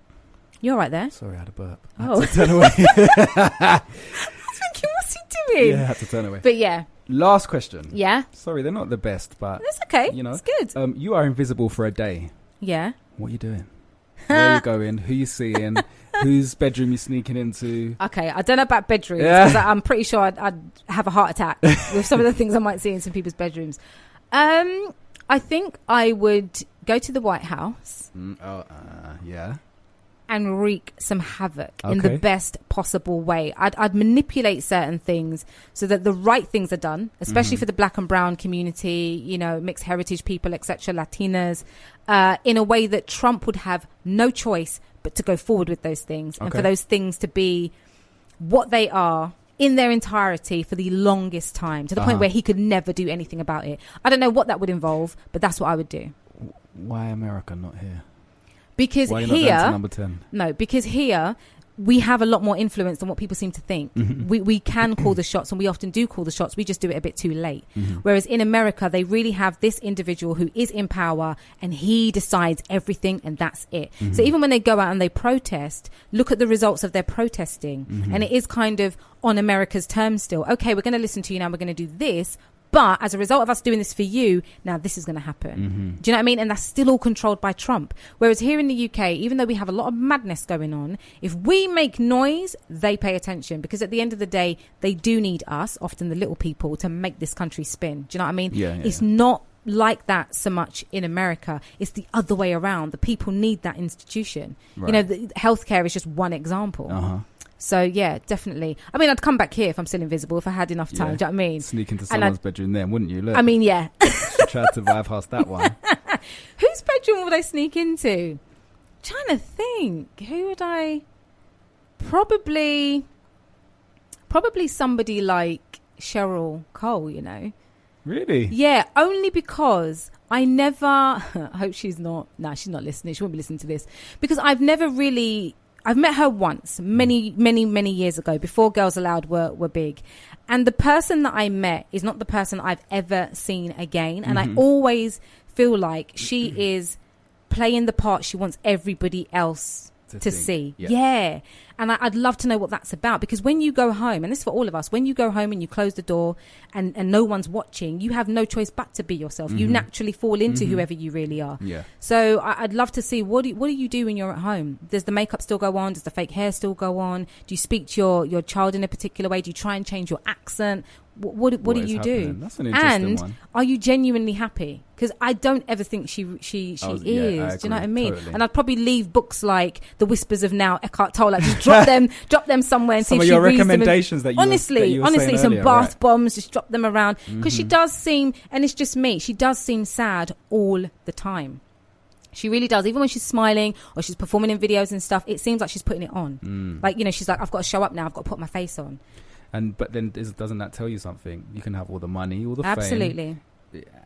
B: You're right there.
R: Sorry, I had a burp.
B: Oh.
R: I had to turn away.
B: I was thinking, what's he doing?
R: Yeah, I had to turn away.
B: But yeah,
R: Last question.
B: Yeah.
R: Sorry, they're not the best, but
B: That's okay.
R: you know,
B: It's good.
R: You are invisible for a day.
B: Yeah.
R: What are you doing? Where are you going? Who you seeing? Whose bedroom you sneaking into?
B: Okay, I don't know about bedrooms,
R: Yeah.
B: because I'm pretty sure I'd have a heart attack with some of the things I might see in some people's bedrooms. I think I would go to the White House
R: Yeah.
B: and wreak some havoc in the
R: Okay.
B: best possible way. I'd manipulate certain things so that the right things are done, especially for the black and brown community, you know, mixed heritage people, etc., Latinas, in a way that Trump would have no choice but to go forward with those things, and for those things to be what they are in their entirety for the longest time, to the point where he could never do anything about it. I don't know what that would involve, but that's what I would do.
R: Why America not here?
B: Because
R: Why are you not
B: here,
R: down to number 10?
B: No, because here we have a lot more influence than what people seem to think. We can call the shots, and we often do call the shots. We just do it a bit too late. Whereas in America, they really have this individual who is in power, and he decides everything, and that's it. So even when they go out and they protest, look at the results of their protesting. And it is kind of on America's terms still. Okay, we're going to listen to you now. We're going to do this. But as a result of us doing this for you, now this is going to happen. Do you know what I mean? And that's still all controlled by Trump. Whereas here in the UK, even though we have a lot of madness going on, if we make noise, they pay attention. Because at the end of the day, they do need us, often the little people, to make this country spin. Do you know what I mean? It's not like that so much in America. It's the other way around. The people need that institution.
R: Right.
B: You know, the healthcare is just one example. So, yeah, definitely. I mean, I'd come back here if I'm still invisible, if I had enough time. Do you know what I mean?
R: Sneak into someone's bedroom then, wouldn't you? Look,
B: I mean, yeah.
R: Try to bypass that one.
B: Whose bedroom would I sneak into? Trying to think. Who would I... Probably somebody like Cheryl Cole, you know.
R: Really?
B: Yeah, only because I never... I hope she's not... No, she's not listening. She won't be listening to this. Because I've never really... I've met her once, many years ago, before Girls Aloud were big. And the person that I met is not the person I've ever seen again. And I always feel like she is playing the part she wants everybody else to see. Yeah. And I'd love to know what that's about, because when you go home, and this is for all of us, when you go home and you close the door and no one's watching, you have no choice but to be yourself. You naturally fall into whoever you really are. So I'd love to see, what do you do when you're at home? Does the makeup still go on? Does the fake hair still go on? Do you speak to your child in a particular way? Do you try and change your accent? What do you do?
R: That's an interesting one.
B: Are you genuinely happy? Because I don't ever think she is. Do you know what I mean?
R: Totally.
B: And I'd probably leave books like The Whispers of Now, Eckhart Tolle, like just drop them somewhere and
R: some
B: see
R: of
B: if
R: your
B: she reads them.
R: recommendations that you
B: honestly,
R: were saying
B: some
R: earlier,
B: bath
R: right?
B: bombs, just drop them around, because she does seem, and it's just me, she does seem sad all the time. She really does. Even when she's smiling or she's performing in videos and stuff, it seems like she's putting it on. Like, you know, she's like, I've got to show up now. I've got to put my face on.
R: But then doesn't that tell you something? You can have all the money, all the fame.
B: Absolutely.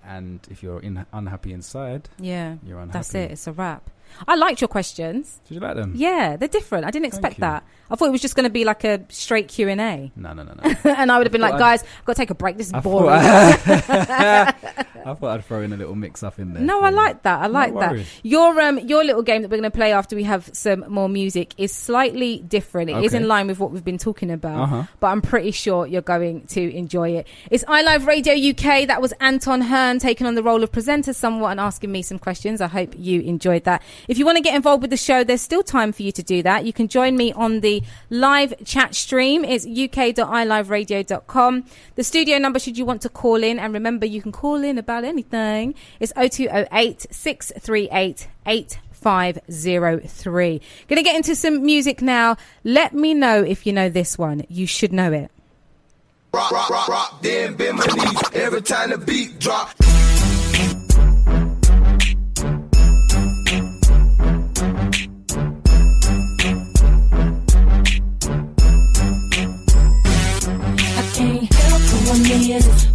R: And if you're unhappy inside, you're unhappy.
B: That's it. It's a wrap. I liked your questions.
R: Did you like them?
B: Yeah, they're different. I didn't expect that. I thought it was just going to be like a straight Q&A.
R: No.
B: And I would have been like, guys, I've got to take a break. This is boring.
R: I thought I'd throw in a little mix up in there.
B: No, I like that. I like that. Your little game that we're going to play after we have some more music is slightly different. It is in line with what we've been talking about, but I'm pretty sure you're going to enjoy it. It's iLive Radio UK. That was Anton Hearn taking on the role of presenter somewhat and asking me some questions. I hope you enjoyed that. If you want to get involved with the show, there's still time for you to do that. You can join me on the live chat stream. It's uk.iliveradio.com. The studio number, should you want to call in, and remember, you can call in about anything, is 0208 638 8503. Gonna get into some music now. Let me know if you know this one. You should know it.
C: Rock, then bend my knees every time the beat drop.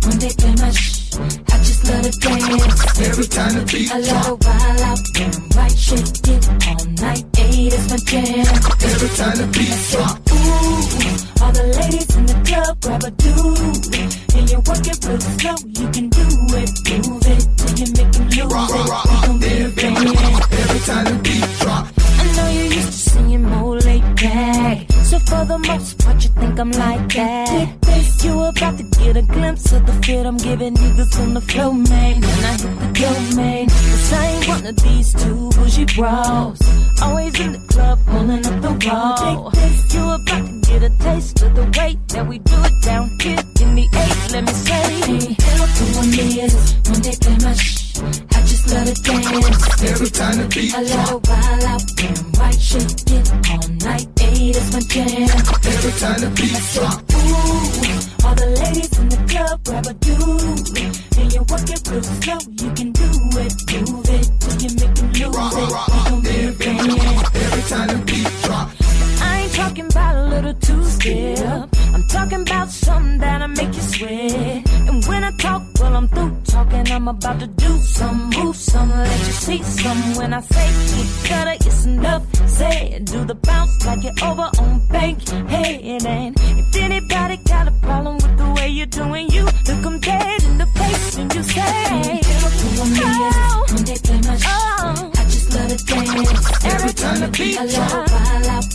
H: When they play my I just love to dance.
C: Every time the beat
H: I love to wild out and right shit it all night. It's my jam.
C: Every time the beat drop.
H: Ooh, all the ladies in the club grab a dude, and you work it real slow. You can do it, move it till you make them lose
C: rock,
H: it. We gon' be a band.
C: Every time the beat drop.
H: I know you used to singing more laid back, so for the most part you think I'm like that. You about to get a glimpse of the
D: shit I'm giving niggas on the floor, man. When I hit the dough, man. Cause I ain't one of these two bougie bros. Always in the club, pulling up the wall. Take this, you about to get a taste of the way that we do it down here in the 8. Let me say, hey, everyone is when they play my shh. I just let it dance.
C: Every time the beat
D: I let it wild out, damn right, shake it all night. 8 is my jam.
C: Every time the beat drop.
D: Ooh, all the ladies in the club grab a dude, and you work it real slow. You can do it, move it till you make them lose
C: rock,
D: it.
C: Rock, rock, every time the beat drop.
D: I ain't talking about a little two-step. I'm talking about something that'll make you sweat. And when I talk, well, I'm through talking. I'm about to do some, move some, let you see some. When I say you gotta, it's enough. Say it, do the bounce like you're over on Bankhead. And if anybody got a problem with the way you're doing you, look them dead in the face and you say, oh, when they play my oh, I just let it dance. Every time the beat drop,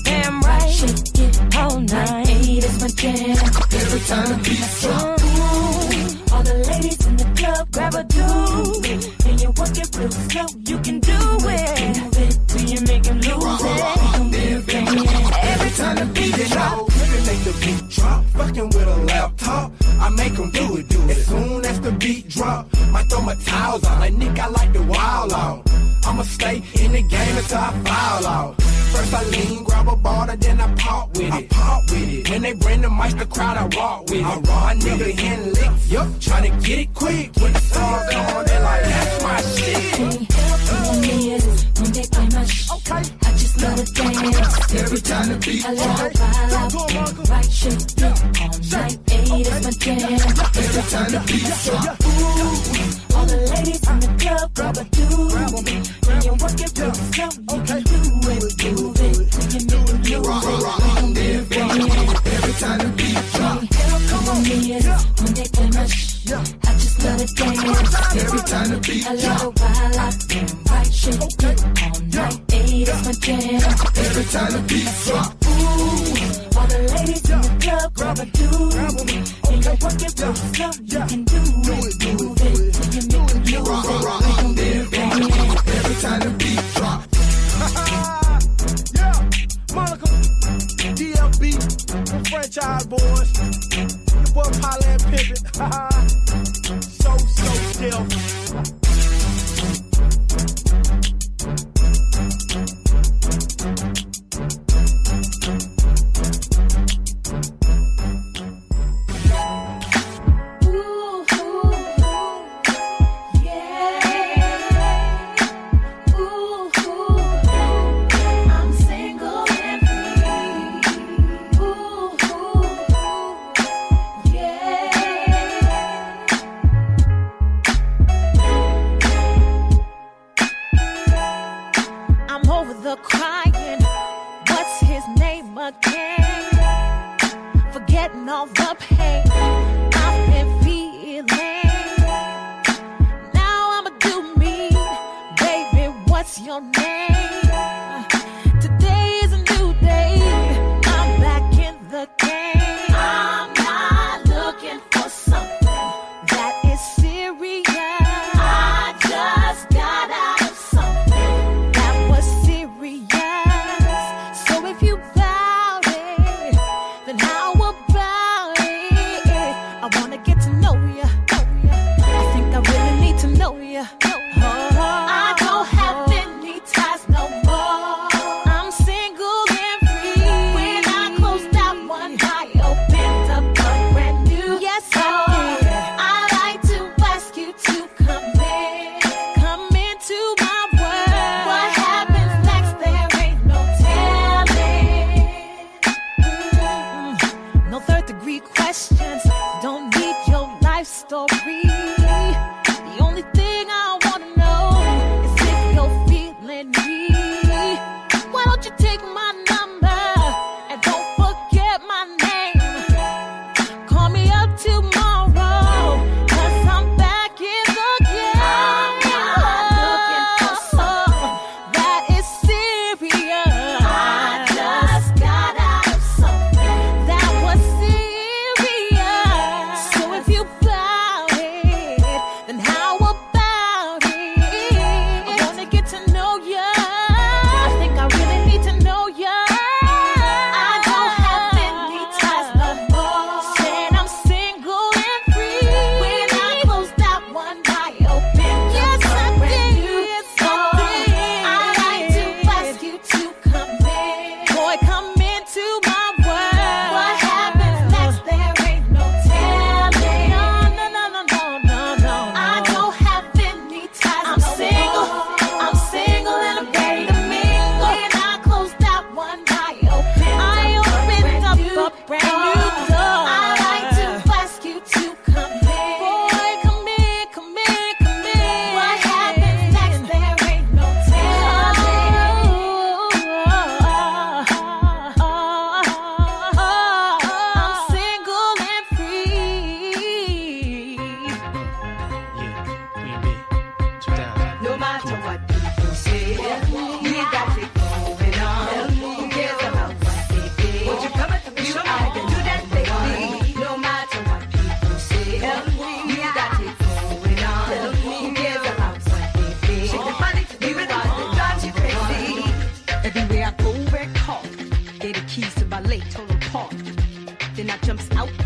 D: damn right, shake it all night. 8 is my jam.
C: Every time the beat drop.
D: Ooh, all the ladies in the club grab a dude, and you work it real slow. You can do it, move it till you make them lose it. Every time the beat drop.
F: Make the beat drop, fucking with a laptop. I make them do it. As soon as the beat drop, might throw my towels on. Like Nick, I like the wild out. I'ma stay in the game until I foul out. First I lean, grab a ball, then I pop with it. When they bring the mic, the crowd, I rock with it. I raw nigga hitting licks, yup, tryna get it quick. When the song's on, they like, that's my shit.
D: When they play my shit, okay, I just let it dance.
C: Every time the beat
D: I let it vibe, right, shake it all night. 8 is my jam.
C: Every time the beat drop.
D: Ooh, all the ladies in the club grab a dude, and you work it real slow. You can do it, move it till you make them lose it.
C: Every time the beat drop.
D: Come on, when they play my shit, I just let it dance.
C: Every time the beat
D: I let
C: drop.
D: it wild out, damn right, shake it all night. 8 is my jam.
C: Every time the beat drop.
D: Ooh, all the ladies in the club grab a dude, and you work it real slow. You can do it, move it till you make them lose it.
C: Every time the beat drop.
F: Yeah, Monica, DLB, the franchise boys, the boy Pilot and Pimpin', so still.
D: Forgetting all the pain I've been feeling. Now I'ma do me, baby. What's your name? Today is a new day. I'm back in the game. I'm not looking for something that is serious. I just got out of something that was serious. So if you doubt it, then how about it? I wanna get to know ya. I think I really need to know ya. I don't have any ties, no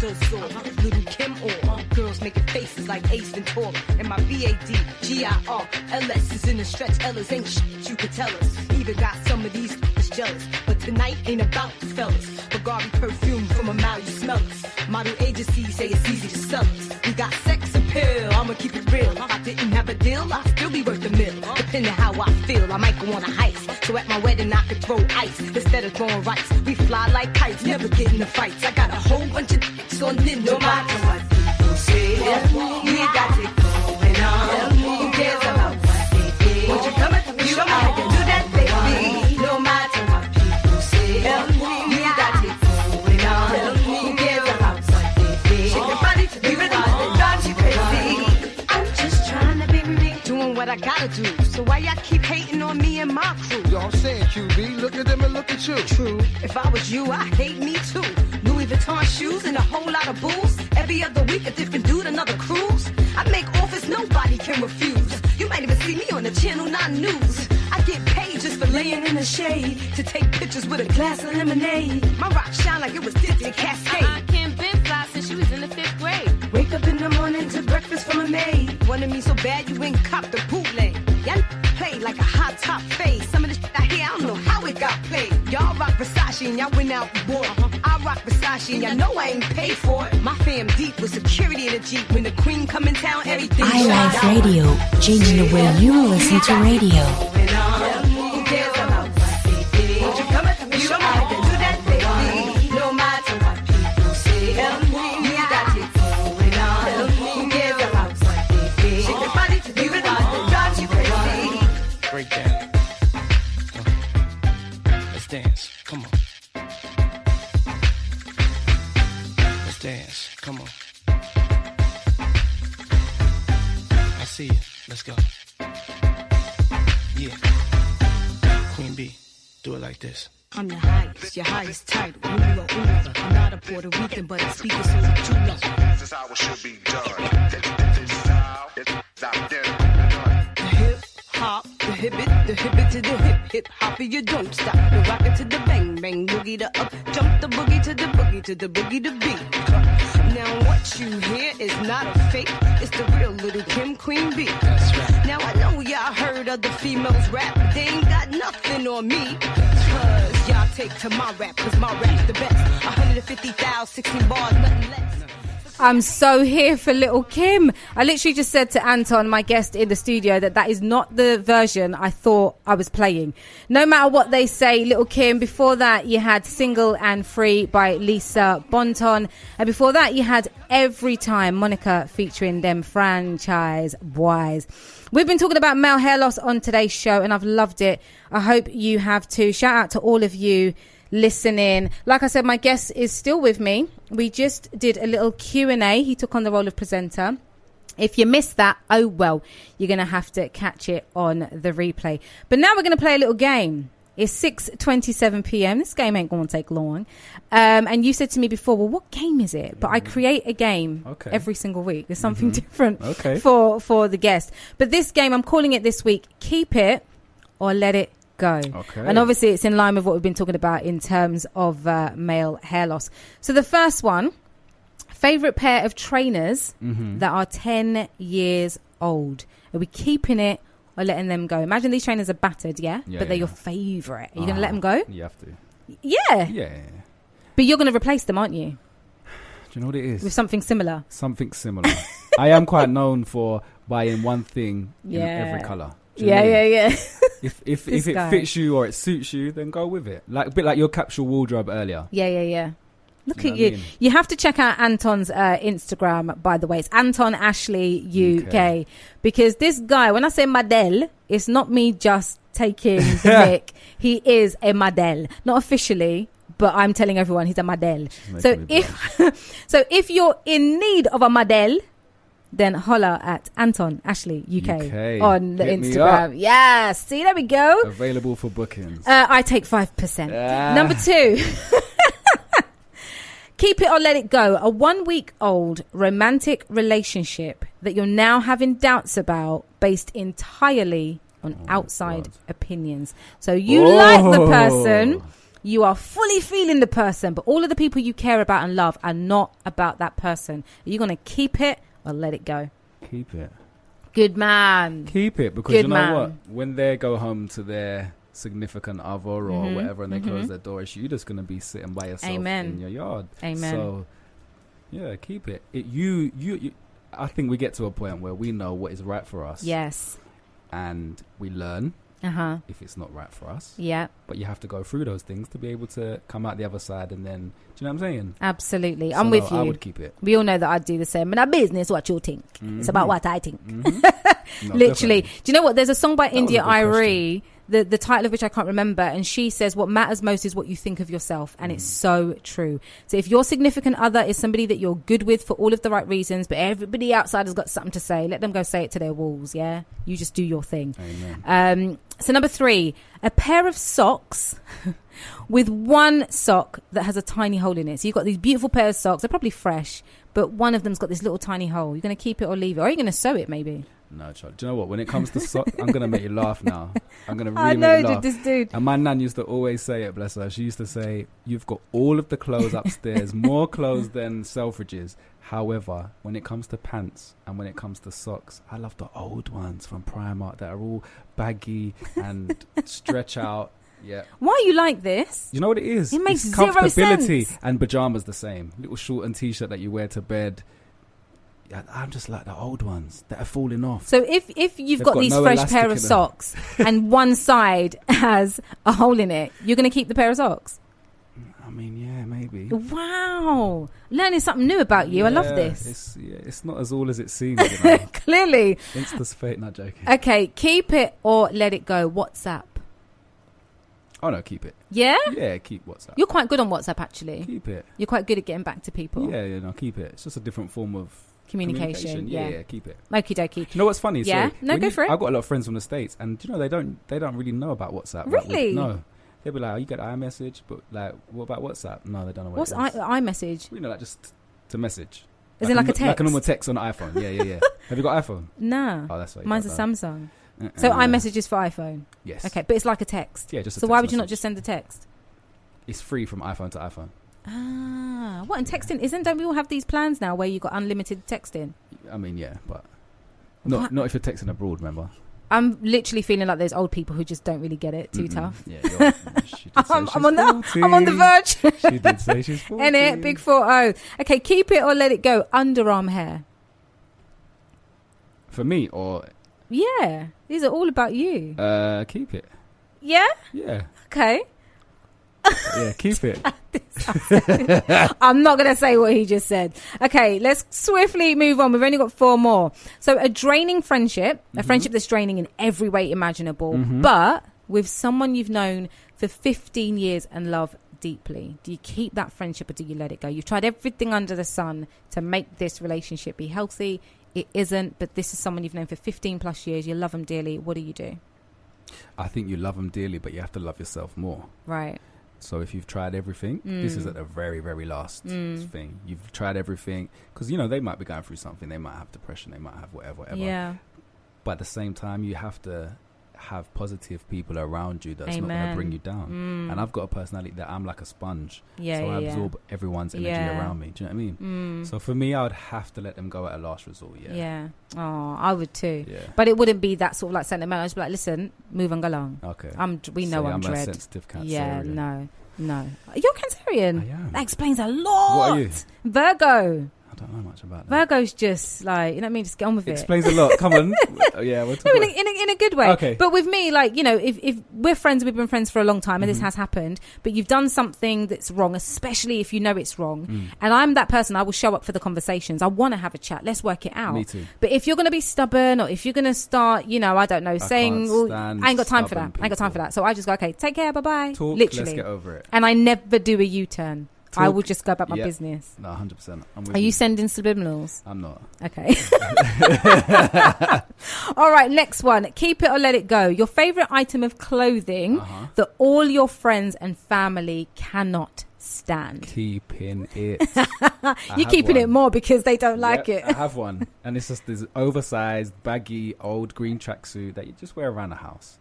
J: still sore. Little Kim or girls making faces like Ace Ventura. And my VAD, GIR, LS is in the stretch. Ellis ain't shit you could tell us. Even got some of these jealous. But tonight ain't about the fellas. Bulgari perfume from a mouth, you smell us. Model agencies say it's easy to sell us. We got sex appeal, I'ma keep it real. If I didn't have a deal, I'd still be worth a mill. Depending how I feel, I might go on a heist. So at my wedding I could throw ice instead of throwing rice. We fly like kites, never get in the fights. I got a whole bunch of dicks on Nintendo. No matter what people say, we got it going on. Who cares about what they think? Won't you come and show me how you do that, baby? No matter what people say, we got it going on. Who cares about what they think? Shake your body to be rhythm, drives you crazy. I'm just trying to be me, doing what I gotta do. So why y'all keep hating on me and my crew?
M: Yo, I'm saying, QB, look at them and look at you.
J: True. If I was you, I'd hate me too. Louis Vuitton shoes and a whole lot of booze. Every other week, a different dude, another cruise. I make offers nobody can refuse. You might even see me on the Channel 9 News. I get paid just for laying in the shade to take pictures with a glass of lemonade. My rock shine like it was dipped in Cascade.
N: I can't been fly since she was in the 5th grade.
J: Wake up in the morning to breakfast from a maid. Wanted me so bad you ain't copped the bootleg. Y'all play like a hot top fade. Some of this shit I hear, I don't know how it got played. Y'all rock Versace and y'all went out and bought it. I rock Versace and y'all know I ain't paid for it. My fam deep with security in the Jeep. When the queen come in town, everything
I: I Live Radio, changing the way you listen to radio.
J: Who cares about what they think? Won't you come and show me how you do that, baby? No matter what people say, we got it going on. Who cares about what they think? Shake your body to the rhythm that drives you crazy.
P: Break down. Let's dance. Come on. Let's dance. Come on. I see you. Let's go. Yeah. Queen B, do it like this.
J: I'm the highest, your highest title. Ruler, Uber. I'm not a Puerto Rican, but I speak it so it's too low.
Y: This is how it should be done. This is how it's out there.
J: The hip hop, the hip to the hip hopper, you don't stop. The rock it to the bang bang, boogie the up, jump the boogie to the boogie to beat. Now what you hear is not a fake, it's the real little Kim Queen B.
P: That's right.
J: Now I know y'all heard other females rap, but they ain't got nothing on me. Cause y'all take to my rap, cause my rap's the best. 150,000, 16 bars, nothing less.
B: I'm so here for Little Kim. I literally just said to Anton, my guest in the studio, that is not the version I thought I was playing. No matter what they say, Little Kim. Before that, you had Single and Free by Lisa Bonton. And before that, you had Every Time, Monica featuring them franchise boys. We've been talking about male hair loss on today's show, and I've loved it. I hope you have too. Shout out to all of you listening. Like I said, my guest is still with me. We just did a little Q&A. He took on the role of presenter. If you missed that, oh well, you're going to have to catch it on the replay. But now we're going to play a little game. It's 6:27 p.m. This game ain't going to take long. And you said to me before, well, what game is it? But I create a game every single week. There's something different for the guest. But this game, I'm calling it this week, Keep It or Let It Go. Okay. And obviously it's in line with what we've been talking about in terms of male hair loss. So the first one, favorite pair of trainers that are 10 years old. Are we keeping it or letting them go? Imagine these trainers are battered, but they're your favorite. Are you going to let them go?
R: You have to.
B: Yeah.
R: Yeah.
B: But you're going to replace them, aren't you?
R: Do you know what it is?
B: With something similar.
R: Something similar. I am quite known for buying one thing in every colour.
B: Yeah.
R: If it fits you or it suits you, then go with it. Like a bit like your capsule wardrobe earlier.
B: Yeah. Look at you. You have to check out Anton's Instagram, by the way. It's Anton Ashley UK. Because this guy, when I say model, it's not me just taking the mic. He is a model. Not officially, but I'm telling everyone he's a model. So if you're in need of a model, then holler at Anton Ashley UK on the Instagram. Yeah, see, there we go.
R: Available for bookings.
B: I take 5%. Number 2. Keep it or let it go. A 1-week-old romantic relationship that you're now having doubts about based entirely on outside opinions. So you like the person, You are fully feeling the person, but all of the people you care about and love are not about that person. Are you going to keep it or let it go?
R: Keep it.
B: Good man.
R: Keep it, because
B: Good
R: you know
B: man.
R: what? When they go home to their significant other or whatever and they close their door, you're just going to be sitting by yourself in your yard.
B: Amen.
R: So, yeah, keep it. You. I think we get to a point where we know what is right for us.
B: Yes.
R: And we learn if it's not right for us.
B: Yeah.
R: But you have to go through those things to be able to come out the other side, and then, do you know what I'm saying?
B: Absolutely.
R: So
B: I'm with you.
R: I would keep it.
B: We all know that I'd do the same. In our business, what you think. It's about what I think.
R: No,
B: Literally.
R: definitely.
B: Do you know what? There's a song by India
R: was a good
B: Irie, the title of which I can't remember, and she says what matters most is what you think of yourself, and it's so true. So if your significant other is somebody that you're good with for all of the right reasons, but everybody outside has got something to say, let them go say it to their walls. Yeah, you just do your thing.
R: Amen.
B: So number 3, a pair of socks with one sock that has a tiny hole in it. So you've got these beautiful pair of socks, they're probably fresh, but one of them's got this little tiny hole. You're going to keep it or leave it, or are you going to sew it maybe?
R: No, Charlie. Do you know what? When it comes to socks, I'm going to make you laugh now. I'm going to
B: I
R: really
B: know,
R: make you laugh.
B: this dude.
R: And my nan used to always say it, bless her. She used to say, you've got all of the clothes upstairs, more clothes than Selfridges. However, when it comes to pants and when it comes to socks, I love the old ones from Primark that are all baggy and stretch out. Yeah.
B: Why are you like this?
R: You know what it is?
B: It makes
R: it's
B: zero
R: comfortability.
B: sense.
R: And pajamas the same. Little short and t-shirt that you wear to bed. Yeah, I'm just like the old ones that are falling off.
B: So if you've
R: They've
B: got these
R: no
B: fresh
R: elastic
B: pair
R: in
B: of
R: them.
B: socks and one side has a hole in it, you're going to keep the pair of socks?
R: I mean, yeah, maybe.
B: Wow. Learning something new about you. I love this.
R: It's not as all as it seems. You know?
B: Clearly.
R: Insta's fate, not joking.
B: Okay, keep it or let it go. WhatsApp.
R: Oh, no, keep it.
B: Yeah?
R: Yeah, keep WhatsApp.
B: You're quite good on WhatsApp, actually.
R: Keep it.
B: You're quite good at getting back to people.
R: Yeah, no, keep it. It's just a different form of
B: communication.
R: Yeah, keep it.
B: Okie dokie.
R: You know what's funny?
B: Yeah?
R: Sorry.
B: No, go for it.
R: I've got a lot of friends from the States, and you know they don't really know about WhatsApp.
B: Really?
R: No. They'll be like, oh, you get iMessage, but like, what about WhatsApp? No, they don't know what
B: What's
R: it is.
B: iMessage?
R: You know, like just to message.
B: Is it like a text?
R: Like a normal text on an iPhone. Yeah. Have you got iPhone?
B: No.
R: Oh, that's right.
B: Mine's a Samsung. So iMessage is for iPhone?
R: Yes.
B: Okay, but it's like a text?
R: Yeah, just a
B: So
R: text
B: why would you
R: message.
B: not just send a text?
R: It's free from iPhone to iPhone.
B: Ah, what? And texting, don't we all have these plans now where you've got unlimited texting?
R: I mean, yeah, but not if you're texting abroad, remember?
B: I'm literally feeling like there's old people who just don't really get it. Too tough.
R: Yeah, she did say
B: I'm
R: she's
B: on the
R: 40.
B: I'm on the verge.
R: She did say she's 40.
B: Innit? Big 40. Okay, keep it or let it go. Underarm hair.
R: For me, or
B: Yeah, these are all about you.
R: keep it.
B: Yeah.
R: Yeah.
B: Okay.
R: Yeah, keep it.
B: I'm not going to say what he just said. Okay, let's swiftly move on. We've only got 4 more. So a draining friendship, a friendship that's draining in every way imaginable, but with someone you've known for 15 years and love deeply. Do you keep that friendship or do you let it go? You've tried everything under the sun to make this relationship be healthy. It isn't, but this is someone you've known for 15 plus years. You love them dearly. What do you do?
R: I think you love them dearly, but you have to love yourself more.
B: Right.
R: So if you've tried everything, this is at the very, very last thing. You've tried everything because, you know, they might be going through something. They might have depression. They might have whatever.
B: Yeah.
R: But at the same time, you have to have positive people around you that's not going to bring you down. And I've got a personality that I'm like a sponge.
B: Yeah,
R: so I absorb everyone's energy around me. Do you know what I mean? So for me, I would have to let them go at a last resort.
B: Yeah. Oh, I would too.
R: Yeah.
B: But it wouldn't be that sort of like sentimental. I'd just be like, listen, move and go along.
R: Okay.
B: We know I'm
R: a
B: dread.
R: sensitive Cancerian.
B: Yeah, no. You're Cancerian.
R: I am.
B: That explains a lot.
R: What are you?
B: Virgo.
R: I don't know much about that.
B: Virgo's just like, you know what I mean? Just get on with it.
R: Explains a lot. Come on. Yeah, we'll talk
B: No, in a good way.
R: Okay.
B: But with me, like, you know, if we're friends, we've been friends for a long time and this has happened, but you've done something that's wrong, especially if you know it's wrong. And I'm that person, I will show up for the conversations. I want to have a chat. Let's work it out.
R: Me too.
B: But if you're going to be stubborn or if you're going to start, you know, I don't know, saying, well, I ain't got time for that. I ain't got time for that. So I just go, okay, take care. Bye-bye.
R: Talk,
B: literally.
R: let's get over it.
B: And I never do a U-turn. I will just go about my
R: Yep.
B: business.
R: No, 100%. I'm with
B: Are you sending subliminals?
R: I'm not.
B: Okay. All right, next one. Keep it or let it go. Your favorite item of clothing that all your friends and family cannot stand.
R: Keeping it.
B: You're keeping it more because they don't like
R: Yep,
B: it.
R: I have one. And it's just this oversized, baggy, old green tracksuit that you just wear around the house.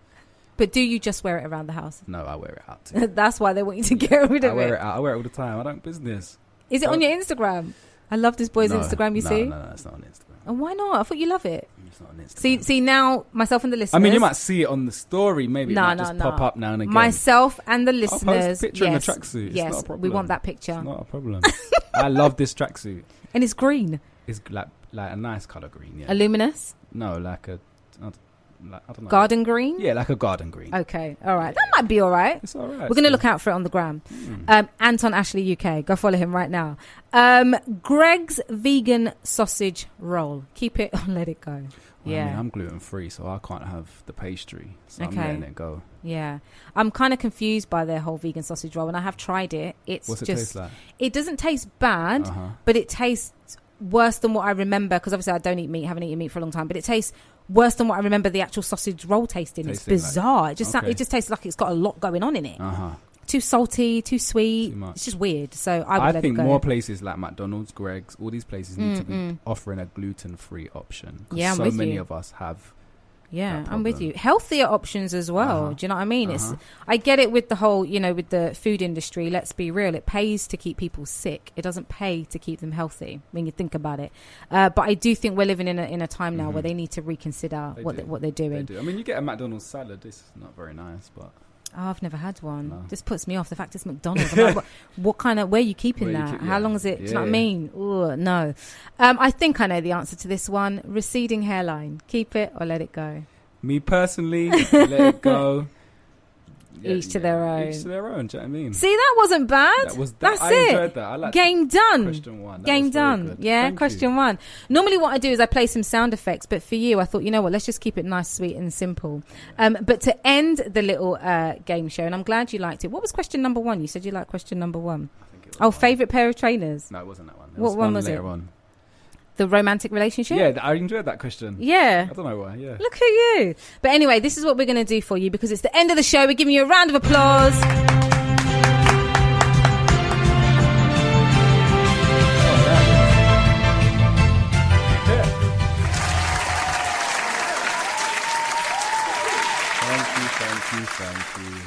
B: But do you just wear it around the house?
R: No, I wear it out too.
B: That's why they want you to get rid of
R: I wear it out. I wear it all the time. I don't business.
B: Is it on your Instagram? I love this boy's Instagram, you see?
R: No, it's not on Instagram.
B: And why not? I thought you love it.
R: It's not on Instagram.
B: See now, myself and the listeners.
R: I mean, you might see it on the story. Maybe it might just pop up now and again.
B: Myself and the listeners.
R: I'll post a picture in the tracksuit. It's
B: Yes,
R: not a problem.
B: we want that picture.
R: It's not a problem. I love this tracksuit.
B: And it's green.
R: It's like a nice colour green, yeah.
B: A luminous?
R: No, like I don't know.
B: Garden green?
R: Yeah, like a garden green.
B: Okay, all right. That might be all right.
R: It's all right.
B: We're going to look out for it on the gram. Anton Ashley UK. Go follow him right now. Greg's vegan sausage roll. Keep it or let it go.
R: Well,
B: Yeah.
R: I mean, I'm gluten free, so I can't have the pastry. So I'm
B: Okay.
R: letting it go.
B: Yeah. I'm kind of confused by their whole vegan sausage roll, and I have tried it.
R: What's it
B: just,
R: taste like?
B: It doesn't taste bad, but it tastes worse than what I remember, because obviously I don't eat meat, haven't eaten meat for a long time, but it tastes worse than what I remember the actual sausage roll tasting. It's bizarre. It just tastes like it's got a lot going on in it. Too salty, too sweet. It's just weird. So I would let
R: think
B: it go.
R: more places like McDonald's, Greg's, all these places need to be offering a gluten-free option.
B: Yeah, I'm
R: so
B: with
R: many
B: you.
R: of us have.
B: Yeah, I'm with you. Healthier options as well. Do you know what I mean?
R: Uh-huh.
B: I get it with the whole, with the food industry. Let's be real. It pays to keep people sick. It doesn't pay to keep them healthy when you think about it. But I do think we're living in a time now where they need to reconsider what they're doing.
R: They do. I mean, you get a McDonald's salad. It's not very nice, but...
B: Oh, I've never had one.
R: No.
B: This puts me off. The fact it's McDonald's. I'm like, what kind of? Where are you keeping that? How long is it? Do you know what I mean? Ooh, no. I think I know the answer to this one. Receding hairline. Keep it or let it go.
R: Me personally, let it go.
B: Each to their own.
R: Each to their own. Do you know what I mean?
B: See, that wasn't bad. That's
R: I
B: it.
R: enjoyed that. I liked
B: Game done.
R: Question one. That
B: Game
R: was very
B: done.
R: good.
B: Yeah,
R: Thank
B: question
R: you.
B: one. Normally what I do is I play some sound effects, but for you, I thought, you know what, let's just keep it nice, sweet and simple. But to end the little game show, and I'm glad you liked it. What was question number one? You said you liked question number one.
R: I think it was
B: favourite pair of trainers?
R: No, it wasn't that one.
B: What one was
R: later
B: it?
R: On.
B: The romantic relationship?
R: Yeah, I enjoyed that question.
B: Yeah.
R: I don't know why, yeah.
B: Look at you. But anyway, this is what we're going to do for you because it's the end of the show. We're giving you a round of applause.
R: Thank you.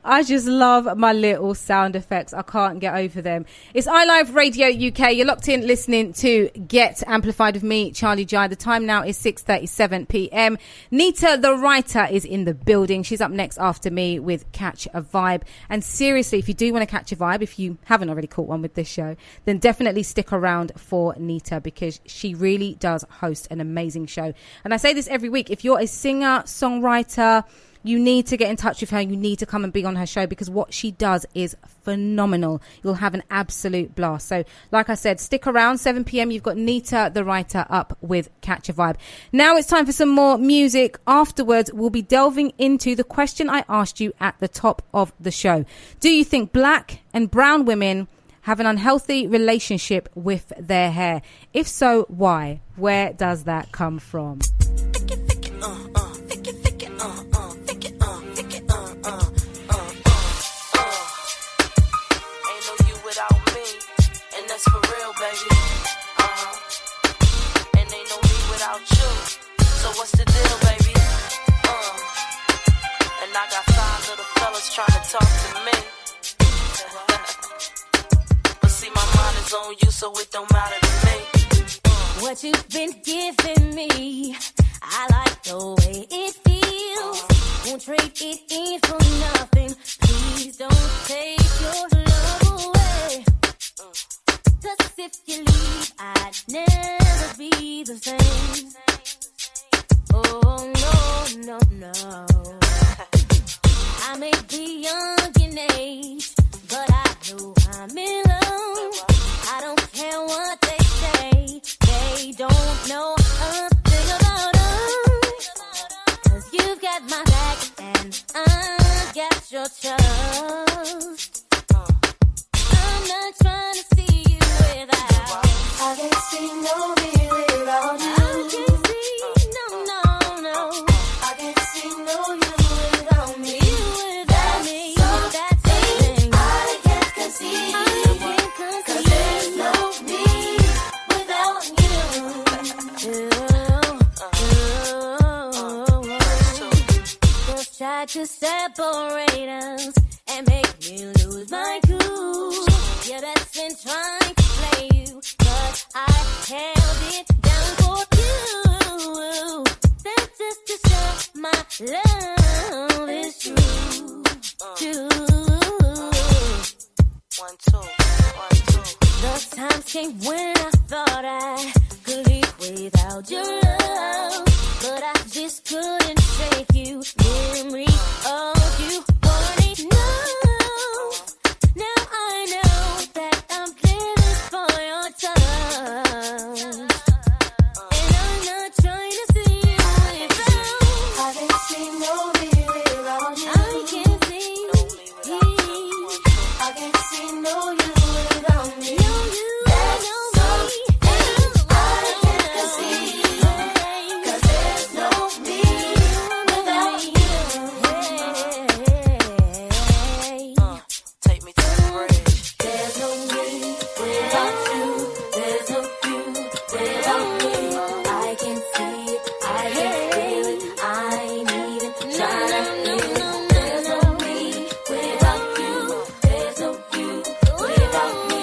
B: I just love my little sound effects. I can't get over them. It's iLive Radio UK. You're locked in listening to Get Amplified with me, Charley Jai. The time now is 6:37 p.m. Nita, the writer, is in the building. She's up next after me with Catch a Vibe. And seriously, if you do want to catch a vibe, if you haven't already caught one with this show, then definitely stick around for Nita because she really does host an amazing show. And I say this every week. If you're a singer, songwriter, you need to get in touch with her. You need to come and be on her show because what she does is phenomenal. You'll have an absolute blast. So, like I said, stick around. 7 p.m. You've got Nita, the writer, up with Catch a Vibe. Now it's time for some more music. Afterwards, we'll be delving into the question I asked you at the top of the show. Do you think black and brown women have an unhealthy relationship with their hair? If so, why? Where does that come from?
E: That's for real, baby. And ain't no me without you. So what's the deal, baby? And I got 5 little fellas trying to talk to me. But see, my mind is on you, so it don't matter to me.
D: What you've been giving me, I like the way it feels. Won't trade it in for nothing. Please don't take your love away. 'Cause if you leave, I'd never be the same. Oh, no, no, no. I may be young in age, but I know I'm in love. I don't care what they say. They don't know a thing about us. 'Cause you've got my back and I've got your trust. I'm not trying to see you without. I can't see no me without you. I can't see no. I can't see no you without me. You without me. That's the thing. I can't conceive. 'Cause there's no me without you. Just try to say
H: separate us and make me lose my cool. Your best friend trying to play you, but I held it down for you. That's just to show my love is true. True. 1, 2, 1, 2. The times came when I thought I could live without your love, but I just couldn't shake you. Memory of you wanting know. Now I know that I'm living for your touch, and I'm not trying to see you without. I can see no me without you. I can see. I can see no you without me. No you, no me. I can see. 'Cause there's no me without you. Take me to the bridge. There's no me without you. There's no you without me. I can see it. I can feel it. I ain't even trying to feel it. There's no me without you. There's no you without me.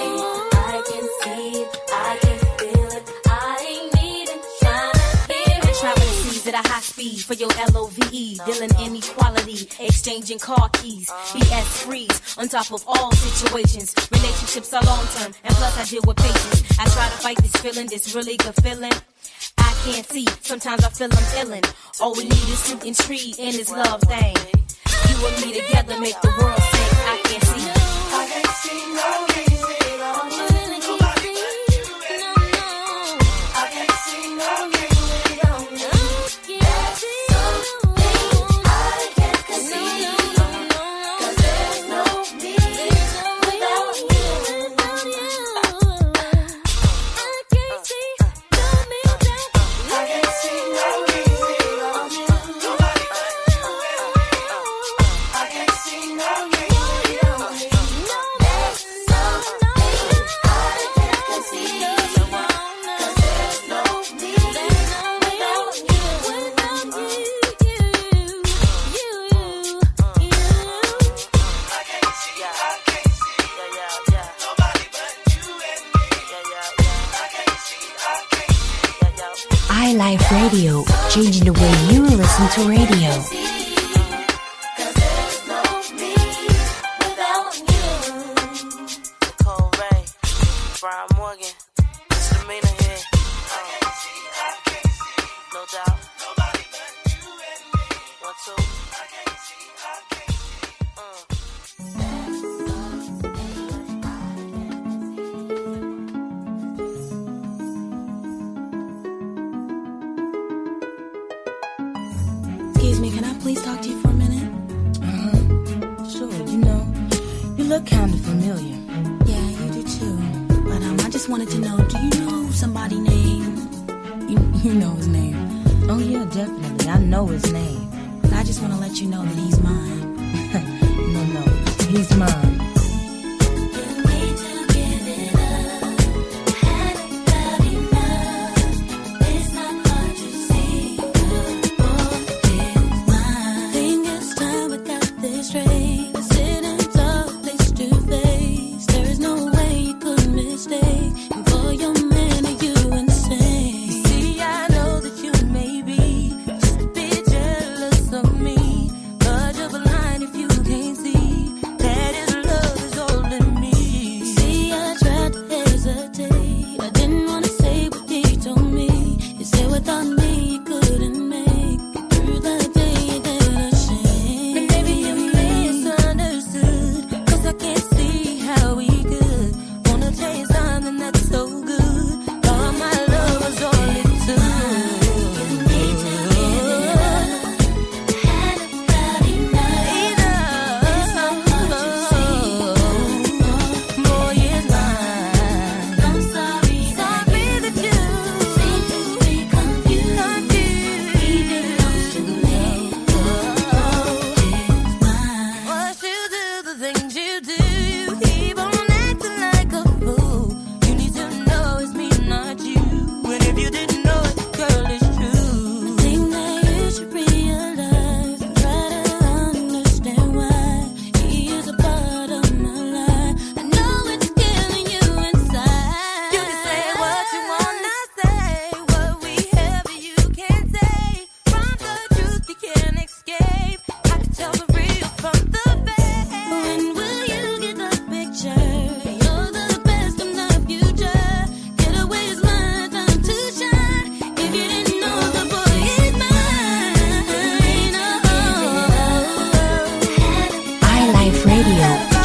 H: I can see it. I can feel it. I ain't even trying to feel it.
E: Traveling seas at a high speed for your LOVE. Dealing inequality, exchanging car keys. BS freeze on top of all situations. Relationships are long term, and plus I deal with patience. I try to fight this feeling, this really good feeling. I can't see, sometimes I feel I'm illin'. All we need is suit and tree in this love thing. You and me together make the world sing. I can't see.
H: I can see no reason on you. I can see no you without me. There's something I can't conceive. 'Cause there's no me without you. I can't see no me without you. I can see no reason on you. I can see no you without me. There's something I can't conceive. 'Cause there's no me without you.
I: iLife Radio, changing the way you listen to radio.
H: 'Cause there's no me without you.
E: Cole Ray, Brian Morgan, Mr. Mina here. No doubt. 1, 2.
G: Excuse me, can I please talk to you for a minute? Sure, you look kind of familiar. Yeah, you do too. But I just wanted to know, do you know somebody named... You know his name. Oh yeah, definitely. I know his name. But I just want to let you know that he's mine. No, he's mine.
H: Of me, but you're blind.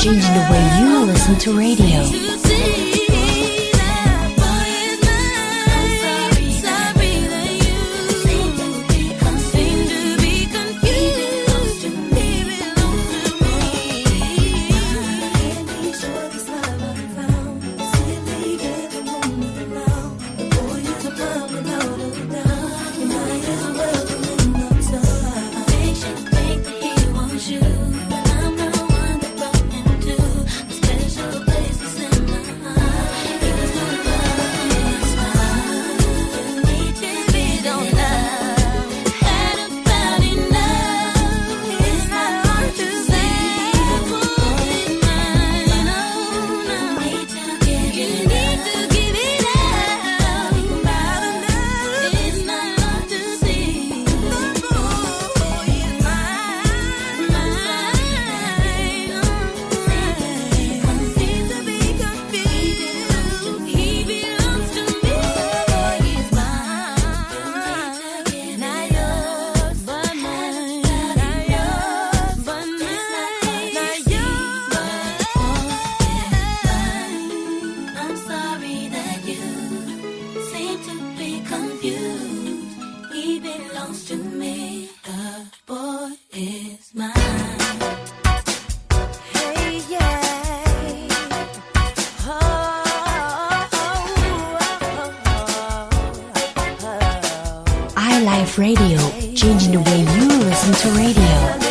I: changing the way you listen to radio. Radio, changing the way you listen to radio.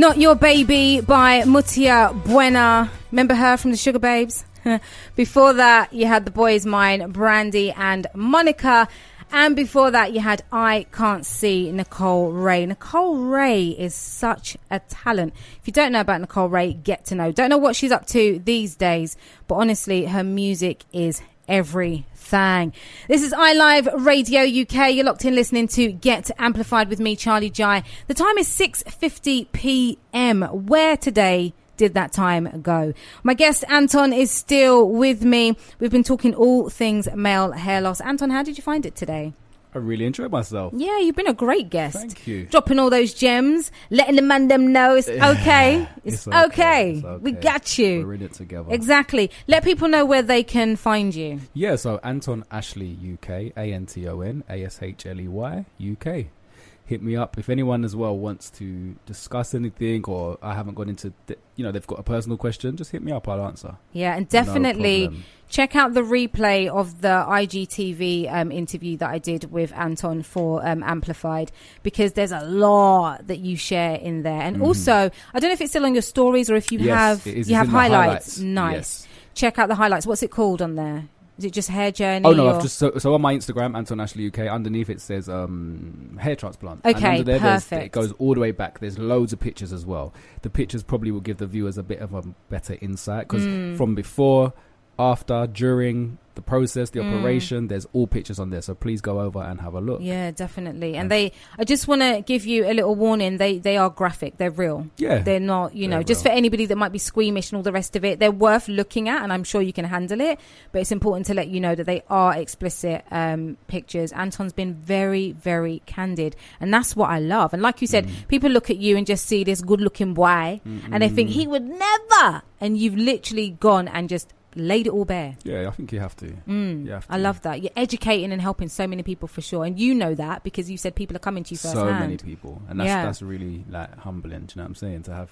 B: Not Your Baby by Mutia Buena. Remember her from the Sugar Babes? Before that, you had The Boys Mine, Brandy and Monica. And before that, you had I Can't See, Nicole Ray. Nicole Ray is such a talent. If you don't know about Nicole Ray, get to know. Don't know what she's up to these days, but honestly, her music is everything. This is iLive Radio UK. You're locked in listening to Get Amplified with me, Charley Jai. The time is 6:50 p.m. Where today did that time go? My guest Anton is still with me. We've been talking all things male hair loss. Anton, how did you find it today?
R: I really enjoyed myself.
B: Yeah, you've been a great guest.
R: Thank you.
B: Dropping all those gems, letting the man them know it's okay. It's okay.
R: It's okay.
B: We got you.
R: We're in it together.
B: Exactly. Let people know where they can find you.
R: Yeah, so Anton Ashley UK, Anton Ashley UK. Hit me up if anyone as well wants to discuss anything, or I haven't gone into they've got a personal question, just hit me up, I'll answer.
B: Yeah, and definitely check out the replay of the IGTV interview that I did with Anton for Amplified, because there's a lot that you share in there. And also, I don't know if it's still on your stories or if you have highlights. Nice. Yes. Check out the highlights. What's it called on there? Is it just Hair Journey?
R: Oh no, I've just so on my Instagram, Anton Ashley UK. Underneath it says hair transplant.
B: Okay,
R: and under there,
B: perfect.
R: It goes all the way back. There's loads of pictures as well. The pictures probably will give the viewers a bit of a better insight, because from before, after, during the process, the operation, there's all pictures on there. So please go over and have a look.
B: Yeah, definitely. And I just want to give you a little warning. They are graphic. They're real.
R: Yeah.
B: They're not, just for anybody that might be squeamish and all the rest of it, they're worth looking at, and I'm sure you can handle it. But it's important to let you know that they are explicit pictures. Anton's been very, very candid. And that's what I love. And like you said, people look at you and just see this good looking boy and they think he would never. And you've literally gone and just laid it all bare.
R: Yeah, I think you have to. You have to.
B: I love that. You're educating and helping so many people for sure. And you know that because you said people are coming to you firsthand.
R: So many people. And that's really humbling. Do you know what I'm saying? To have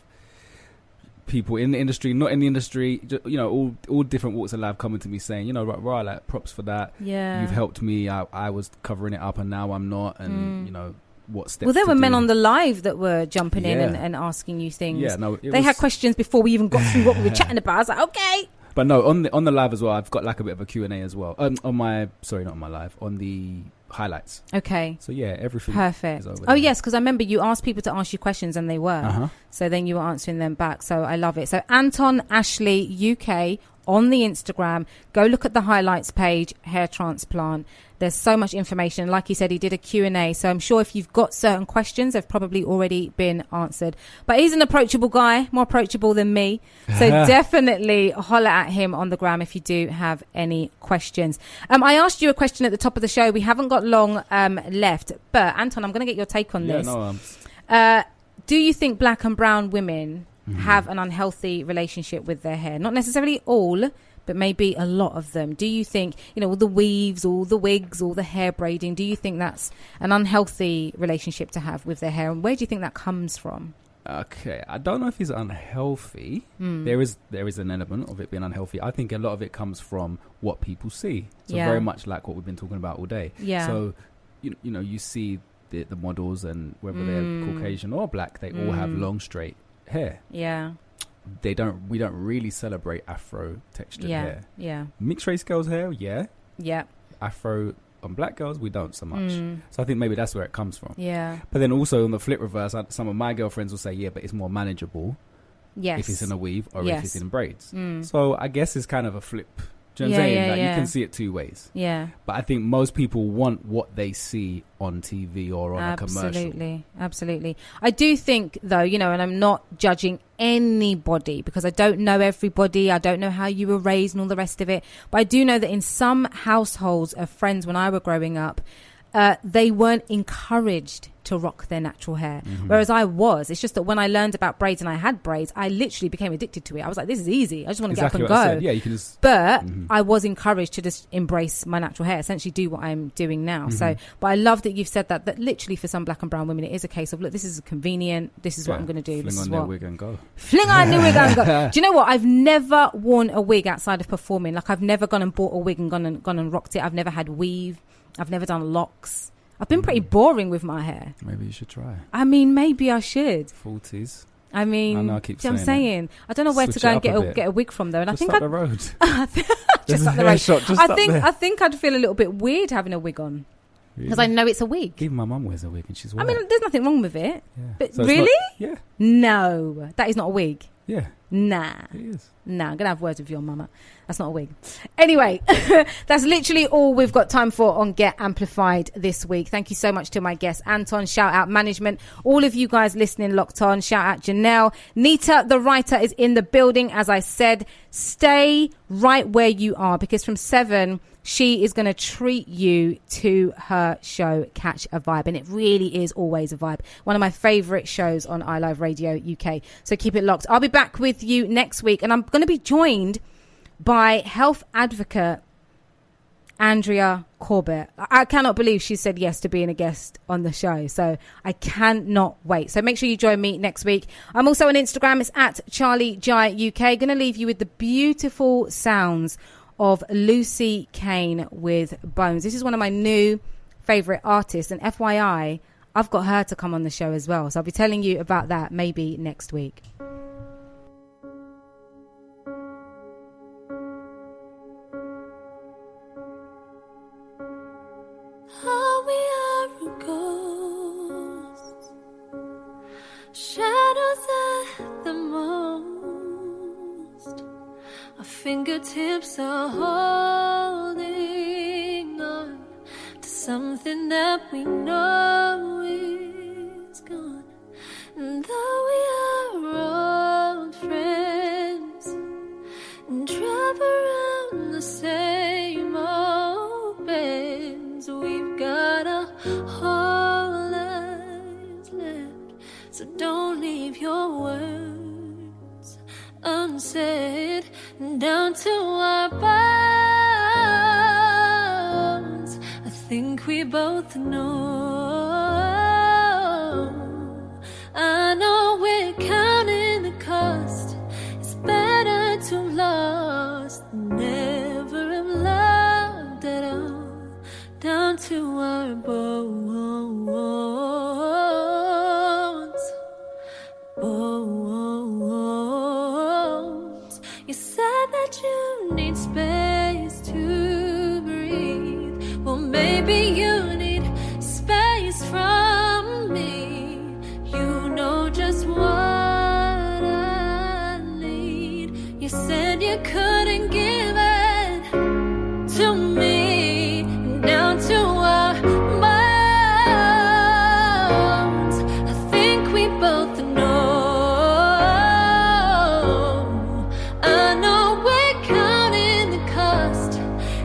R: people in the industry, not in the industry, all different walks of life coming to me saying, right, props for that.
B: Yeah.
R: You've helped me. I was covering it up and now I'm not. And, what steps.
B: Well, there were men
R: do.
B: on the live that were jumping in and asking you things.
R: Yeah, no,
B: they had questions before we even got through what we were chatting about. I was like, okay.
R: But no, on the live as well, I've got like a bit of a Q&A as well. Not on my live, on the highlights.
B: Okay.
R: So yeah, everything.
B: Perfect.
R: Is over
B: Oh
R: there.
B: yes, because I remember you asked people to ask you questions and they were. So then you were answering them back. So I love it. So Anton Ashley UK on the Instagram. Go look at the highlights page, hair transplant. There's so much information. Like he said, he did a Q&A. So I'm sure if you've got certain questions, they've probably already been answered. But he's an approachable guy, more approachable than me. So definitely holler at him on the gram if you do have any questions. I asked you a question at the top of the show. We haven't got long left. But Anton, I'm going to get your take on this. Do you think black and brown women have an unhealthy relationship with their hair? Not necessarily all, but maybe a lot of them. Do you think, all the weaves, all the wigs, all the hair braiding, do you think that's an unhealthy relationship to have with their hair? And where do you think that comes from?
R: Okay, I don't know if it's unhealthy. There is an element of it being unhealthy. I think a lot of it comes from what people see. So very much like what we've been talking about all day.
B: Yeah.
R: So, you see the models, and whether they're Caucasian or black, they all have long, straight hair.
B: Yeah.
R: We don't really celebrate Afro textured hair.
B: Yeah.
R: Mixed race girls' hair, yeah. Afro on black girls, we don't so much. So I think maybe that's where it comes from.
B: Yeah.
R: But then also on the flip reverse, some of my girlfriends will say, yeah, but it's more manageable.
B: Yes.
R: If it's in a weave or if it's in braids. So I guess it's kind of a flip. Do you know what I'm saying? You can see it two ways.
B: Yeah.
R: But I think most people want what they see on TV or on a commercial.
B: Absolutely. I do think, though, and I'm not judging anybody because I don't know everybody. I don't know how you were raised and all the rest of it. But I do know that in some households of friends when I were growing up, they weren't encouraged to rock their natural hair. Whereas I was. It's just that when I learned about braids and I had braids, I literally became addicted to it. I was like, this is easy. I just want to get up and go.
R: Yeah, you can just...
B: But I was encouraged to just embrace my natural hair, essentially do what I'm doing now. So, but I love that you've said that literally for some black and brown women, it is a case of, look, this is convenient. This is what I'm going to do.
R: Fling on their wig and go.
B: Fling on the wig and go. Do you know what? I've never worn a wig outside of performing. Like, I've never gone and bought a wig and gone and rocked it. I've never had weave. I've never done locks. I've been pretty boring with my hair.
R: Maybe you should try.
B: I mean, maybe I should.
R: 40s.
B: I mean,
R: I know I keep
B: I'm saying. I don't know where to go and get a wig from though. And
R: just
B: I think
R: up the road.
B: Just up the road.
R: I
B: think I'd feel a little bit weird having a wig on. Because I know it's a wig.
R: Even my mum wears a wig and
B: I mean, there's nothing wrong with it.
R: Yeah.
B: But
R: so
B: really?
R: Yeah.
B: No, that is not a wig.
R: Yeah.
B: Nah.
R: It is.
B: Nah, I'm going to have words with your mama. That's not a wig. Anyway, that's literally all we've got time for on Get Amplified this week. Thank you so much to my guests. Anton, shout out management. All of you guys listening locked on. Shout out Janelle. Nita, the writer, is in the building. As I said, stay right where you are because from 7... she is going to treat you to her show, Catch a Vibe. And it really is always a vibe. One of my favourite shows on iLive Radio UK. So keep it locked. I'll be back with you next week. And I'm going to be joined by health advocate Andrea Corbett. I cannot believe she said yes to being a guest on the show. So I cannot wait. So make sure you join me next week. I'm also on Instagram. It's at Charley Jai UK. Going to leave you with the beautiful sounds of Lucy Kane with Bones. This is one of my new favourite artists, and FYI, I've got her to come on the show as well. So I'll be telling you about that maybe next week.
H: We are a ghost, shadows at the most. Our fingertips are holding on to something that we know is gone. And though we are old friends and drive around the same old bends, we've got our whole lives left. So don't leave your words unsaid. Down to our bones, I think we both know. I know we're counting the cost. It's better to have lost than never have loved at all. Down to our bones, bones. You said that you need space to breathe. Well, maybe you need space from me. You know just what I need. You said you couldn't give it to me. Down to our bones, I think we both know.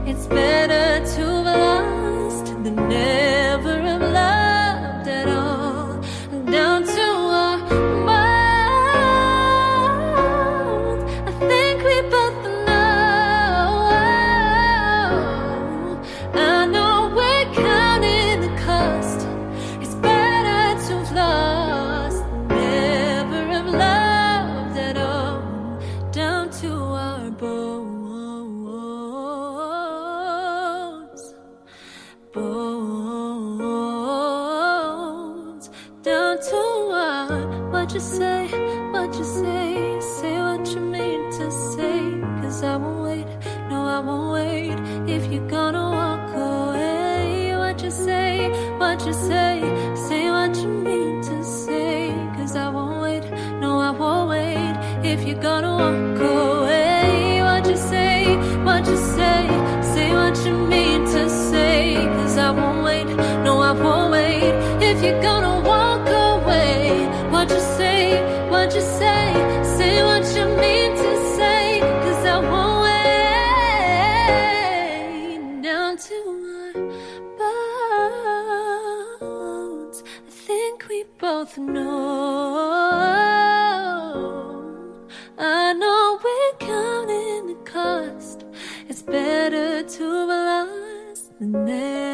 H: It's better to have lost than never have loved at all. Down to our bones, I think we both know. I know we're counting the cost. It's better to have lost than never have loved at all. Down to our bones. Bones, down to what you say, say what you mean to say, 'cause I won't wait, no I won't wait, if you're gonna walk away. What you say, say what you mean to say, 'cause I won't wait, no I won't wait, if you're gonna walk away. What you say, say what you mean to say, 'cause I won't wait, no I won't wait, if you're gonna walk away. What you say, say what you mean to say, 'cause I won't wait. Down to our bones, I think we both know. I know we're counting the cost. It's better to have lost than never.